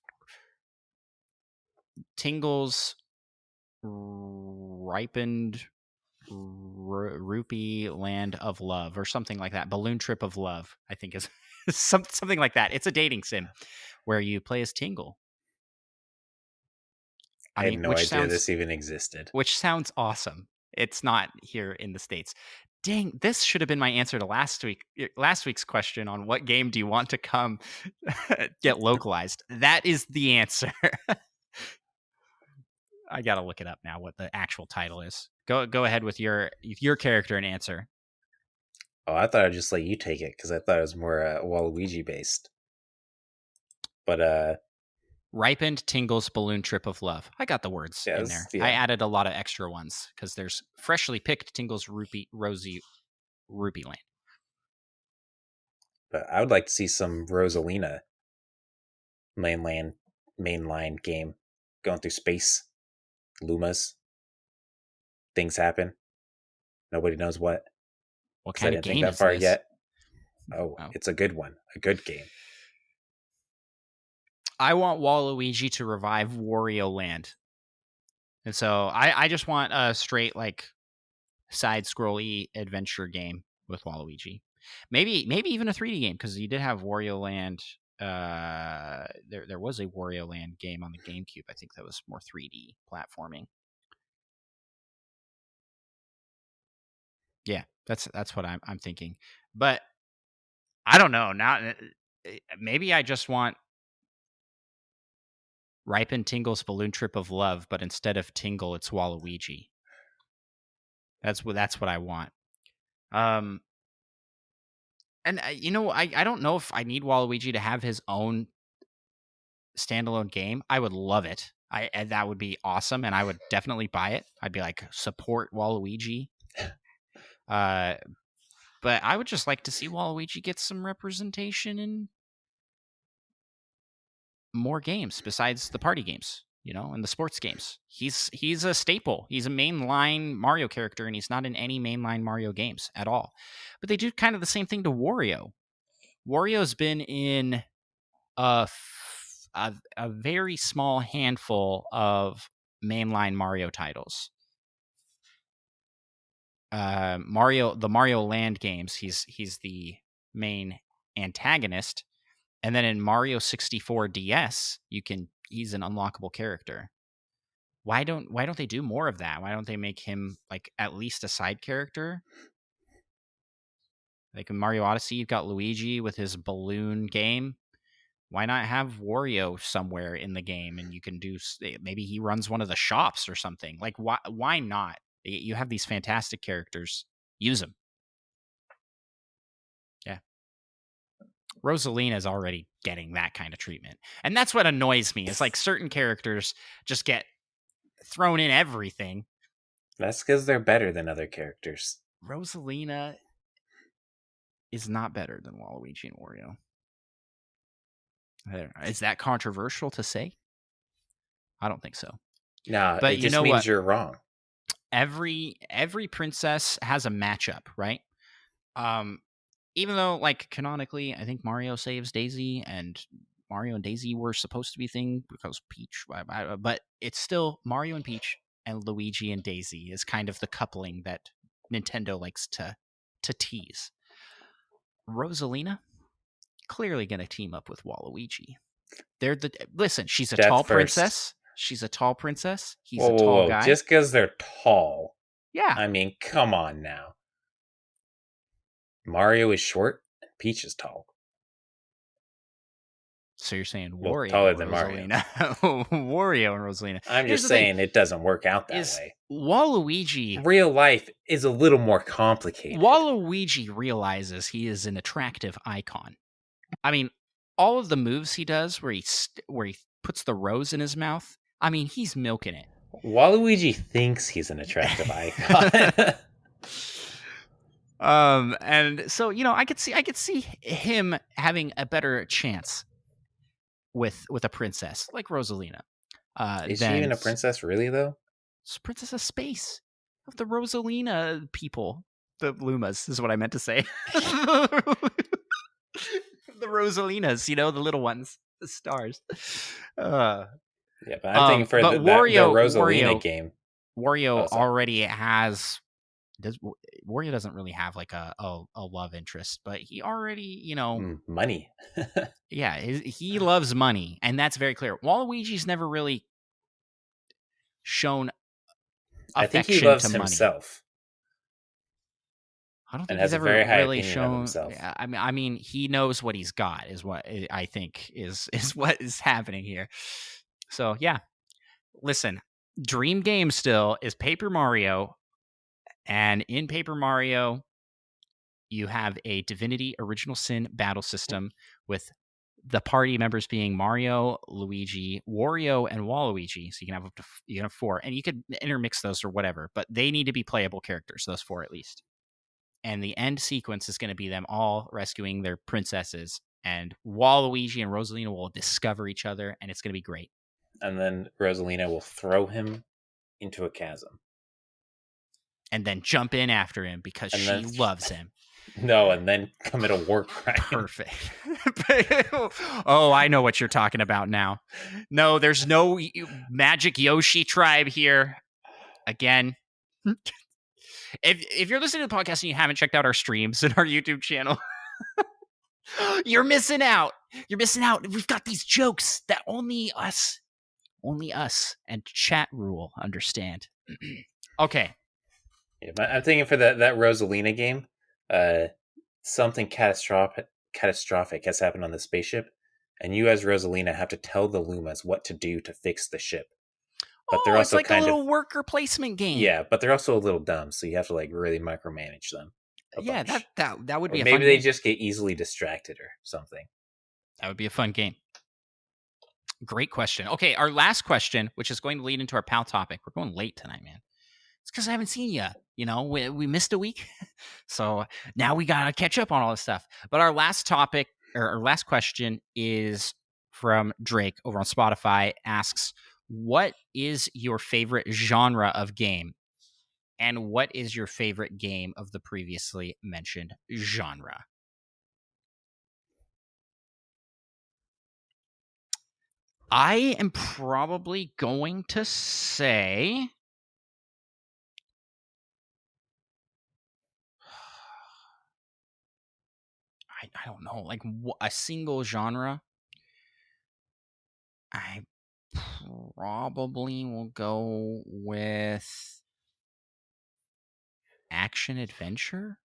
Tingle's Ripened Rupee Land of Love or something like that. Balloon Trip of Love, I think is something like that. It's a dating sim where you play as Tingle. I I had mean, no idea this even existed. which sounds awesome. It's not here in the States. Dang, this should have been my answer to last week's question on what game do you want to come get localized. That is the answer. I gotta look it up now. What the actual title is? Go ahead with your character and answer. Oh, I thought I'd just let you take it because I thought it was more Waluigi based. But Ripened Tingle's Balloon Trip of Love. I got the words in there. yeah. I added a lot of extra ones because there's freshly picked Tingle's Rosy Rupee Land. But I would like to see some Rosalina mainline game going through space, Lumas. Things happen. Nobody knows what. What I kind of didn't think game that is far this? yet. Oh, it's a good one. A good game. I want Waluigi to revive Wario Land. And so I just want a straight like side scrolly adventure game with Waluigi. Maybe even a 3D game because you did have Wario Land. There was a Wario Land game on the GameCube. I think that was more 3D platforming. Yeah, that's what I'm thinking. But I don't know. Now maybe I just want Ripen Tingle's Balloon Trip of Love, but instead of Tingle, it's Waluigi. That's what I want. And I don't know if I need Waluigi to have his own standalone game. I would love it. And that would be awesome, and I would definitely buy it. I'd be like, support Waluigi. But I would just like to see Waluigi get some representation in more games besides the party games, and the sports games. He's a staple. He's a mainline Mario character, and he's not in any mainline Mario games at all. But they do kind of the same thing to Wario. Wario's been in a very small handful of mainline Mario titles. the Mario Land games, he's the main antagonist, and then in Mario 64 DS, he's an unlockable character. Why don't they do more of that? Why don't they make him like at least a side character? Like in Mario Odyssey, you've got Luigi with his balloon game. Why not have Wario somewhere in the game and you can do maybe he runs one of the shops or something? Like why not? You have these fantastic characters. Use them. Yeah. Rosalina is already getting that kind of treatment. And that's what annoys me. Is like certain characters just get thrown in everything. That's because they're better than other characters. Rosalina is not better than Waluigi and Wario. Is that controversial to say? I don't think so. No, but it just means you're wrong. Every princess has a matchup, right? Even though, like, canonically, I think Mario saves Daisy, and Mario and Daisy were supposed to be a thing because Peach, but it's still Mario and Peach and Luigi and Daisy is kind of the coupling that Nintendo likes to tease. Rosalina, clearly going to team up with Waluigi. Listen, she's a tall princess. She's a tall princess. He's a tall guy. Just because they're tall. Yeah. I mean, come on now. Mario is short and Peach is tall. So you're saying Wario taller than Mario. Wario and Rosalina. I'm just saying it doesn't work out that way. Waluigi... Real life is a little more complicated. Waluigi realizes he is an attractive icon. I mean, all of the moves he does where he puts the rose in his mouth, I mean, he's milking it. Waluigi thinks he's an attractive icon. And so, I could see him having a better chance with a princess like Rosalina. Is she even a princess, really, though? It's Princess of Space. Of the Rosalina people. The Lumas is what I meant to say. The Rosalinas, the little ones. The stars. Yeah, but I'm thinking for the Rosalina game. Wario already has... Wario doesn't really have like a love interest, but he already, money. Yeah, he loves money, and that's very clear. Waluigi's never really shown affection I think he loves to money. Himself. I don't think he's ever really shown. Yeah, I mean, he knows what he's got. Is what I think is what is happening here. So yeah, listen, dream game still is Paper Mario. And in Paper Mario, you have a Divinity Original Sin battle system with the party members being Mario, Luigi, Wario, and Waluigi. So you can have 4, and you could intermix those or whatever. But they need to be playable characters, those 4 at least. And the end sequence is going to be them all rescuing their princesses, and Waluigi and Rosalina will discover each other, and it's going to be great. And then Rosalina will throw him into a chasm. And then jump in after him because she loves him. No, and then commit a war crime. Perfect. Oh, I know what you're talking about now. No, there's no magic Yoshi tribe here. Again, if you're listening to the podcast and you haven't checked out our streams and our YouTube channel, you're missing out. You're missing out. We've got these jokes that only us and chat rule understand. Okay. Yeah, but I'm thinking for that Rosalina game, something catastrophic has happened on the spaceship, and you as Rosalina have to tell the Lumas what to do to fix the ship. But they're also it's like a little worker placement game. Yeah, but they're also a little dumb, so you have to like really micromanage them. Yeah, that would be a fun game. Maybe they just get easily distracted or something. That would be a fun game. Great question. Okay, our last question, which is going to lead into our pal topic. We're going late tonight, man. It's because I haven't seen you. We missed a week. So now we got to catch up on all this stuff. But our last topic, or our last question, is from Drake over on Spotify. Asks, what is your favorite genre of game? And what is your favorite game of the previously mentioned genre? I am probably going to say I don't know, like a single genre. I probably will go with action adventure.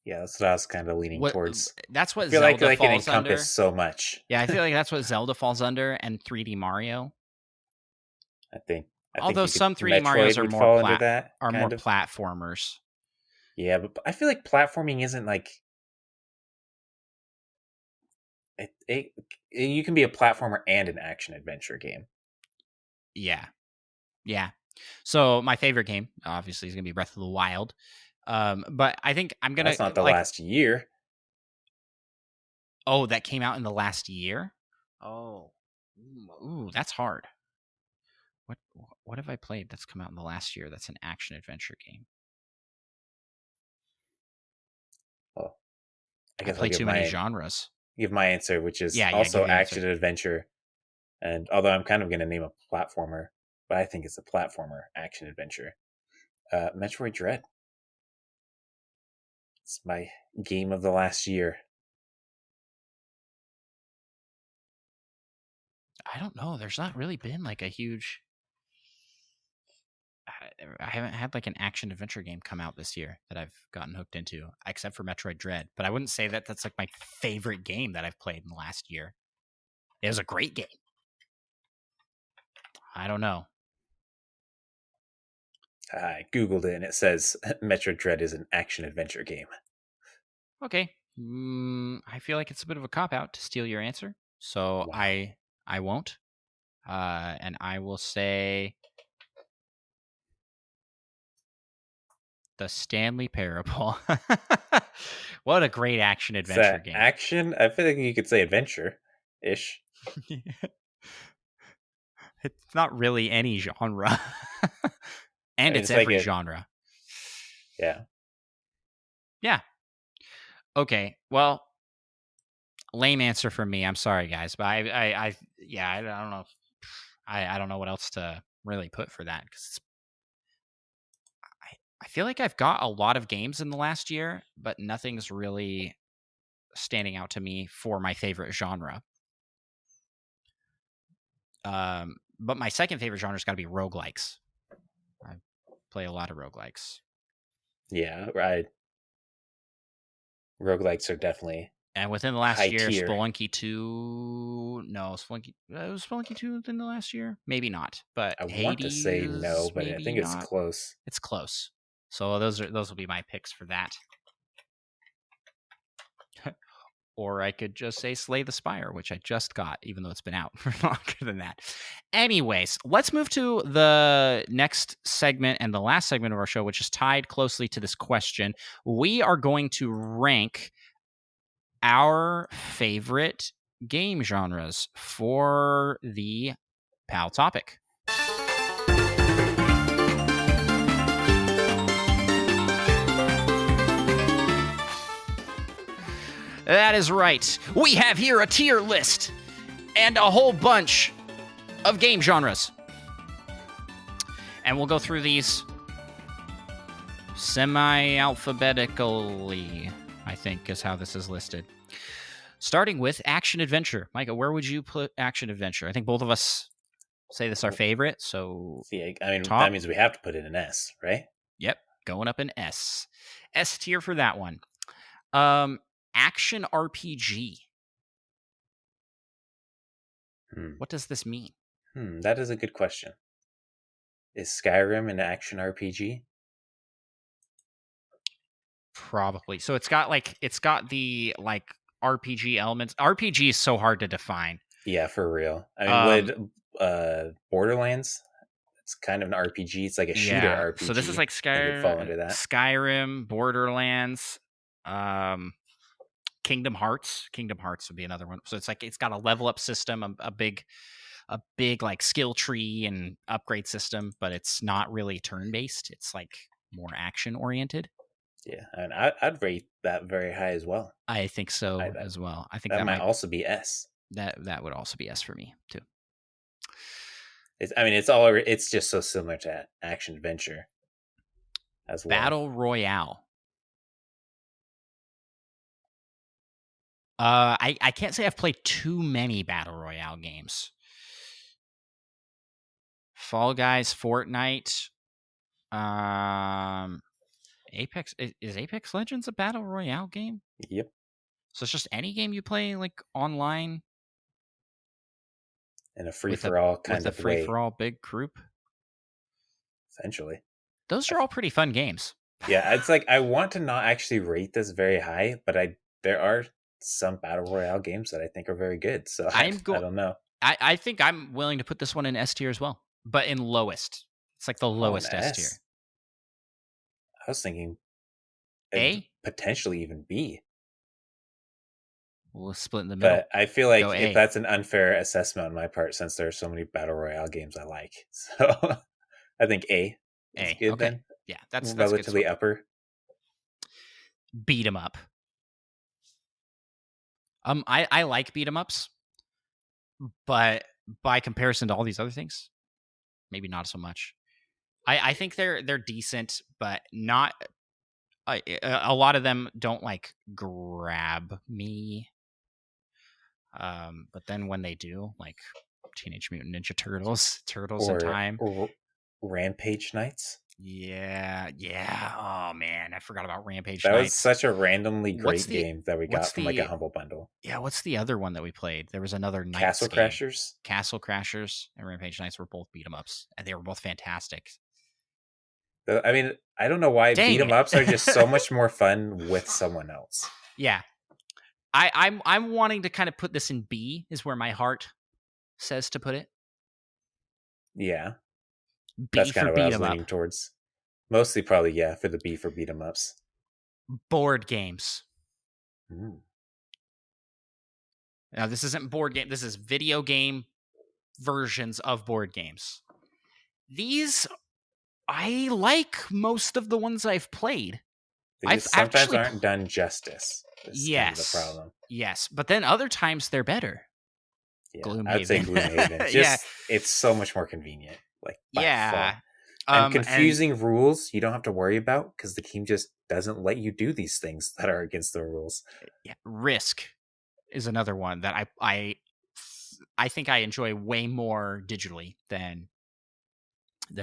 Yeah, that's what I was kind of leaning What towards. That's I what feel like Zelda it falls encompassed under. so much. Yeah, I feel like that's what Zelda falls under, and 3D Mario. I think Although you could some 3D Marios Metroid would fall under that are more kind of. platformers. Yeah, but I feel like platforming isn't like it, you can be a platformer and an action adventure game. Yeah. Yeah. So my favorite game, obviously, is gonna be Breath of the Wild. But I think I'm gonna That's not the like. last year. Oh, that came out in the last year. Oh, ooh, that's hard. What what have I played that's come out in the last year? That's an action adventure game. Well, I I guess I'll play give too many my genres. answer, which is Yeah, yeah. Give also your answer. action adventure. And although I'm kind of going to name a platformer, but I think it's a platformer action adventure. Metroid Dread. It's my game of the last year. I don't know. There's not really been like a huge. I haven't had like an action adventure game come out this year that I've gotten hooked into, except for Metroid Dread. But I wouldn't say that that's like my favorite game that I've played in the last year. It was a great game. I don't know. I googled it and it says Metroid Dread is an action adventure game. Okay. I feel like it's a bit of a cop out to steal your answer, so Wow. I won't. And I will say the Stanley Parable. What a great action Is adventure that game. action? I feel like you could say adventure ish. It's not really any genre. I And mean, it's it's like every a, genre. yeah. Yeah. Okay. Well, lame answer from me. I'm sorry, guys, but yeah, I don't know. I don't know what else to really put for that because I feel like I've got a lot of games in the last year, but nothing's really standing out to me for my favorite genre. But my second favorite genre has got to be roguelikes. I play a lot of roguelikes. Yeah, right. Roguelikes are definitely And within the high last year, tier. Spelunky 2. No, Spelunky. Was Spelunky 2 within the last year? Maybe not. But I want to say no, Hades, but I maybe think it's not. close. It's close. So those will be my picks for that. Or I could just say Slay the Spire, which I just got, even though it's been out for longer than that. Anyways, let's move to the next segment and the last segment of our show, which is tied closely to this question. We are going to rank our favorite game genres for the PAL topic. That is right. We have here a tier list and a whole bunch of game genres. And we'll go through these semi-alphabetically, I think is how this is listed. Starting with action adventure. Micah, where would you put action adventure? I think both of us say this is our favorite. So, See, I mean, that top. means we have to put it in S, right? Yep, going up in S. S tier for that one. Action RPG. What does this mean? That is a good question. Is Skyrim an action RPG? Probably. So it's got the like RPG elements. RPG is so hard to define. Yeah, for real. I mean, would Borderlands? It's kind of an RPG. It's like a shooter Yeah. So this is RPG. like I think it would fall under that. Skyrim, Borderlands, Kingdom Hearts. Kingdom Hearts would be another one. So it's like it's got a level up system, a big like skill tree and upgrade system, but it's not really turn based. It's like more action oriented. Yeah, and I'd rate that very high as well. I think so That as well. I think that might also be S. that would also be S for me too. I mean, it's just so similar to action adventure as well. Battle Royale. I can't say I've played too many battle royale games. Fall Guys, Fortnite, Apex. Is Apex Legends a battle royale game? Yep. So it's just any game you play like online In a free with a for all kind of free for way, all big group. essentially. Those are all pretty fun games. Yeah, it's like I want to not actually rate this very high, but there are some battle royale games that I think are very good. So I'm I go. don't know. I think I'm willing to put this one in S tier as well, but in lowest. It's like the Oh, an lowest S tier. S. I was thinking it'd A. potentially even B. We'll split in the middle. But I feel like Go if A. that's an unfair assessment on my part, since there are so many battle royale games I like, so I think A is A. good Okay. then. Yeah, that's a good Relatively score. upper. Beat 'em up. I like beat 'em ups, but by comparison to all these other things, maybe not so much. I think they're decent, but not. A lot of them don't like grab me. But then when they do, like Teenage Mutant Ninja Turtles, Turtles in Or, Time. Rampage Nights. Yeah. Oh man, I forgot about Rampage That was Nights. such a randomly What's great the game that we what's got from like a the humble bundle. yeah, what's the other one that we played? There was another Knights Castle game. Crashers. Castle Crashers and Rampage Knights were both beat 'em ups, and they were both fantastic. I mean, I don't know why beat Dang 'em it. ups are just so much more fun with someone else. Yeah. I'm wanting to kind of put this in B, is where my heart says to put it. Yeah, B that's kind for of what I beat was 'em up. leaning towards. Mostly, probably, yeah, for the B for beat 'em ups. Board games. Mm. Now this isn't board game. This is video game versions of board games. These I like most of the ones I've played. They I've just sometimes actually aren't done justice. That's kind of the problem. Yes, but then other times they're better. Yeah, I would say Gloomhaven. Gloomhaven. Yeah. Just it's so much more convenient, like by Yeah. far. And And confusing rules you don't have to worry about because the game just doesn't let you do these things that are against the rules. yeah, Risk is another one that I think I enjoy way more digitally than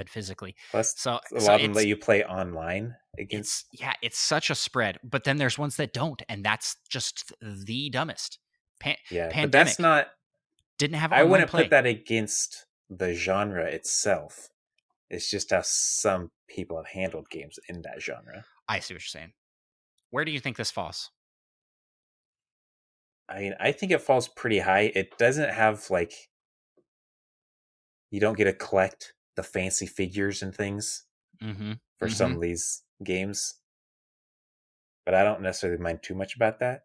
physically. Plus, So a so lot of them let it's you play online against. it's such a spread. But then there's ones that don't, and that's just the dumbest. Yeah, but that's Pandemic not. didn't have I online wouldn't put play. that against the genre itself. It's just how some people have handled games in that genre. I see what you're saying. Where do you think this falls? I mean, I think it falls pretty high. It doesn't have like you don't get to collect the fancy figures and things Mm-hmm. for some of these games, but I don't necessarily mind too much about that.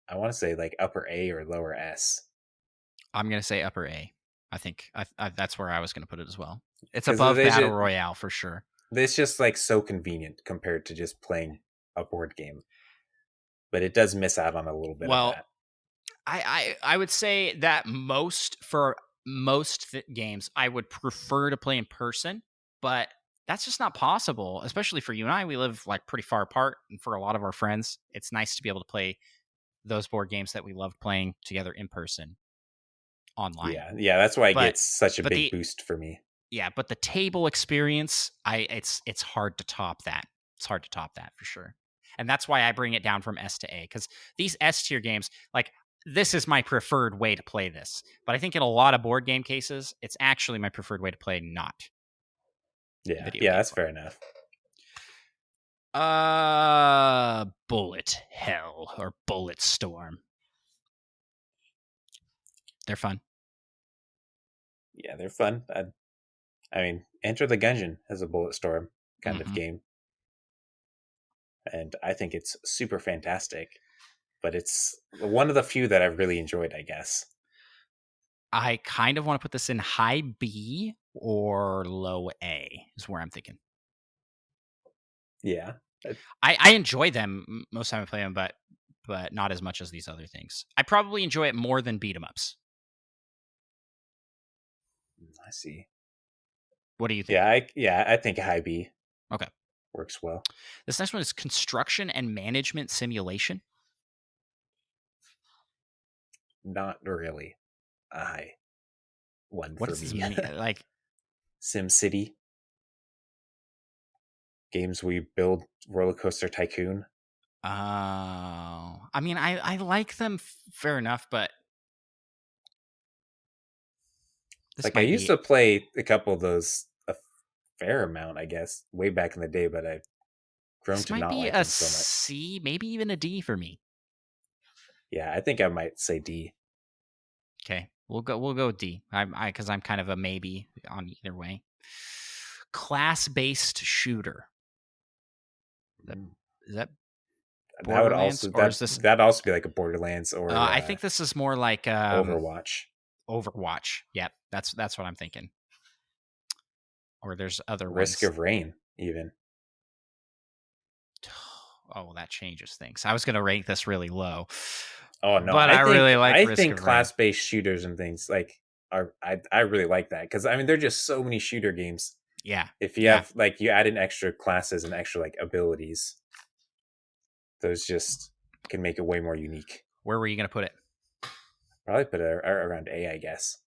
I want to say like upper A or lower S. I'm gonna say upper A. I think that's where I was gonna put it as well. It's Because above Battle Royale for sure. it's just like so convenient compared to just playing a board game. But it does miss out on a little bit of that. I would say that most games I would prefer to play in person, but that's just not possible, especially for you and I. We live like pretty far apart, and for a lot of our friends, it's nice to be able to play those board games that we loved playing together in person online. Yeah, that's why it But gets such a but big the boost for me. yeah, but the table experience, it's hard to top that. It's hard to top that for sure. And that's why I bring it down from S to A, because these S tier games, like this is my preferred way to play this. But I think in a lot of board game cases, it's actually my preferred way to play not Yeah, video game that's form. fair enough. Bullet Hell or Bullet Storm. They're fun. Yeah, they're fun. I mean, Enter the Gungeon has a bullet storm kind of Mhm. game. And I think it's super fantastic. But it's one of the few that I've really enjoyed, I guess. I kind of want to put this in high B or low A is where I'm thinking. Yeah. I enjoy them most of the time I play them, but not as much as these other things. I probably enjoy it more than beat 'em ups. I see. What do you think? I think high B. Okay. Works well. This next one is construction and management simulation. not really a high one What for is this me. mini like? Sim City games we build roller coaster tycoon. Oh, I mean, I like them fair enough, but this Like I might used be to play a couple of those a fair amount, I guess, way back in the day, but I've grown this to might not be like a them so much. C, maybe even a D for me. Yeah, I think I might say D. Okay, we'll go D. Because I'm kind of a maybe on either way. Class based shooter. Mm. Is that That would Borderlands also or is this? that also be like a Borderlands or I think this is more like Overwatch. Overwatch. Yep, that's what I'm thinking. Or there's other Risk ones. of Rain, even. Oh, that changes things. I was going to rank this really low, Oh no, but I really like I Risk think of Rain. class based shooters and things like are I really like that because I mean they're just so many shooter games. Yeah, If you yeah. have like you add in extra classes and extra like abilities, those just can make it way more unique. Where were you going to put it? Probably put it around A, I guess.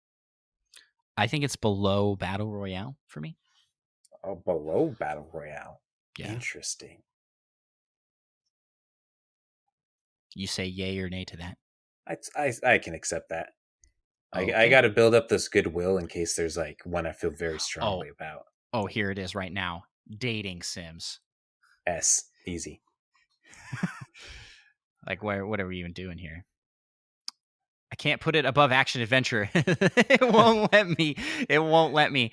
I think it's below Battle Royale for me. Oh, below Battle Royale. Yeah. Interesting. You say yay or nay to that? I can accept that. I Okay. got to build up this goodwill in case there's like one I feel very Oh, strongly about. oh, here it is right now. Dating sims. S, easy. Like, what are we even doing here? I can't put it above action adventure. It won't let me. It won't let me.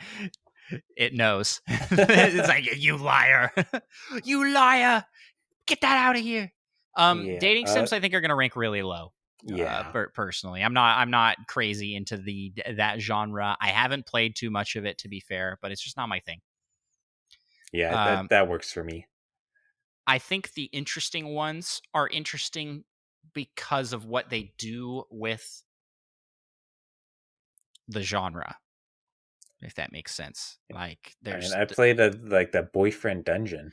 It knows. It's like, you liar. You liar. Get that out of here. Yeah. Dating sims I think are going to rank really low. Yeah. Personally, I'm not crazy into that genre. I haven't played too much of it, to be fair, but it's just not my thing. Yeah, Um, that works for me. I think the interesting ones are interesting because of what they do with the genre, if that makes sense. Like I mean, there's I played like that boyfriend dungeon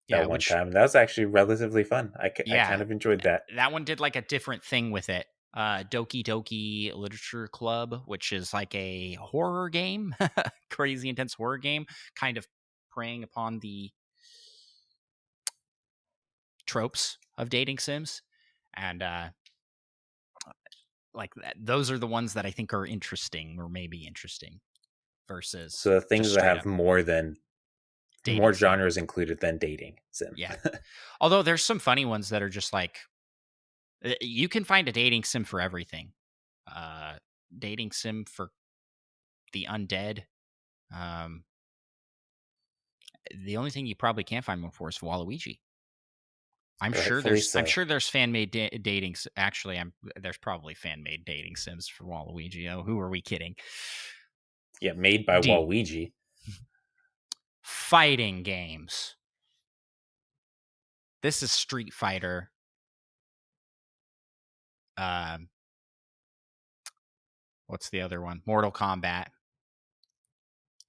yeah, that one which time. That was actually relatively fun. I yeah, kind of enjoyed that. that one did like a different thing with it. Doki Doki Literature Club, which is like a horror game, crazy intense horror game, kind of preying upon the tropes of dating sims, and like that, those are the ones that I think are interesting or maybe interesting versus So the just things that straight have up more dating sim. genres included than dating sim. Yeah. Although there's some funny ones that are just like you can find a dating sim for everything. Uh Dating sim for the undead. Um the only thing you probably can't find one for is Waluigi. I'm sure Rightfully there's I'm so. sure there's fan made dating actually I'm there's probably fan made dating sims for Waluigi. Oh, who are we kidding? Yeah, made by D. Waluigi. Fighting games. This is Street Fighter. Um what's the other one? Mortal Kombat.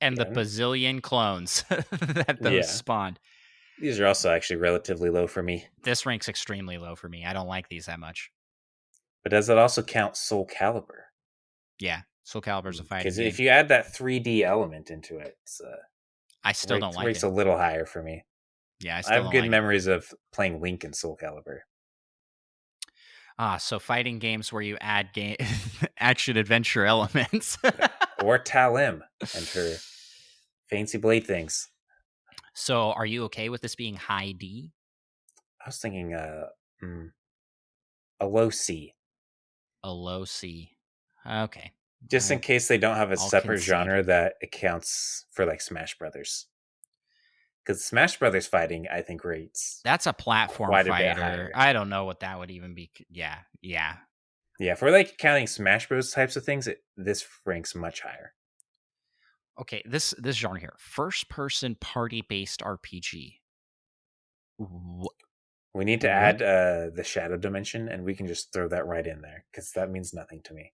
And the Yeah, bazillion clones that those yeah. spawned. These are also actually relatively low for me. This ranks extremely low for me. I don't like these that much. But does it also count Soul Calibur? Yeah, Soul Calibur's a fighting Because if game. you add that 3D element into it, it's I still don't like rates it. a little higher for me. Yeah, I I still have don't good like it. memories of playing Link in Soul Calibur. So fighting games where you add game action adventure elements. Or Talim and her fancy blade things. So are you okay with this being high D? I was thinking a low C. A low C. Okay. Just in case they don't have a I'll separate concede. genre that accounts for like Smash Brothers. Because Smash Brothers fighting, I think, rates That's a platform quite a bit fighter. higher. I don't know what that would even be. Yeah, yeah. Yeah, for like counting Smash Bros types of things, this ranks much higher. Okay, this genre here, first person party based RPG. We need to What? add the shadow dimension, and we can just throw that right in there because that means nothing to me.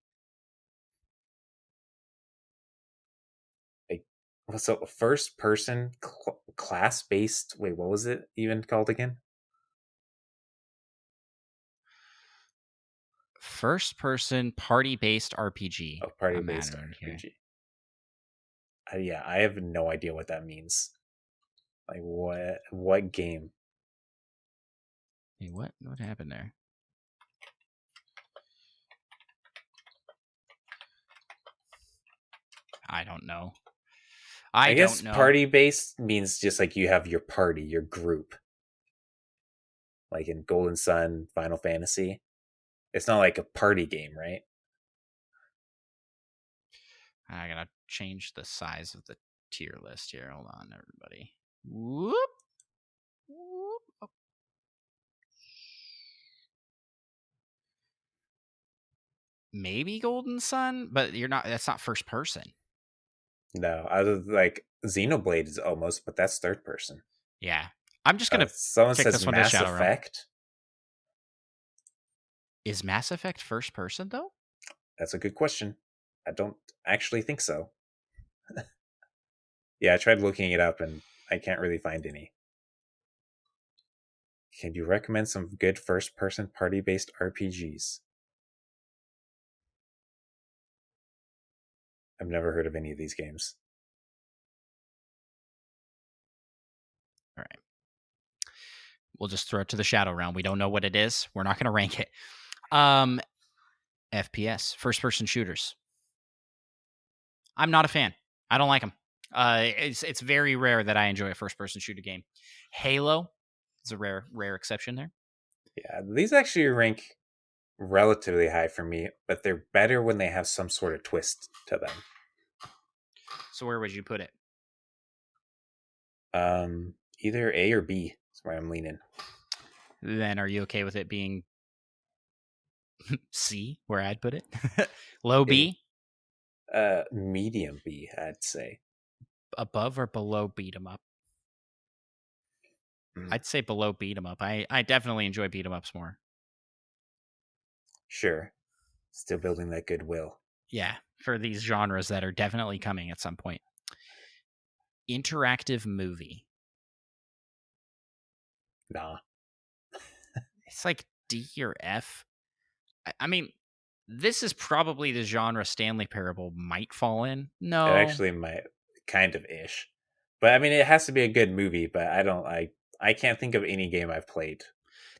Like, so first person class based. Wait, what was it even called again? First-person party-based RPG. Oh, party I'm based adding it here. RPG. Yeah, I have no idea what that means. Like what game? Hey, what happened there? I don't know. I guess don't know. party based means just like you have your party, your group. Like in Golden Sun, Final Fantasy. It's not like a party game, right? I gotta change the size of the tier list here. Hold on, everybody. Whoop. Whoop. Oh. Maybe Golden Sun, but that's not first person. No, other like Xenoblade is almost, but that's third person. Yeah. I'm just gonna someone kick says this one to Mass Shadow Realm. Effect. Is Mass Effect first person though? That's a good question. I don't actually think so. Yeah, I tried looking it up and I can't really find any. Can you recommend some good first person party based RPGs? I've never heard of any of these games. All right. We'll just throw it to the Shadow Realm. We don't know what it is. We're not going to rank it. FPS, first person shooters. I'm not a fan. I don't like them. It's very rare that I enjoy a first person shooter game. Halo is a rare exception there. Yeah, these actually rank relatively high for me, but they're better when they have some sort of twist to them. So where would you put it? Either A or B is where I'm leaning. Then are you okay with it being C, where I'd put it? Low B? Medium B, I'd say. Above or below beat 'em up? I'd say below beat 'em up. I definitely enjoy beat 'em ups more. Sure. Still building that goodwill. Yeah, for these genres that are definitely coming at some point. Interactive movie. Nah. It's like D or F. I mean, this is probably the genre Stanley Parable might fall in. No. It actually might, kind of ish. But I mean, it has to be a good movie, but I can't think of any game I've played.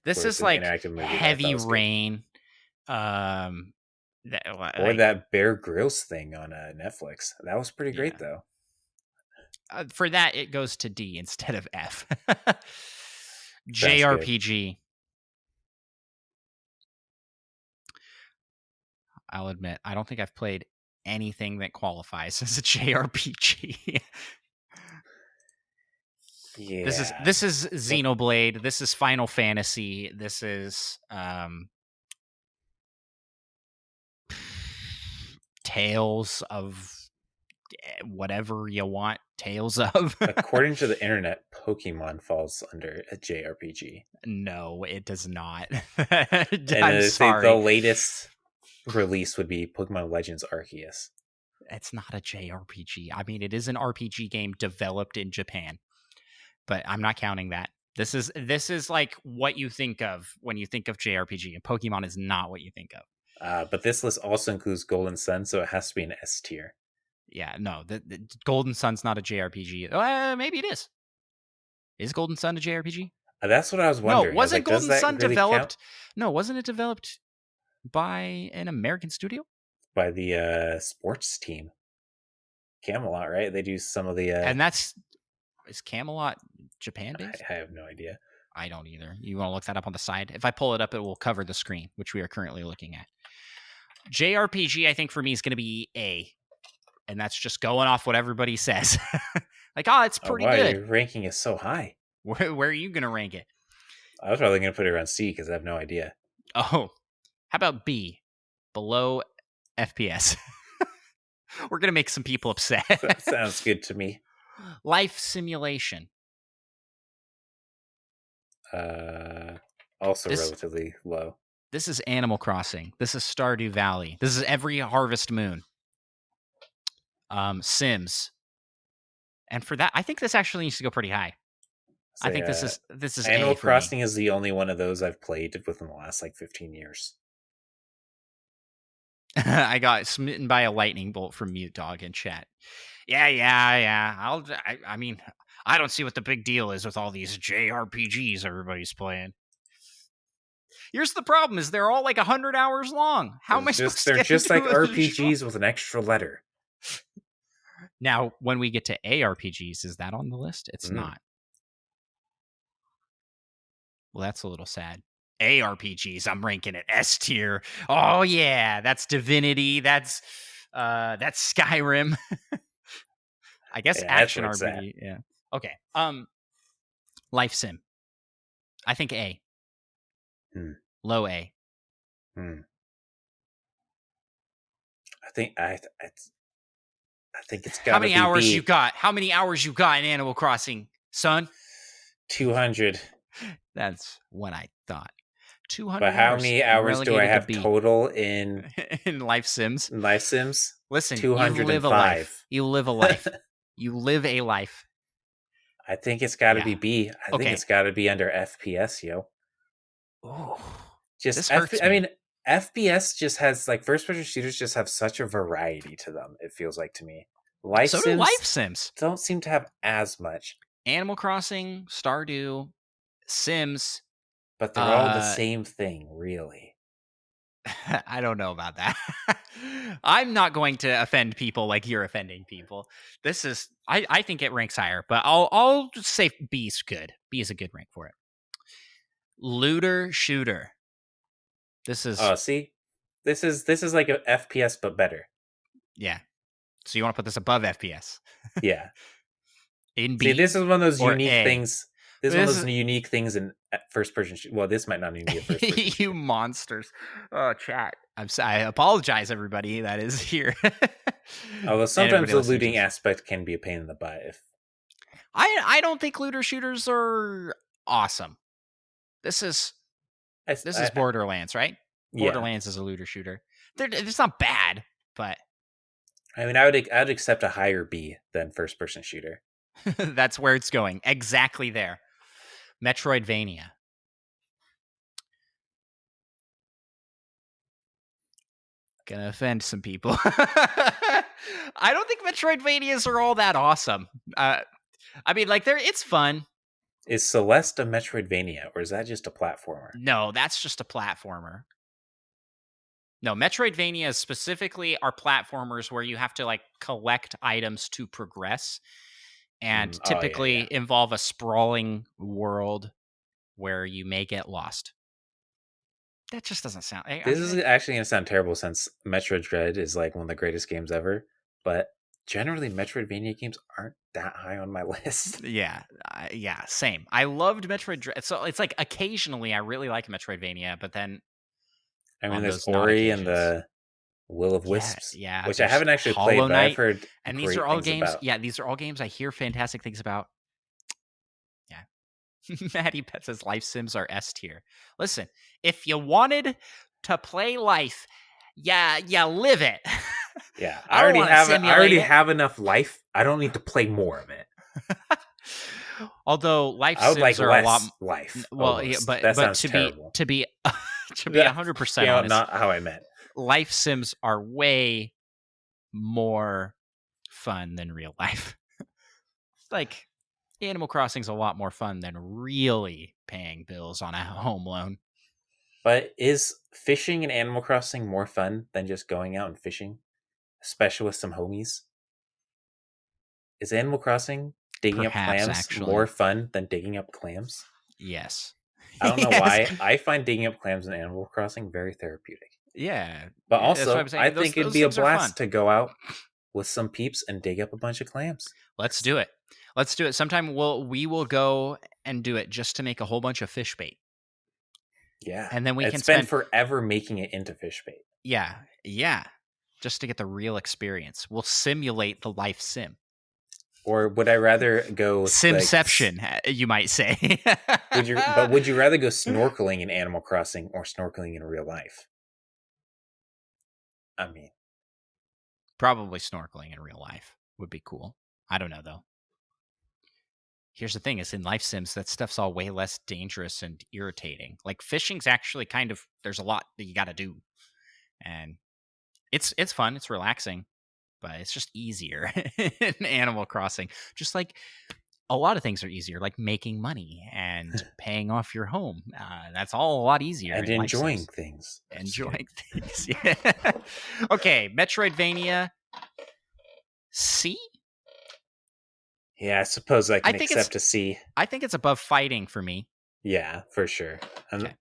This is like Heavy Rain. Or that Bear Grylls thing on Netflix. That was pretty great, though. For that, it goes to D instead of F. JRPG. I'll admit, I don't think I've played anything that qualifies as a JRPG. Yeah. This is Xenoblade. This is Final Fantasy. This is Tales of whatever you want Tales of. According to the internet, Pokemon falls under a JRPG. No, it does not. I'm sorry. The latest release would be Pokemon Legends Arceus. It's not a JRPG. I mean, it is an RPG game developed in Japan, but I'm not counting that. This is like what you think of when you think of JRPG, and Pokemon is not what you think of. But this list also includes Golden Sun, so it has to be an S tier. Yeah, no, the Golden Sun's not a JRPG. Maybe it is. Is Golden Sun a JRPG? That's what I was wondering. No, wasn't Golden Sun developed? No, wasn't it developed by an American studio? By the sports team, Camelot, right? They do some of the. And is Camelot Japan based? I have no idea. I don't either. You want to look that up on the side? If I pull it up, it will cover the screen, which we are currently looking at. JRPG, I think for me is going to be A. And that's just going off what everybody says. Like, it's pretty good. Your ranking is so high. Where are you going to rank it? I was probably going to put it around C because I have no idea. Oh, how about B? Below FPS. We're going to make some people upset. That sounds good to me. Life simulation. Also relatively low. This is Animal Crossing. This is Stardew Valley. This is every Harvest Moon. Sims. And for that, I think this actually needs to go pretty high. I think this is Animal Crossing is the only one of those I've played within the last 15 years. I got smitten by a lightning bolt from Mute Dog in chat. Yeah. I mean, I don't see what the big deal is with all these JRPGs everybody's playing. Here's the problem: is they're all like 100 hours long. How am I supposed to They're get just into like a RPGs with an extra letter. Now, when we get to ARPGs, is that on the list? It's not. Well, that's a little sad. ARPGs, I'm ranking it S tier. Oh yeah, that's Divinity. That's Skyrim. I guess action RPG. Yeah. Okay. Life sim. I think A. Low A. I think it's got to be How many hours B. you got? How many hours you got in Animal Crossing, son? 200. That's what I thought. 200 But how many hours do I have total in in Life Sims? Life Sims? Listen, 205. you live a life. You live a life. You live a life. I think it's got to be B. I think it's got to be under FPS, yo. Oh, this hurts me. I mean, FPS just has like first-person shooters just have such a variety to them. It feels like to me. Life Sims don't seem to have as much. Animal Crossing, Stardew, Sims, but they're all the same thing, really. I don't know about that. I'm not going to offend people like you're offending people. This is, I think it ranks higher, but I'll just say B is good. B is a good rank for it. Looter shooter. This is. Oh, see, this is like a FPS but better. Yeah. So you want to put this above FPS? Yeah. In B. See, this is one of those unique things. This is one of those unique things in first person. Well, this might not even be a first person. You monsters! Oh, chat. I apologize, everybody that is here. Although sometimes the looting aspect can be a pain in the butt. If I don't think looter shooters are awesome. This is Borderlands, right? Yeah. Borderlands is a looter shooter. It's not bad, but I mean, I'd accept a higher B than first person shooter. That's where it's going. Exactly there. Metroidvania. Gonna offend some people. I don't think Metroidvanias are all that awesome. I mean, like, it's fun. Is Celeste a Metroidvania, or is that just a platformer? No, that's just a platformer. No, Metroidvanias specifically are platformers where you have to, like, collect items to progress, and typically involve a sprawling world where you may get lost. That just doesn't sound... This is actually going to sound terrible since Metroid Dread is like one of the greatest games ever, but generally Metroidvania games aren't that high on my list. Yeah, same. I loved Metroid Dread. So it's like occasionally I really like Metroidvania, but then... I mean, there's Ori and the Will of Wisps, which I haven't actually Hollow played, but Knight, I've heard and these are all games. About. Yeah, these are all games I hear fantastic things about. Yeah, Maddie Pet says Life Sims are S tier. Listen, if you wanted to play life, live it. Yeah, I already have enough life. I don't need to play more of it. Although Life I would Sims like are less a lot. Life. Well, yeah, but to be 100% honest, not how I meant. Life Sims are way more fun than real life. Like, Animal Crossing's a lot more fun than really paying bills on a home loan. But is fishing in Animal Crossing more fun than just going out and fishing, especially with some homies? Is Animal Crossing digging up clams more fun than digging up clams? Yes. I don't know why. I find digging up clams in Animal Crossing very therapeutic. Yeah. But also, I think it'd be a blast to go out with some peeps and dig up a bunch of clams. Let's do it. Sometime we will go and do it just to make a whole bunch of fish bait. Yeah. And then we can spend forever making it into fish bait. Yeah. Yeah. Just to get the real experience. We'll simulate the life sim. Or would I rather go Simception, you might say. would you rather go snorkeling in Animal Crossing or snorkeling in real life? I mean, probably snorkeling in real life would be cool. I don't know though. Here's the thing: is in life sims, that stuff's all way less dangerous and irritating. Like fishing's actually there's a lot that you got to do, and It's fun. It's relaxing, but it's just easier in Animal Crossing. Just like a lot of things are easier, like making money and paying off your home. That's all a lot easier And in Life enjoying Sims. things. I'm just kidding. Enjoying things. Yeah. Okay, Metroidvania C. Yeah, I suppose I I can think it's accept a C. I think it's above fighting for me. Yeah, for sure. Okay.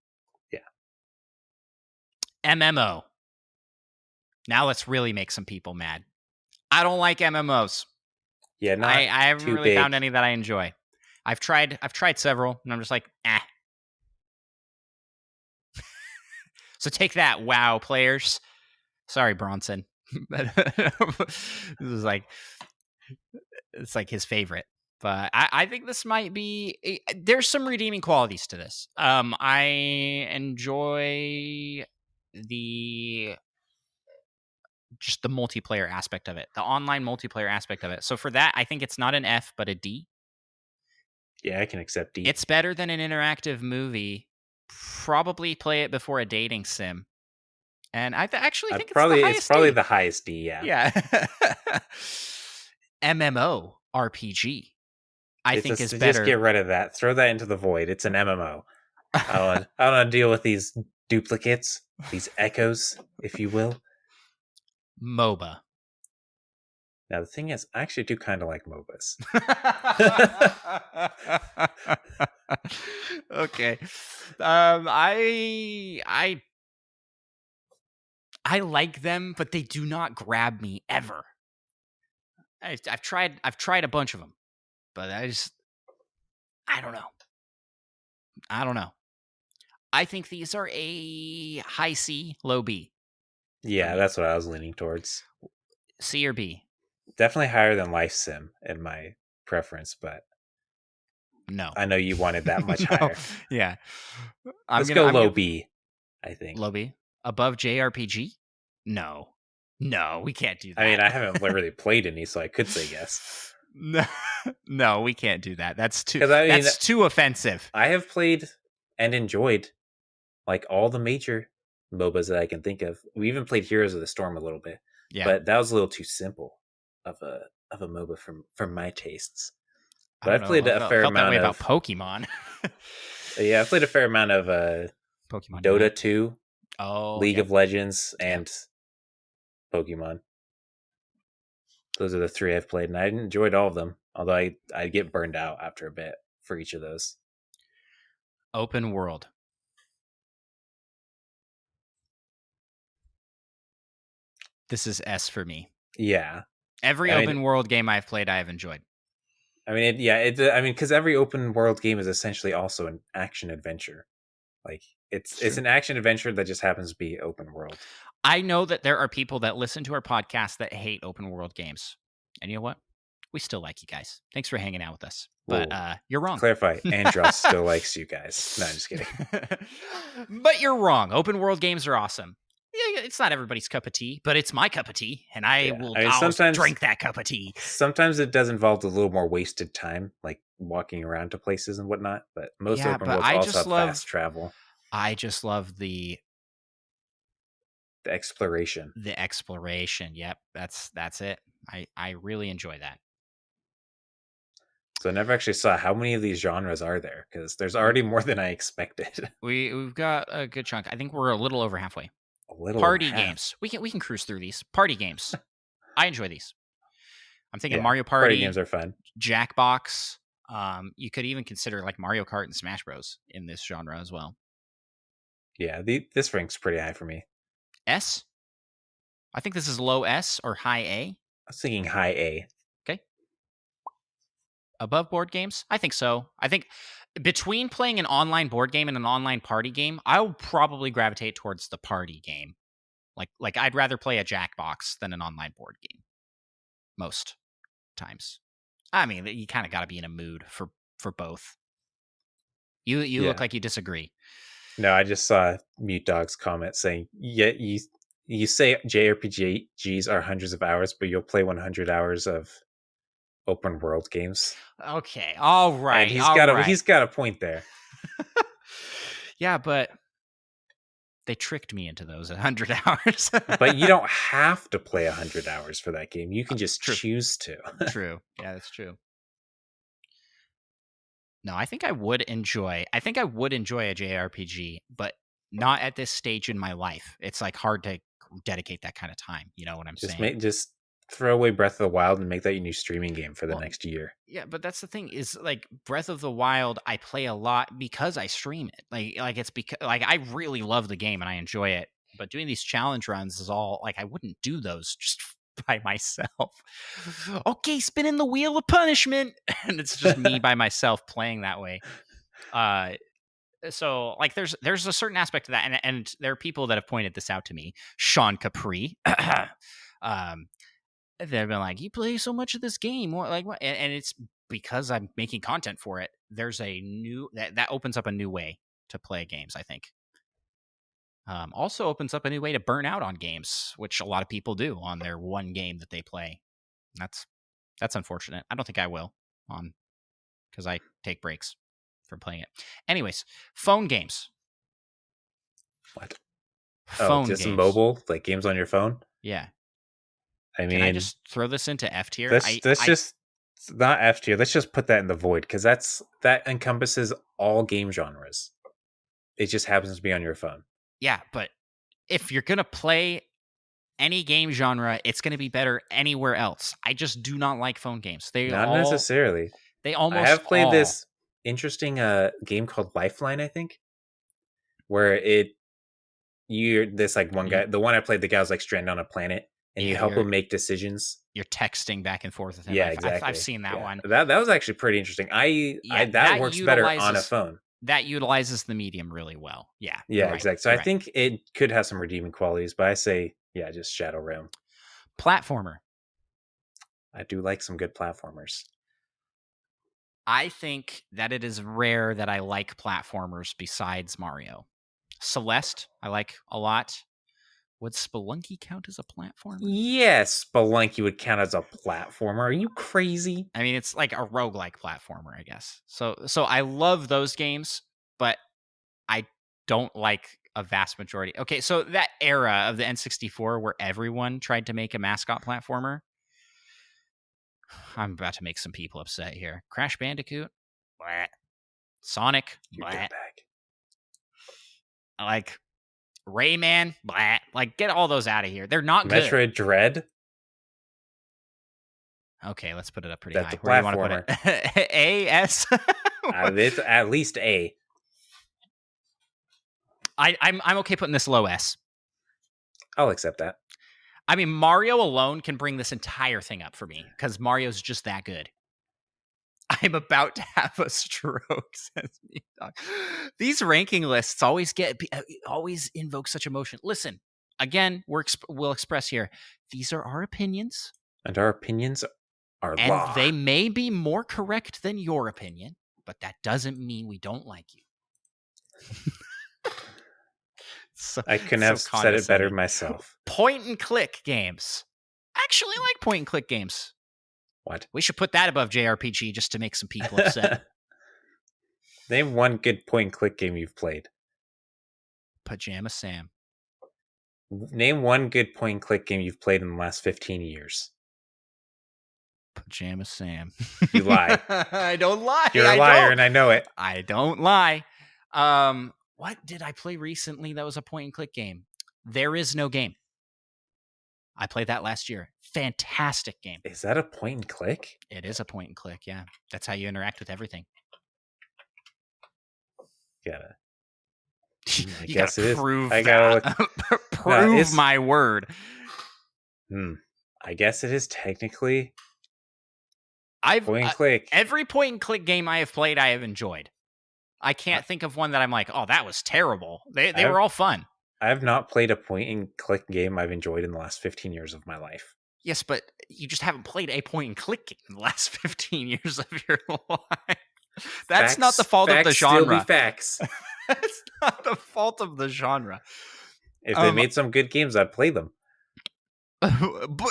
Yeah. MMO. Now let's really make some people mad. I don't like MMOs. Yeah, not I haven't too really big. found any that I enjoy. I've tried several, and I'm just like, eh. So take that, WoW players. Sorry, Bronson. This is like it's like his favorite. But I think this might be. There's some redeeming qualities to this. I enjoy the just the multiplayer aspect of it, the online multiplayer aspect of it. So for that, I think it's not an F, but a D. Yeah, I can accept D. It's better than an interactive movie. Probably play it before a dating sim. And I actually think it's the It's highest probably D. the highest D. Yeah. Yeah. MMO RPG, I think is Just get better. rid of that. Throw that into the void. It's an MMO. I don't want to deal with these duplicates, these echoes, if you will. MOBA. Now the thing is, I actually do kind of like MOBAs. Okay. I like them, but they do not grab me ever. I've tried a bunch of them, but I don't know. I don't know. I think these are a high C, low B. Yeah, me. that's what I was leaning towards. C or B? Definitely higher than Life Sim in my preference, but No. I know you wanted that much No. higher. Yeah. Let's go low B, I think. Low B? Above JRPG? No. No, we can't do I mean, that. I haven't really played any, so I could say yes. No, no, we can't do that. That's too. 'Cause, I mean, that's too offensive. I have played and enjoyed like all the major MOBAs that I can think of. We even played Heroes of the Storm a little bit, Yeah, but that was a little too simple of a MOBA from my tastes. I But don't I've know. played I a fair felt that amount way about of Pokemon. yeah, I've played a fair amount of Pokemon Dota Unite. 2, Oh, League yep. of Legends, and Pokemon. Those are the three I've played, and I enjoyed all of them. Although I get burned out after a bit for each of those. Open world. This is S for me. Yeah, Every I open mean, world game I've played, I have enjoyed. I mean, because every open world game is essentially also an action adventure. Like it's an action adventure that just happens to be open world. I know that there are people that listen to our podcast that hate open world games. And you know what? We still like you guys. Thanks for hanging out with us. But you're wrong. Clarify, Andros still likes you guys. No, I'm just kidding. But you're wrong. Open world games are awesome. Yeah, it's not everybody's cup of tea, but it's my cup of tea, and I'll sometimes drink that cup of tea. Sometimes it does involve a little more wasted time, like walking around to places and whatnot. But most open worlds also have fast travel. I just love the exploration. The exploration. Yep, that's it. I really enjoy that. So I never actually saw how many of these genres are there, because there's already more than I expected. We've got a good chunk. I think we're a little over halfway. little Party games. We can cruise through these. Party games. I enjoy these. I'm thinking Mario Party games are fun. Jackbox. You could even consider like Mario Kart and Smash Bros. In this genre as well. Yeah, this ranks pretty high for me. S? I think this is low S or high A. I was thinking high A. Okay. Above board games? I think so. I think between playing an online board game and an online party game, I'll probably gravitate towards the party game. Like I'd rather play a Jackbox than an online board game. Most times. I mean, you kind of got to be in a mood for both. You look like you disagree. No, I just saw Mute Dog's comment saying, "Yeah, you say JRPGs are hundreds of hours, but you'll play 100 hours of open world games." Okay, all right. And he's got a point there. Yeah, but They tricked me into those 100 hours. But you don't have to play 100 hours for that game. You can just True. choose to. True. Yeah, that's true. No, I think I would enjoy a JRPG, but not at this stage in my life. It's like hard to dedicate that kind of time. You know what I'm saying? Just throw away Breath of the Wild and make that your new streaming game for the Well, next year. yeah, but that's the thing is like Breath of the Wild, I play a lot because I stream it. Like it's because like I really love the game and I enjoy it. But doing these challenge runs is all like I wouldn't do those just by myself. Okay, spinning the wheel of punishment, and it's just me by myself playing that way. So like there's a certain aspect to that, and there are people that have pointed this out to me. Sean Capri, they've been like, "You play so much of this game, what like what?" And it's because I'm making content for it. There's a new that opens up a new way to play games, I think. Also opens up a new way to burn out on games, which a lot of people do on their one game that they play. That's unfortunate. I don't think I will, because I take breaks from playing it. Anyways, phone games. What? Phone just games. mobile, like games on your phone? Yeah. I mean, Can I just throw this into F tier? let's just not F tier. Let's just put that in the void because that encompasses all game genres. It just happens to be on your phone. Yeah, but if you're gonna play any game genre, it's gonna be better anywhere else. I just do not like phone games. Not necessarily. They almost. I have played this interesting game called Lifeline, I think, where you're this like one guy. The one I played, the guy was like stranded on a planet, and you help him make decisions. You're texting back and forth with him. Yeah, exactly. I've seen that one. That was actually pretty interesting. That works better on a phone. That utilizes the medium really well. Yeah. Yeah, exactly. So I think it could have some redeeming qualities, but I say, yeah, just Shadow Realm. Platformer. I do like some good platformers. I think that it is rare that I like platformers besides Mario. Celeste, I like a lot. Would Spelunky count as a platformer? Yes, Spelunky would count as a platformer. Are you crazy? I mean, it's like a roguelike platformer, I guess. So I love those games, but I don't like a vast majority. Okay, so that era of the N64 where everyone tried to make a mascot platformer, I'm about to make some people upset here. Crash Bandicoot, blah. Sonic, blah. Like Rayman, blah. Like get all those out of here. They're not good. Metroid Dread. Okay, let's put it up pretty That's high. A platformer. Where do you want to put it? A, S? It's at least A. I'm okay putting this low S. I'll accept that. I mean, Mario alone can bring this entire thing up for me because Mario's just that good. I'm about to have a stroke, says me. These ranking lists always invoke such emotion. Listen, again, we'll express here. These are our opinions. And our opinions are and law. They may be more correct than your opinion, but that doesn't mean we don't like you. I couldn't have said it better myself. Point and click games. I actually like point and click games. What? We should put that above JRPG just to make some people upset. Name one good point and click game you've played. Pajama Sam. Name one good point and click game you've played in the last 15 years. Pajama Sam. You lie. I don't lie. You're a liar and I know it. I don't lie. What did I play recently that was a point and click game? There Is No Game. I played that last year. Fantastic game. Is that a point and click? It is a point and click, yeah. That's how you interact with everything. I guess it is. I gotta prove my word. I guess it is technically point and click. Every point and click game I have played, I have enjoyed. I can't think of one that I'm like, oh, that was terrible. They were all fun. I have not played a point and click game I've enjoyed in the last 15 years of my life. Yes, but you just haven't played a point and click game in the last 15 years of your life. That's not the fault of the genre. Still be facts. That's not the fault of the genre. If they made some good games, I'd play them. But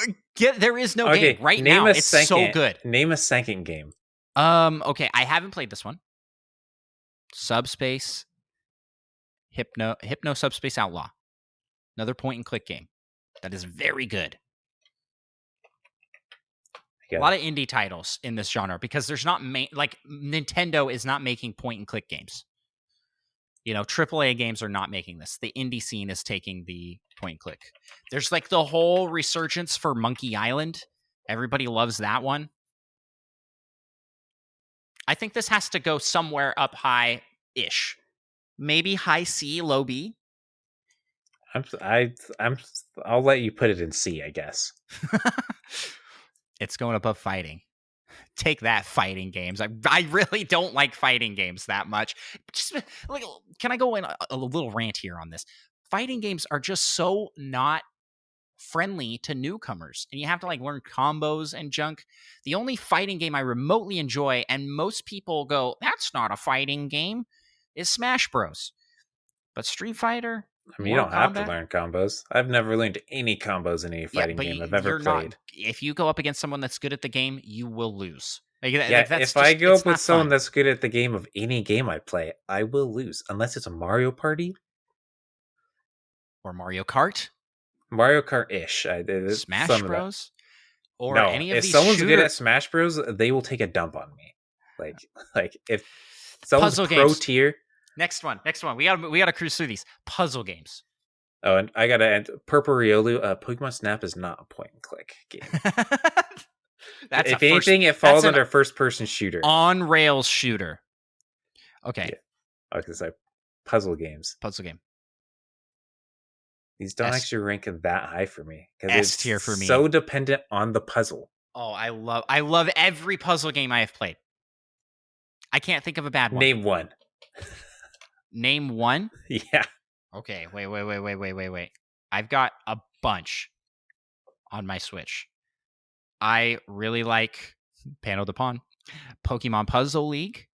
There Is No Game right now. It's so good. Name a second game. Okay, I haven't played this one. Subspace Hypno Subspace Outlaw. Another point and click game that is very good. A lot of indie titles in this genre because there's not like Nintendo is not making point and click games. You know, AAA games are not making this. The indie scene is taking the point and click. There's like the whole resurgence for Monkey Island. Everybody loves that one. I think this has to go somewhere up high-ish. Maybe high C, low B. I'll let you put it in C, I guess. It's going above fighting. Take that, fighting games. I really don't like fighting games that much. Just like, can I go in a little rant here on this? Fighting games are just so not friendly to newcomers, and you have to like learn combos and junk. The only fighting game I remotely enjoy, and most people go, "That's not a fighting game," is Smash Bros. But Street Fighter, I mean, you don't have to learn combos. I've never learned any combos in any fighting game I've ever played. If you go up against someone that's good at the game, you will lose. If I go up with someone that's good at the game of any game I play, I will lose. Unless it's a Mario Party. Or Mario Kart. Mario Kart-ish. Smash Bros. Or no, any of if these someone's good at Smash Bros, they will take a dump on me. Like if someone's puzzle pro games. tier. Next one. We gotta cruise through these puzzle games. Oh, and I gotta end. Purple Riolu. Pokemon Snap is not a point and click game. If anything, it falls under first-person shooter. On rails shooter. Okay. Yeah. I was gonna say puzzle games. Puzzle game. These don't actually rank that high for me because S tier for me. So dependent on the puzzle. Oh, I love every puzzle game I have played. I can't think of a bad one. Name one. Name one? Yeah. Okay, wait. I've got a bunch on my Switch. I really like Panel de Pon, Pokemon Puzzle League.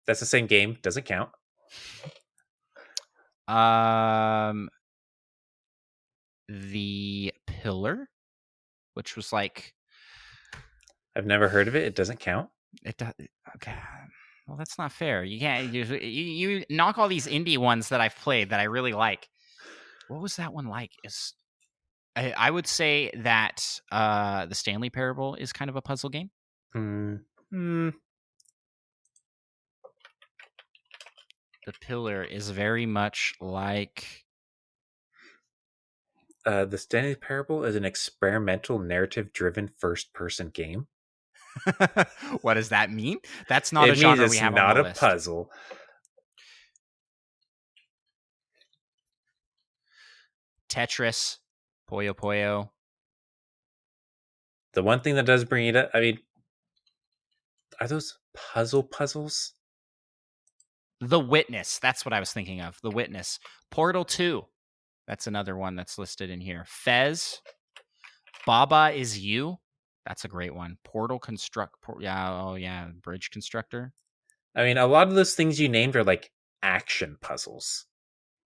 That's the same game. Doesn't count. The Pillar, which was like... I've never heard of it. It doesn't count. It does. Okay. Well, that's not fair. You can't. You knock all these indie ones that I've played that I really like. What was that one like? I would say that the Stanley Parable is kind of a puzzle game. The Pillar is very much like... the Stanley Parable is an experimental narrative-driven first-person game. What does that mean? That's not a genre we have on the list. It's not a puzzle. Tetris, Puyo Puyo. The one thing that does bring it up, I mean, are those puzzles? The Witness. That's what I was thinking of. The Witness. Portal 2. That's another one that's listed in here. Fez. Baba Is You. That's a great one. Portal Construct. Bridge Constructor. I mean, a lot of those things you named are like action puzzles,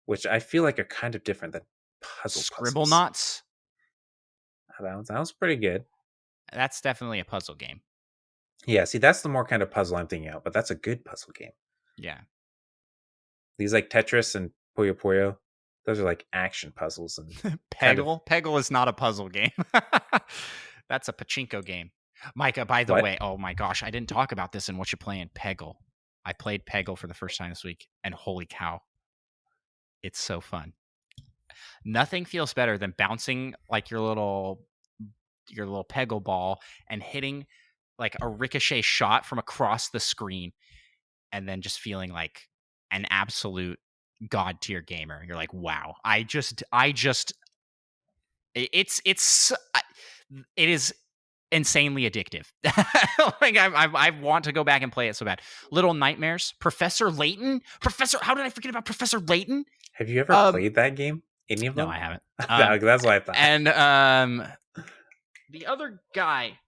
which I feel like are kind of different than puzzles. Scribblenauts. That sounds pretty good. That's definitely a puzzle game. Yeah, see, that's the more kind of puzzle I'm thinking of, but that's a good puzzle game. Yeah. These like Tetris and Puyo Puyo, those are like action puzzles. And Peggle? Peggle is not a puzzle game. That's a pachinko game. Micah, by the way, oh my gosh, I didn't talk about this in What You Playing. Peggle. I played Peggle for the first time this week, and holy cow, it's so fun. Nothing feels better than bouncing like your little Peggle ball and hitting like a ricochet shot from across the screen, and then just feeling like an absolute god tier gamer. You're like, wow, it is insanely addictive. Like I want to go back and play it so bad. Little Nightmares, Professor Layton. How did I forget about Professor Layton? Have you ever played that game? Any of them? No, I haven't. That's what I thought. And the other guy,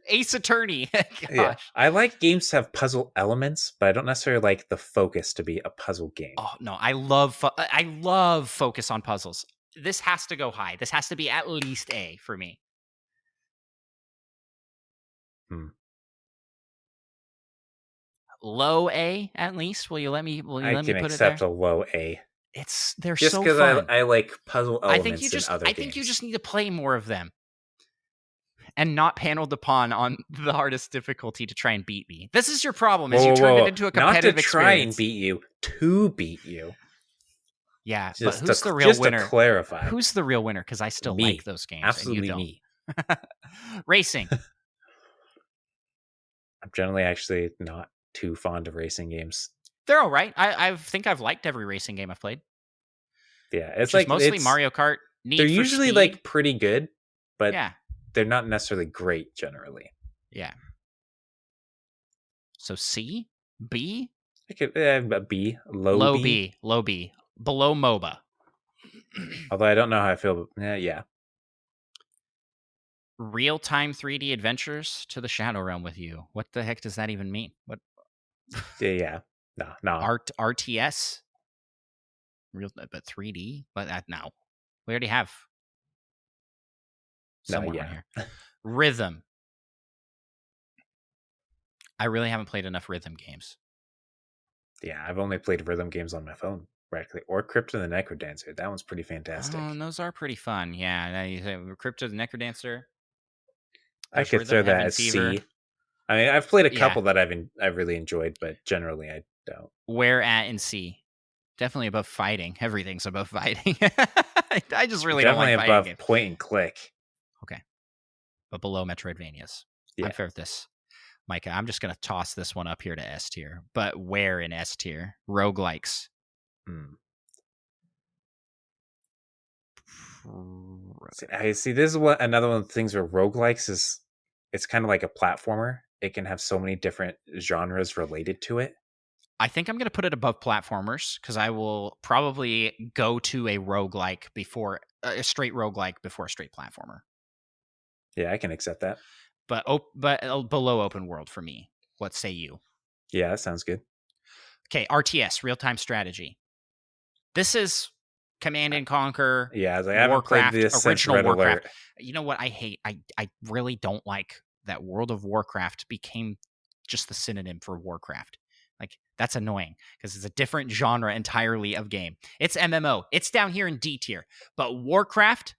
Ace Attorney. Yeah, I like games to have puzzle elements, but I don't necessarily like the focus to be a puzzle game. Oh no, I love focus on puzzles. This has to go high. This has to be at least A for me. Low A at least. Will you let me? Will you I let me can put it accept there? a low A. They're Just so because fun. I like puzzle I think you elements in just other I think you games. just need to play more of them and not paneled upon on the hardest difficulty to try and beat me. This is your problem, is you turned it into a Not to competitive try and experience. beat you, to beat you. Yeah, but Just to who's the real just to winner? clarify, Who's the real winner? Because I still like me, those games and you absolutely don't. me. Racing. I'm generally actually not too fond of racing games. They're all right. I think I've liked every racing game I've played, Yeah, which is mostly Mario Kart, they're Need for usually Speed. like pretty good, but Yeah, they're not necessarily great generally. yeah. So C, B, I could a B, low low B. B, low B, below MOBA. Although I don't know how I feel. Yeah, Real-time 3D adventures to the Shadow Realm with you. What the heck does that even mean? What yeah. No. RTS? Real, but 3D? But no, we already have No, somewhere on yeah. here. Rhythm. I really haven't played enough rhythm games. Yeah, I've only played rhythm games on my phone, practically. Or Crypt of the Necrodancer. That one's pretty fantastic. Oh, and those are pretty fun. Yeah, Crypto the Necrodancer. I There's could Rhythm throw that Heaven as Fever. C. I mean, I've played a Yeah, couple that I've really enjoyed, but generally I don't. where at in C? Definitely above fighting. Everything's above fighting. I just really don't Definitely like fighting above games. point and click. Okay, but below Metroidvanias. I'm Yeah. fair with this. Micah, I'm just going to toss this one up here to S tier. But where in S tier? Roguelikes. Hmm. I see. This is what another one of the things where roguelikes is. It's kind of like a platformer. It can have so many different genres related to it. I think I'm going to put it above platformers because I will probably go to a roguelike before a straight roguelike before a straight platformer. Yeah, I can accept that. But below open world for me. What say you? Yeah, that sounds good. Okay, RTS, real time strategy. This is Command and Conquer, Yeah, I was like, I haven't played Warcraft, this since original Red Warcraft. Alert. You know what I hate? I really don't like that World of Warcraft became just the synonym for Warcraft. Like, that's annoying because it's a different genre entirely of game. It's MMO. It's down here in D tier. But Warcraft,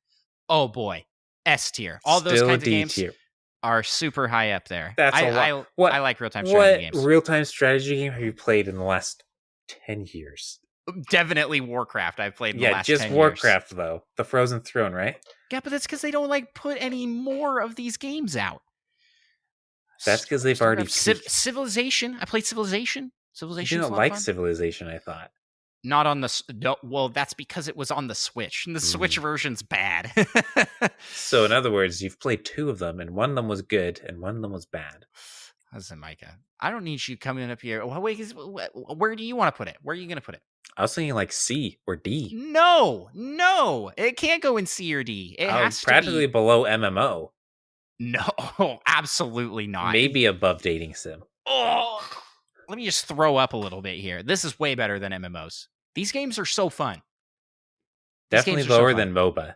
oh boy, S tier. All those Still a kinds of D games tier. are super high up there. That's a lot. I like real time strategy What games. real time strategy game have you played in the last 10 years? Definitely Warcraft I've played in the Yeah, last just 10 years. Warcraft though. The Frozen Throne, right? Yeah, but that's because they don't like put any more of these games out. That's because they've already peaked. Civilization. I played Civilization. You Civilization's a didn't lot of like fun. Civilization, I thought. Not on the no, well. That's because it was on the Switch, and the Switch version's bad. So, in other words, you've played two of them, and one of them was good, and one of them was bad. Listen, Micah, I don't need you coming up here. Well, wait, where do you want to put it? Where are you going to put it? I was thinking like C or D. No, it can't go in C or D. It has Practically to be below MMO. no, absolutely not. Maybe above dating sim. Oh, let me just throw up a little bit here. This is way better than MMOs. These games are so fun. Definitely lower than MOBA.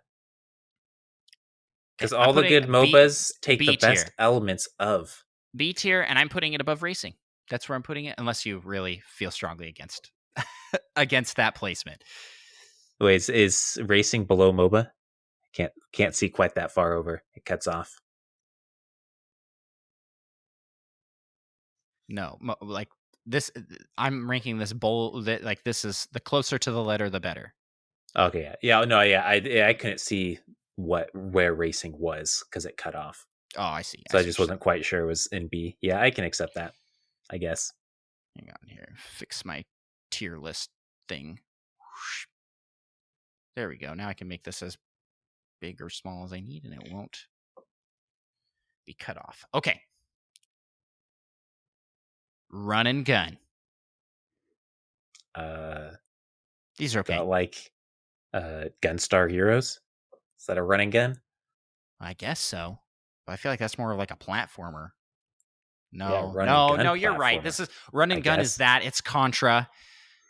Because all the good MOBAs take the best elements of B tier, and I'm putting it above racing. That's where I'm putting it, unless you really feel strongly against against that placement. Wait, is racing below MOBA? Can't see quite that far over. It cuts off. No, like this. I'm ranking this bowl that like this is the closer to the letter, the better. Okay, yeah, no, yeah, I couldn't see where racing was because it cut off. Oh, I see. So I just wasn't quite sure it was in B. Yeah, I can accept that, I guess. Hang on here. Fix my tier list thing. There we go. Now I can make this as big or small as I need, and it won't be cut off. Okay. Run and gun. These are okay. Like Gunstar Heroes. Is that a running gun? I guess so. But I feel like that's more of like a platformer. No, yeah, no, you're right. This is run and gun is that. It's Contra.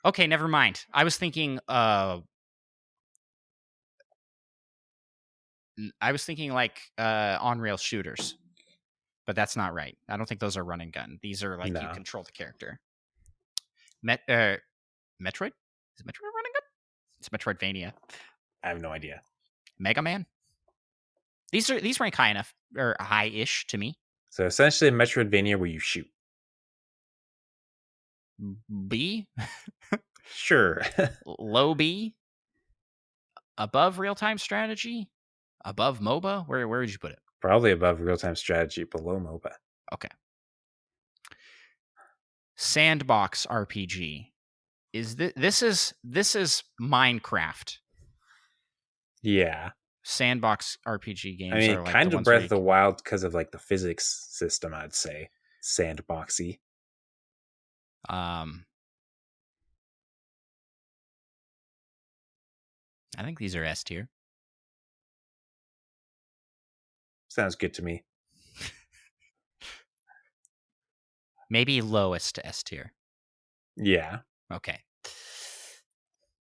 Okay, never mind. I was thinking like on-rail shooters. but that's not right. I don't think those are run and gun. These are like you No, control the character. Metroid? Is it Metroid run and gun? It's Metroidvania. I have no idea. Mega Man? These rank high enough or high-ish to me. So essentially, a Metroidvania where you shoot. B? Sure. Low B? Above real-time strategy? Above MOBA? Where would you put it? Probably above real-time strategy, below MOBA. Okay. Sandbox RPG. This is Minecraft. Yeah. Sandbox RPG games I mean, are like kind the of ones Breath where of the Wild because of like the physics system, I'd say. Sandboxy. I think these are S tier. Sounds good to me. Maybe lowest S tier. Yeah. Okay.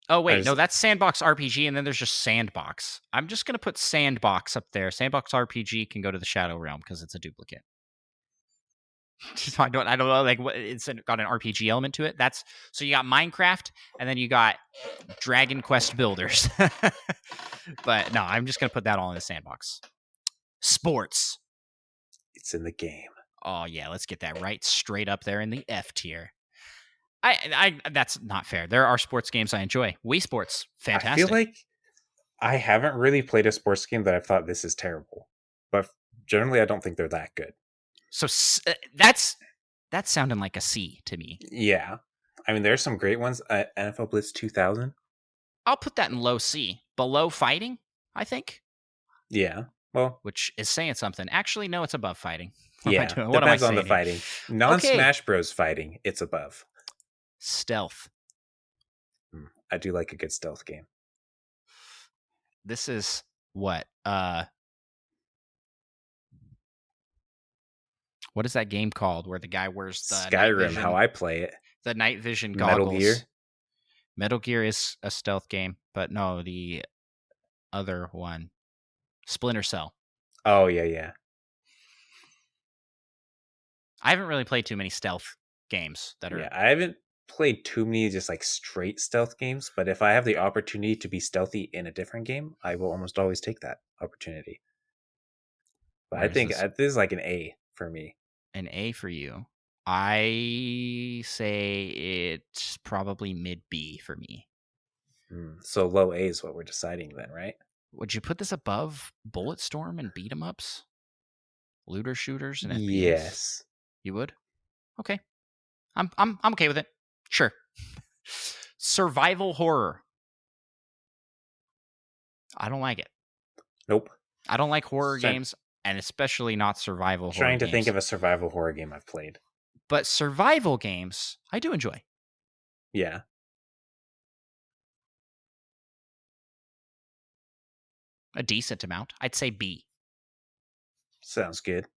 Oh, wait. No, that's Sandbox RPG, and then there's just Sandbox. I'm just going to put Sandbox up there. Sandbox RPG can go to the Shadow Realm because it's a duplicate. I don't know, like, what it's got an RPG element to it. So you got Minecraft, and then you got Dragon Quest Builders. But no, I'm just going to put that all in the Sandbox. Sports. It's in the game. Oh, yeah, let's get that right straight up there in the F tier. That's not fair. There are sports games I enjoy. Wii Sports, fantastic. I feel like I haven't really played a sports game that I've thought this is terrible, but generally I don't think they're that good. So that's sounding like a C to me. Yeah. I mean, there's some great ones. NFL Blitz 2000. I'll put that in low C. Below fighting, I think. Yeah. Well, which is saying something. Actually, no, it's above fighting. Yeah. Depends on the fighting. Non-Smash Bros. Fighting, it's above. Stealth. I do like a good stealth game. This is what? What is that game called where the guy wears the Skyrim, how I play it. The night vision goggles. Metal Gear. Metal Gear is a stealth game, but no, the other one. Splinter Cell. Oh, yeah. I haven't really played too many stealth games that are... Yeah, I haven't played too many just like straight stealth games, but if I have the opportunity to be stealthy in a different game, I will almost always take that opportunity. But I think this is like an A for me. An A for you. I say it's probably mid B for me. So low A is what we're deciding then, right? Would you put this above Bulletstorm and beat 'em ups? Looter shooters and FPS? Yes. You would? Okay. I'm okay with it. Sure. Survival horror. I don't like it. Nope. I don't like horror games, and especially not survival horror games. Trying to think of a games. survival horror game I've played. But survival games, I do enjoy. Yeah. A decent amount. I'd say B. Sounds good.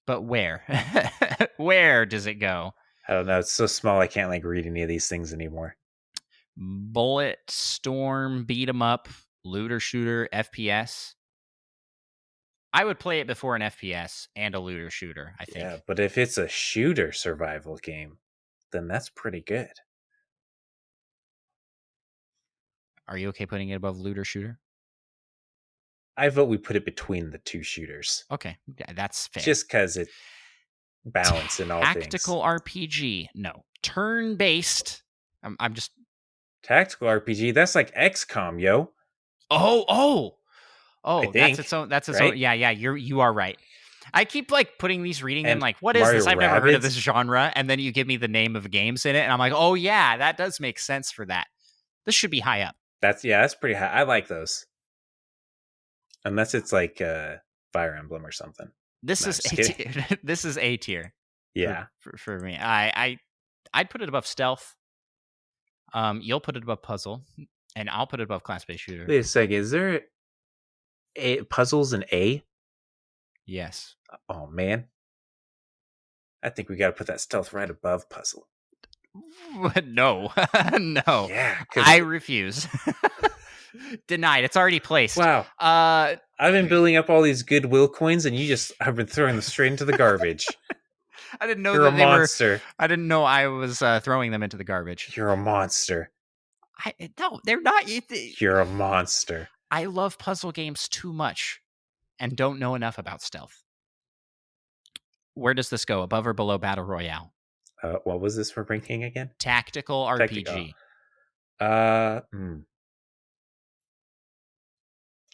But where? Where does it go? I don't know. It's so small I can't like read any of these things anymore. Bulletstorm, beat 'em up, looter shooter, FPS. I would play it before an FPS and a looter shooter, I think. Yeah, but if it's a shooter survival game, then that's pretty good. Are you okay putting it above looter shooter? I vote we put it between the two shooters. Okay, yeah, that's fair. Just because it balance in all things. Tactical RPG, no. Turn-based, I'm just... Tactical RPG, that's like XCOM, yo. Oh, think, that's its own. That's its right? own. Yeah. You are right. I keep like putting these reading And in like, what is Mario this? I've never heard of Rabbids. this genre. And then you give me the name of games in it, and I'm like, oh yeah, that does make sense for that. This should be high up. That's pretty high. I like those. Unless it's like Fire Emblem or something. This is A tier. This is A tier. Yeah. For me, I'd put it above stealth. You'll put it above puzzle, and I'll put it above class-based shooter. Wait a second. Is there puzzles in A? Yes. Oh man. I think we got to put that stealth right above puzzle. No. No. Yeah. I refuse. Denied. It's already placed. Wow. I've been building up all these goodwill coins, and you just have been throwing them straight into the garbage. I didn't know You're a that they were. monster. I didn't know I was throwing them into the garbage. You're a monster. No, they're not. You're a monster. I love puzzle games too much and don't know enough about stealth. Where does this go? Above or below Battle Royale? What was this for ranking again? Tactical RPG.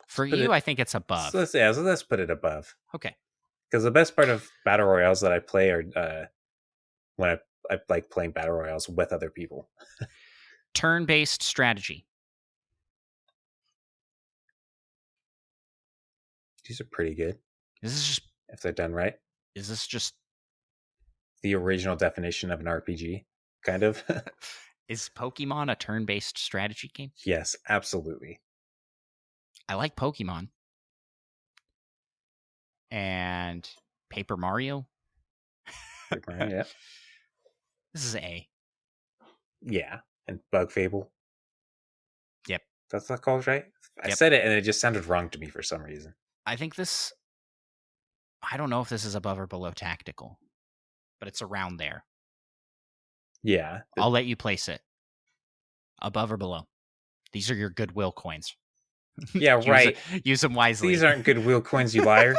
For you, I think it's above. So let's put it above. Okay. Because the best part of battle royales that I play are when I like playing battle royales with other people. Turn-based strategy. These are pretty good. This is just if they're done right. Is this just the original definition of an RPG? Kind of. Is Pokemon a turn-based strategy game? Yes, absolutely. I like Pokemon. And Paper Mario. Paper Mario, yeah. This is A. Yeah, and Bug Fable. Yep. That's not called right? I said it and it just sounded wrong to me for some reason. I think this... I don't know if this is above or below Tactical, but it's around there. Yeah. I'll let you place it. Above or below. These are your goodwill coins. Yeah, right. Use them wisely. These aren't goodwill coins, you liar.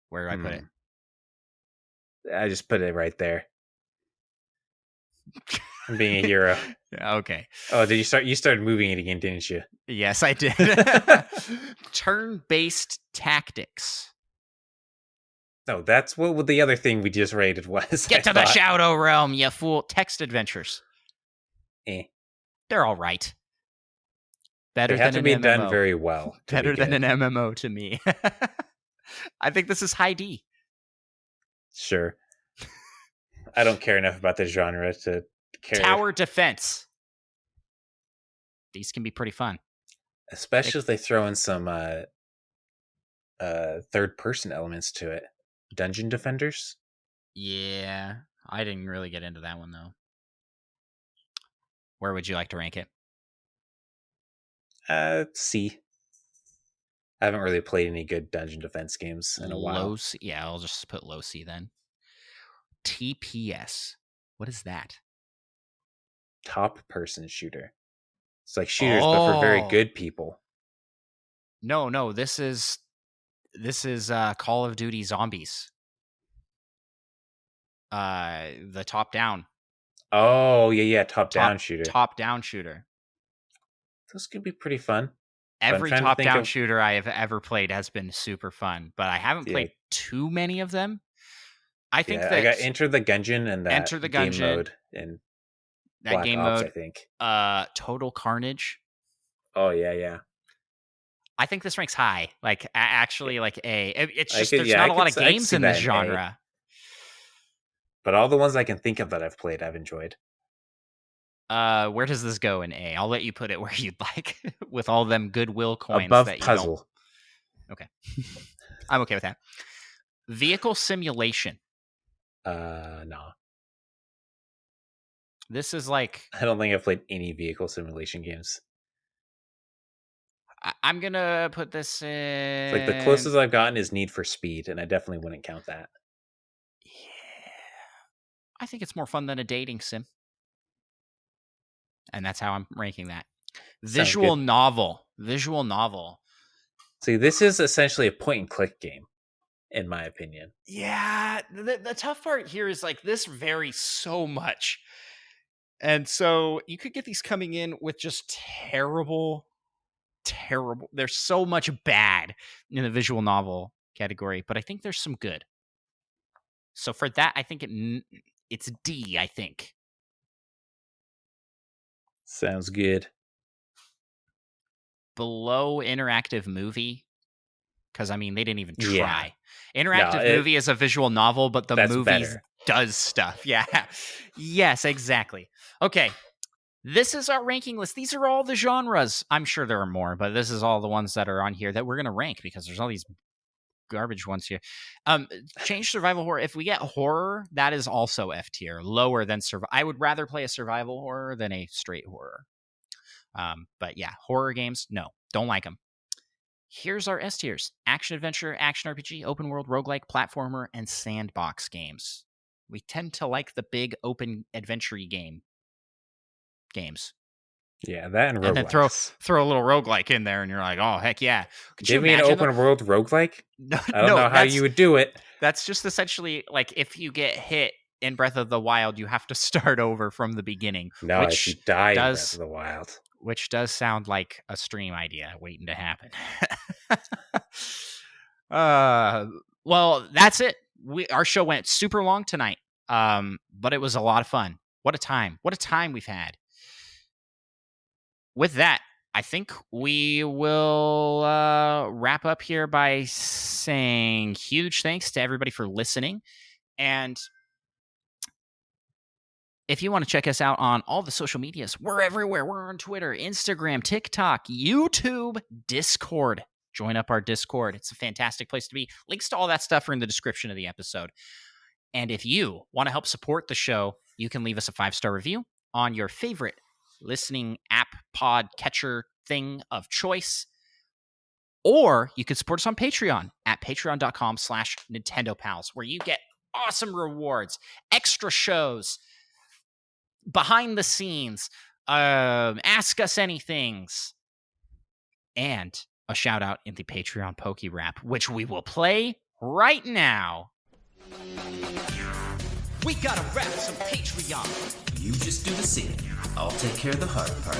Where do I put it? I just put it right there. I'm being a hero. Okay. Oh, did you start? You started moving it again, didn't you? Yes, I did. Turn-based tactics. No, that's what the other thing we just rated was. Get to the Shadow Realm, you fool. Text adventures. They're all right. Better they have than to an be MMO. Done very well. Better than an MMO to me. I think this is high D. Sure. I don't care enough about the genre to care. Tower defense. These can be pretty fun. Especially if they throw in some third-person elements to it. Dungeon defenders? Yeah. I didn't really get into that one, though. Where would you like to rank it? C. I haven't really played any good dungeon defense games in a while. Low C. Yeah, I'll just put low C then. TPS. What is that? Top person shooter. It's like shooters, but for very good people. No. This is Call of Duty Zombies. The top down. Oh yeah, top down shooter. Top down shooter. Those could be pretty fun. Every top down shooter I have ever played has been super fun, but I haven't played too many of them. I think that I got Enter the Gungeon and that Enter the Gungeon game mode and that Black game Ops, mode. I think. Total Carnage. Oh yeah. I think this ranks high. Like actually, like A. It's just there's not a lot of games in this genre. But all the ones I can think of that I've played, I've enjoyed. Where does this go in A? I'll let you put it where you'd like, with all them goodwill coins. Above that puzzle. You don't... Okay. I'm okay with that. Vehicle simulation. No. This is like... I don't think I've played any vehicle simulation games. I'm going to put this in... It's like the closest I've gotten is Need for Speed, and I definitely wouldn't count that. Yeah. I think it's more fun than a dating sim. And that's how I'm ranking that. Visual novel. See, this is essentially a point-and-click game, in my opinion. Yeah, the tough part here is like this varies so much. And so you could get these coming in with just terrible. There's so much bad in the visual novel category, but I think there's some good. So for that, I think it's D, I think. Sounds good. Below interactive movie, because I mean they didn't even try. Yeah. Interactive movie is a visual novel, but the movie does stuff. Yeah. Yes, exactly. Okay. This is our ranking list. These are all the genres. I'm sure there are more, but this is all the ones that are on here that we're going to rank because there's all these garbage ones here. Change survival horror. If we get horror, that is also F tier, lower than survival. I would rather play a survival horror than a straight horror. But yeah, horror games, no, don't like them. Here's our S tiers: action adventure, action RPG, open world, roguelike, platformer, and sandbox games. We tend to like the big open adventure games. Yeah, that and roguelikes. And then throw a little roguelike in there, and you're like, oh, heck yeah. Give me an open world roguelike? No, I don't know how you would do it. That's just essentially like if you get hit in Breath of the Wild, you have to start over from the beginning. No, if you die in Breath of the Wild. Which does sound like a stream idea waiting to happen. Well, that's it. Our show went super long tonight, but it was a lot of fun. What a time. What a time we've had. With that, I think we will wrap up here by saying huge thanks to everybody for listening. And if you want to check us out on all the social medias, we're everywhere. We're on Twitter, Instagram, TikTok, YouTube, Discord. Join up our Discord. It's a fantastic place to be. Links to all that stuff are in the description of the episode. And if you want to help support the show, you can leave us a 5-star review on your favorite listening app, pod catcher thing of choice. Or you can support us on Patreon at patreon.com/NintendoPals, where you get awesome rewards, extra shows, behind the scenes, ask us anythings, and a shout out in the Patreon Poke Rap, which we will play right now. We gotta rap some Patreon. You just do the singing. I'll take care of the hard part.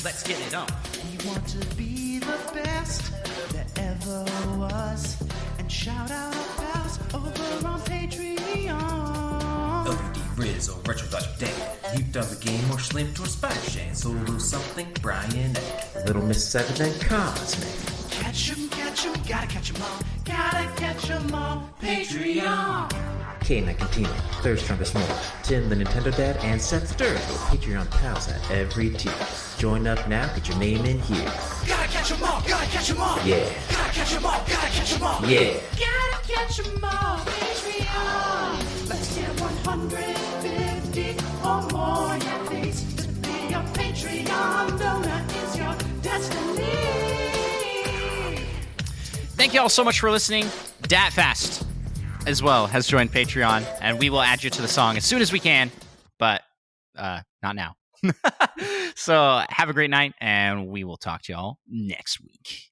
Let's get it on. We want to be the best that ever was, and shout out our pals over on Patreon. LVD, Riz, or Retro Dodger Dan. You done the game or Slim or Spider Shan. Solo something, Brian Eck. Little Miss Seven and Cosmic. Catch 'em, gotta catch 'em all. Gotta catch 'em all. Patreon. K9 Cantina, third strongest more. Tim the Nintendo Dad and Seth Sturz with Patreon pals at every tier. Join up now, get your name in here. Gotta catch 'em all, gotta catch 'em all. Yeah. Gotta catch 'em all, gotta catch 'em all. Yeah. Gotta catch 'em all. Patreon. Let's get 150 or more, yeah, please. To be a Patreon donor is your destiny. Thank you all so much for listening. DatFast as well has joined Patreon, and we will add you to the song as soon as we can, but not now. So have a great night, and we will talk to y'all next week.